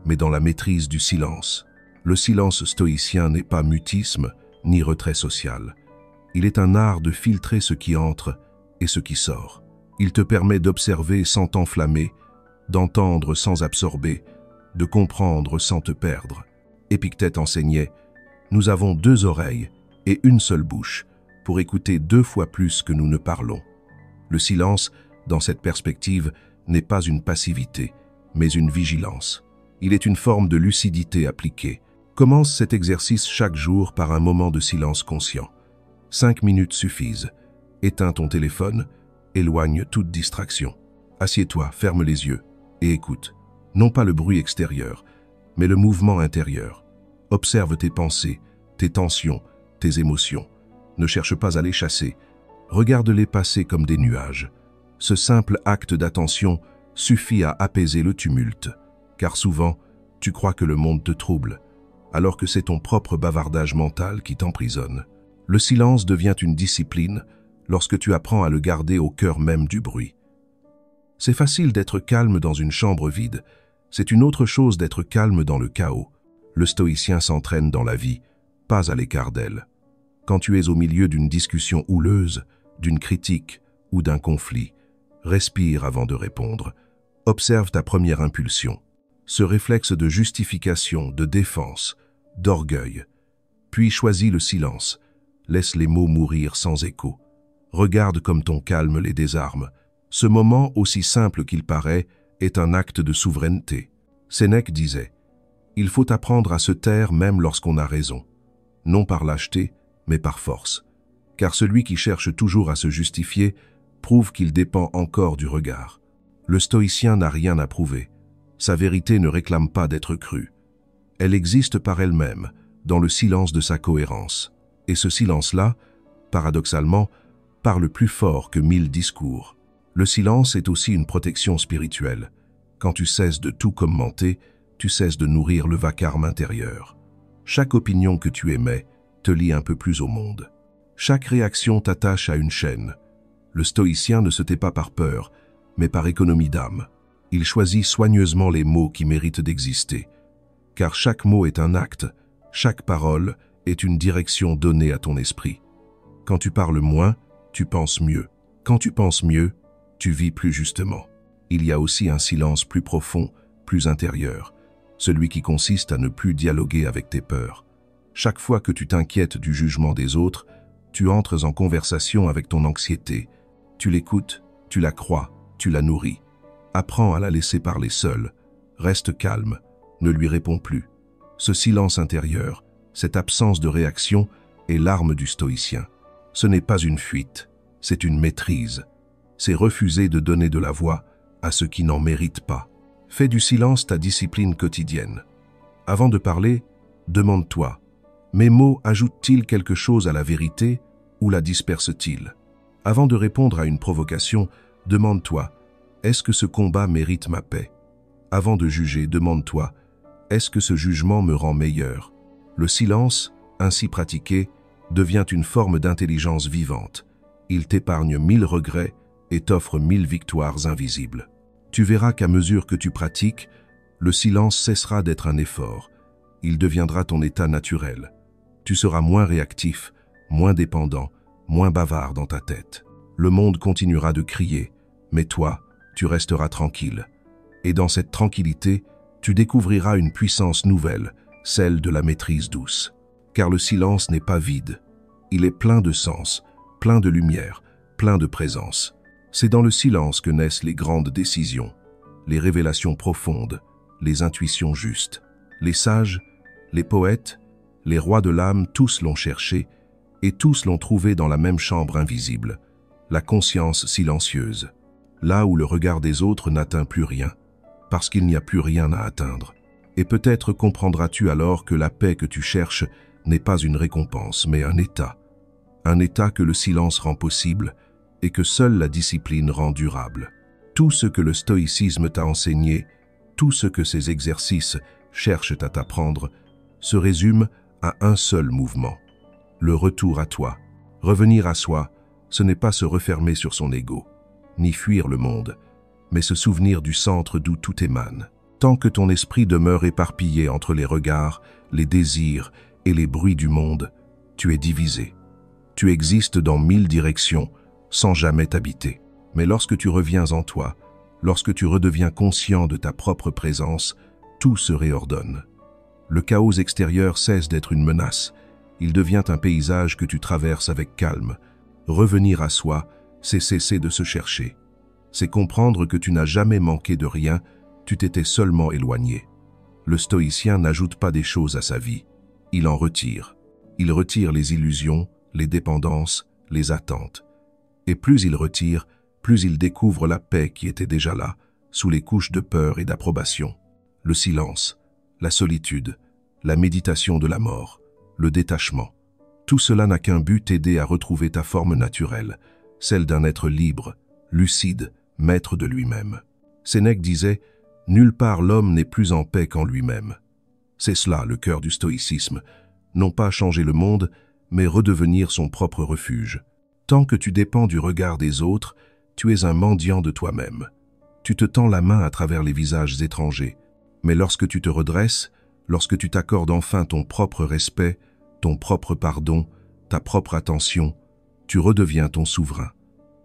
mais dans la maîtrise du silence. Le silence stoïcien n'est pas mutisme, ni retrait social. Il est un art de filtrer ce qui entre et ce qui sort. Il te permet d'observer sans t'enflammer, d'entendre sans absorber, de comprendre sans te perdre. Épictète enseignait « Nous avons 2 oreilles et une seule bouche pour écouter 2 fois plus que nous ne parlons. » Le silence, dans cette perspective, n'est pas une passivité, mais une vigilance. Il est une forme de lucidité appliquée. Commence cet exercice chaque jour par un moment de silence conscient. 5 minutes suffisent. Éteins ton téléphone, éloigne toute distraction. Assieds-toi, ferme les yeux et écoute. Non pas le bruit extérieur, mais le mouvement intérieur. Observe tes pensées, tes tensions, tes émotions. Ne cherche pas à les chasser. Regarde-les passer comme des nuages. Ce simple acte d'attention suffit à apaiser le tumulte, car souvent, tu crois que le monde te trouble, alors que c'est ton propre bavardage mental qui t'emprisonne. Le silence devient une discipline lorsque tu apprends à le garder au cœur même du bruit. C'est facile d'être calme dans une chambre vide, c'est une autre chose d'être calme dans le chaos. Le stoïcien s'entraîne dans la vie, pas à l'écart d'elle. Quand tu es au milieu d'une discussion houleuse, d'une critique ou d'un conflit, respire avant de répondre. Observe ta première impulsion, ce réflexe de justification, de défense, d'orgueil. Puis choisis le silence, laisse les mots mourir sans écho. Regarde comme ton calme les désarme. Ce moment, aussi simple qu'il paraît, est un acte de souveraineté. Sénèque disait « Il faut apprendre à se taire même lorsqu'on a raison, non par lâcheté, mais par force. Car celui qui cherche toujours à se justifier prouve qu'il dépend encore du regard. Le stoïcien n'a rien à prouver. Sa vérité ne réclame pas d'être crue. Elle existe par elle-même, dans le silence de sa cohérence. Et ce silence-là, paradoxalement, parle plus fort que 1000 discours. Le silence est aussi une protection spirituelle. Quand tu cesses de tout commenter, tu cesses de nourrir le vacarme intérieur. Chaque opinion que tu émets te lie un peu plus au monde. Chaque réaction t'attache à une chaîne. Le stoïcien ne se tait pas par peur, mais par économie d'âme. Il choisit soigneusement les mots qui méritent d'exister. Car chaque mot est un acte, chaque parole est une direction donnée à ton esprit. Quand tu parles moins, tu penses mieux. Quand tu penses mieux, tu vis plus justement. Il y a aussi un silence plus profond, plus intérieur, celui qui consiste à ne plus dialoguer avec tes peurs. Chaque fois que tu t'inquiètes du jugement des autres, tu entres en conversation avec ton anxiété. Tu l'écoutes, tu la crois, tu la nourris. Apprends à la laisser parler seule. Reste calme, ne lui réponds plus. Ce silence intérieur, cette absence de réaction est l'arme du stoïcien. Ce n'est pas une fuite, c'est une maîtrise. C'est refuser de donner de la voix à ceux qui n'en méritent pas. Fais du silence ta discipline quotidienne. Avant de parler, demande-toi, mes mots ajoutent-ils quelque chose à la vérité ou la dispersent-ils? Avant de répondre à une provocation, demande-toi, est-ce que ce combat mérite ma paix? Avant de juger, demande-toi, est-ce que ce jugement me rend meilleur? Le silence, ainsi pratiqué, devient une forme d'intelligence vivante. Il t'épargne 1000 regrets et t'offre 1000 victoires invisibles. Tu verras qu'à mesure que tu pratiques, le silence cessera d'être un effort. Il deviendra ton état naturel. Tu seras moins réactif, moins dépendant, moins bavard dans ta tête. Le monde continuera de crier, mais toi, tu resteras tranquille. Et dans cette tranquillité, tu découvriras une puissance nouvelle, celle de la maîtrise douce. Car le silence n'est pas vide. Il est plein de sens, plein de lumière, plein de présence. C'est dans le silence que naissent les grandes décisions, les révélations profondes, les intuitions justes. Les sages, les poètes, les rois de l'âme, tous l'ont cherché, et tous l'ont trouvé dans la même chambre invisible, la conscience silencieuse, là où le regard des autres n'atteint plus rien, parce qu'il n'y a plus rien à atteindre. Et peut-être comprendras-tu alors que la paix que tu cherches n'est pas une récompense, mais un état que le silence rend possible et que seule la discipline rend durable. Tout ce que le stoïcisme t'a enseigné, tout ce que ces exercices cherchent à t'apprendre, se résume à un seul mouvement, le retour à toi. Revenir à soi, ce n'est pas se refermer sur son ego, ni fuir le monde, mais se souvenir du centre d'où tout émane. Tant que ton esprit demeure éparpillé entre les regards, les désirs et les bruits du monde, tu es divisé. Tu existes dans 1000 directions, sans jamais t'habiter. Mais lorsque tu reviens en toi, lorsque tu redeviens conscient de ta propre présence, tout se réordonne. Le chaos extérieur cesse d'être une menace. Il devient un paysage que tu traverses avec calme. Revenir à soi, c'est cesser de se chercher. C'est comprendre que tu n'as jamais manqué de rien, tu t'étais seulement éloigné. Le stoïcien n'ajoute pas des choses à sa vie, il en retire. Il retire les illusions, les dépendances, les attentes. Et plus il retire, plus il découvre la paix qui était déjà là, sous les couches de peur et d'approbation. Le silence, la solitude, la méditation de la mort, le détachement. Tout cela n'a qu'un but, t'aider à retrouver ta forme naturelle, celle d'un être libre, lucide, maître de lui-même. Sénèque disait « Nulle part l'homme n'est plus en paix qu'en lui-même ». C'est cela le cœur du stoïcisme, non pas changer le monde, mais redevenir son propre refuge. Tant que tu dépends du regard des autres, tu es un mendiant de toi-même. Tu te tends la main à travers les visages étrangers. Mais lorsque tu te redresses, lorsque tu t'accordes enfin ton propre respect, ton propre pardon, ta propre attention, tu redeviens ton souverain.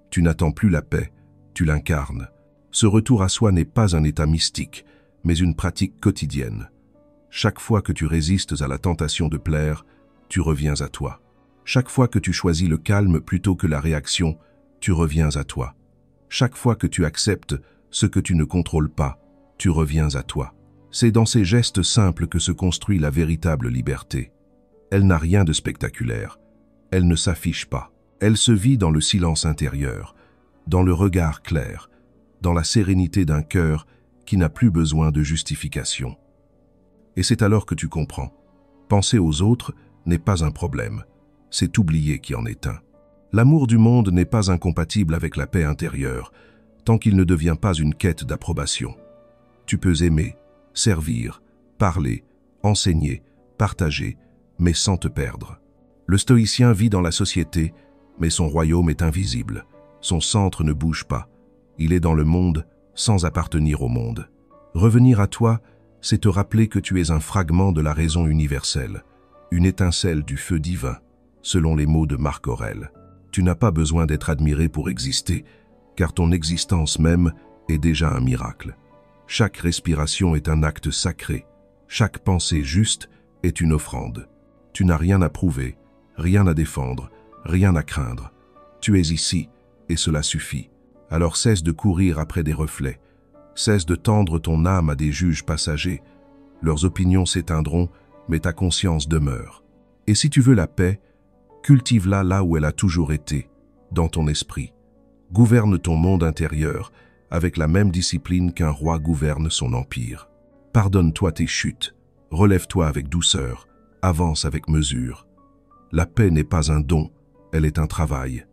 Tu n'attends plus la paix, tu l'incarnes. Ce retour à soi n'est pas un état mystique, mais une pratique quotidienne. Chaque fois que tu résistes à la tentation de plaire, tu reviens à toi. Chaque fois que tu choisis le calme plutôt que la réaction, tu reviens à toi. Chaque fois que tu acceptes ce que tu ne contrôles pas, tu reviens à toi. C'est dans ces gestes simples que se construit la véritable liberté. Elle n'a rien de spectaculaire. Elle ne s'affiche pas. Elle se vit dans le silence intérieur, dans le regard clair, dans la sérénité d'un cœur qui n'a plus besoin de justification. Et c'est alors que tu comprends. Penser aux autres n'est pas un problème. C'est oublier qui en est un. L'amour du monde n'est pas incompatible avec la paix intérieure, tant qu'il ne devient pas une quête d'approbation. Tu peux aimer, servir, parler, enseigner, partager, mais sans te perdre. Le stoïcien vit dans la société, mais son royaume est invisible. Son centre ne bouge pas. Il est dans le monde sans appartenir au monde. Revenir à toi, c'est te rappeler que tu es un fragment de la raison universelle, une étincelle du feu divin, selon les mots de Marc Aurèle. Tu n'as pas besoin d'être admiré pour exister, car ton existence même est déjà un miracle. Chaque respiration est un acte sacré, chaque pensée juste est une offrande. Tu n'as rien à prouver, rien à défendre, rien à craindre. Tu es ici, et cela suffit. Alors cesse de courir après des reflets, cesse de tendre ton âme à des juges passagers. Leurs opinions s'éteindront, mais ta conscience demeure. Et si tu veux la paix, cultive-la là où elle a toujours été, dans ton esprit. Gouverne ton monde intérieur avec la même discipline qu'un roi gouverne son empire. Pardonne-toi tes chutes, relève-toi avec douceur, avance avec mesure. La paix n'est pas un don, elle est un travail.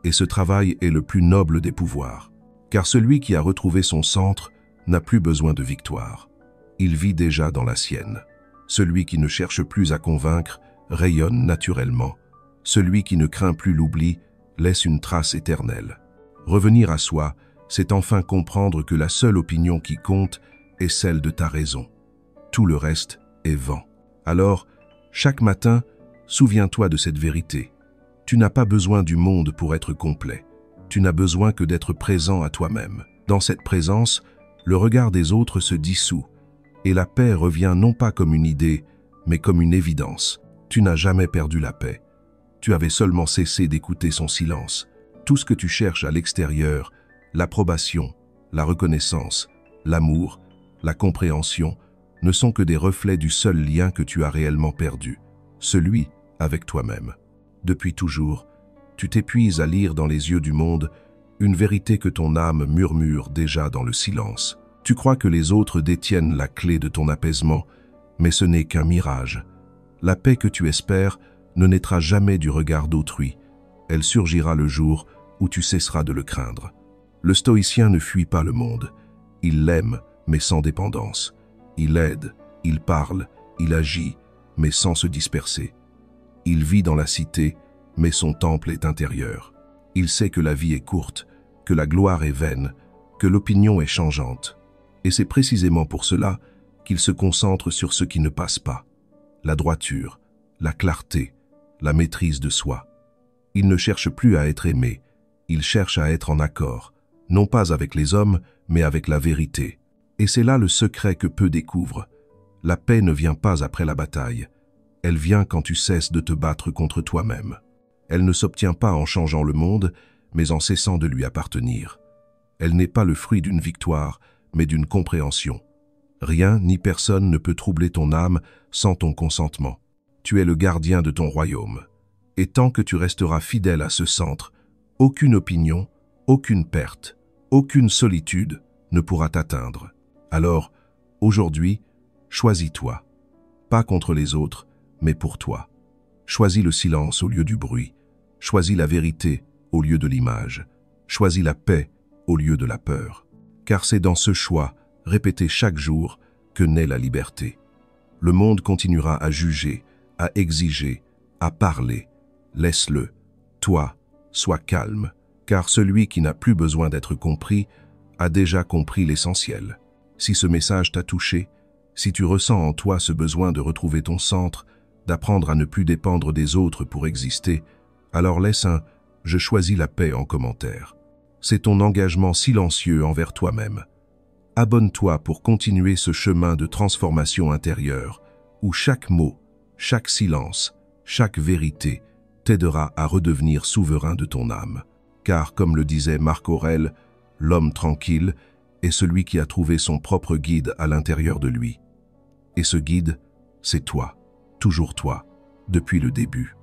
Et ce travail est le plus noble des pouvoirs. Car celui qui a retrouvé son centre n'a plus besoin de victoire. Il vit déjà dans la sienne. Celui qui ne cherche plus à convaincre rayonne naturellement. Celui qui ne craint plus l'oubli laisse une trace éternelle. Revenir à soi, c'est enfin comprendre que la seule opinion qui compte est celle de ta raison. Tout le reste est vain. Alors, chaque matin, souviens-toi de cette vérité. Tu n'as pas besoin du monde pour être complet. Tu n'as besoin que d'être présent à toi-même. Dans cette présence, le regard des autres se dissout, et la paix revient non pas comme une idée, mais comme une évidence. Tu n'as jamais perdu la paix. Tu avais seulement cessé d'écouter son silence. Tout ce que tu cherches à l'extérieur, l'approbation, la reconnaissance, l'amour, la compréhension, ne sont que des reflets du seul lien que tu as réellement perdu, celui avec toi-même. Depuis toujours, tu t'épuises à lire dans les yeux du monde une vérité que ton âme murmure déjà dans le silence. Tu crois que les autres détiennent la clé de ton apaisement, mais ce n'est qu'un mirage. La paix que tu espères ne naîtra jamais du regard d'autrui. Elle surgira le jour où tu cesseras de le craindre. Le stoïcien ne fuit pas le monde. Il l'aime, mais sans dépendance. Il aide, il parle, il agit, mais sans se disperser. Il vit dans la cité, mais son temple est intérieur. Il sait que la vie est courte, que la gloire est vaine, que l'opinion est changeante. Et c'est précisément pour cela qu'il se concentre sur ce qui ne passe pas. La droiture, la clarté, la maîtrise de soi. Il ne cherche plus à être aimé, il cherche à être en accord, non pas avec les hommes, mais avec la vérité. Et c'est là le secret que peu découvrent. La paix ne vient pas après la bataille. Elle vient quand tu cesses de te battre contre toi-même. Elle ne s'obtient pas en changeant le monde, mais en cessant de lui appartenir. Elle n'est pas le fruit d'une victoire, mais d'une compréhension. Rien ni personne ne peut troubler ton âme sans ton consentement. Tu es le gardien de ton royaume. Et tant que tu resteras fidèle à ce centre, aucune opinion, aucune perte, aucune solitude ne pourra t'atteindre. Alors, aujourd'hui, choisis-toi. Pas contre les autres, mais pour toi. Choisis le silence au lieu du bruit. Choisis la vérité au lieu de l'image. Choisis la paix au lieu de la peur. Car c'est dans ce choix, répété chaque jour, que naît la liberté. Le monde continuera à juger, à exiger, à parler. Laisse-le. Toi, sois calme, car celui qui n'a plus besoin d'être compris a déjà compris l'essentiel. Si ce message t'a touché, si tu ressens en toi ce besoin de retrouver ton centre, d'apprendre à ne plus dépendre des autres pour exister, alors laisse un « Je choisis la paix » en commentaire. C'est ton engagement silencieux envers toi-même. Abonne-toi pour continuer ce chemin de transformation intérieure, où chaque mot, chaque silence, chaque vérité t'aidera à redevenir souverain de ton âme. Car, comme le disait Marc Aurèle, l'homme tranquille est celui qui a trouvé son propre guide à l'intérieur de lui. Et ce guide, c'est toi, toujours toi, depuis le début.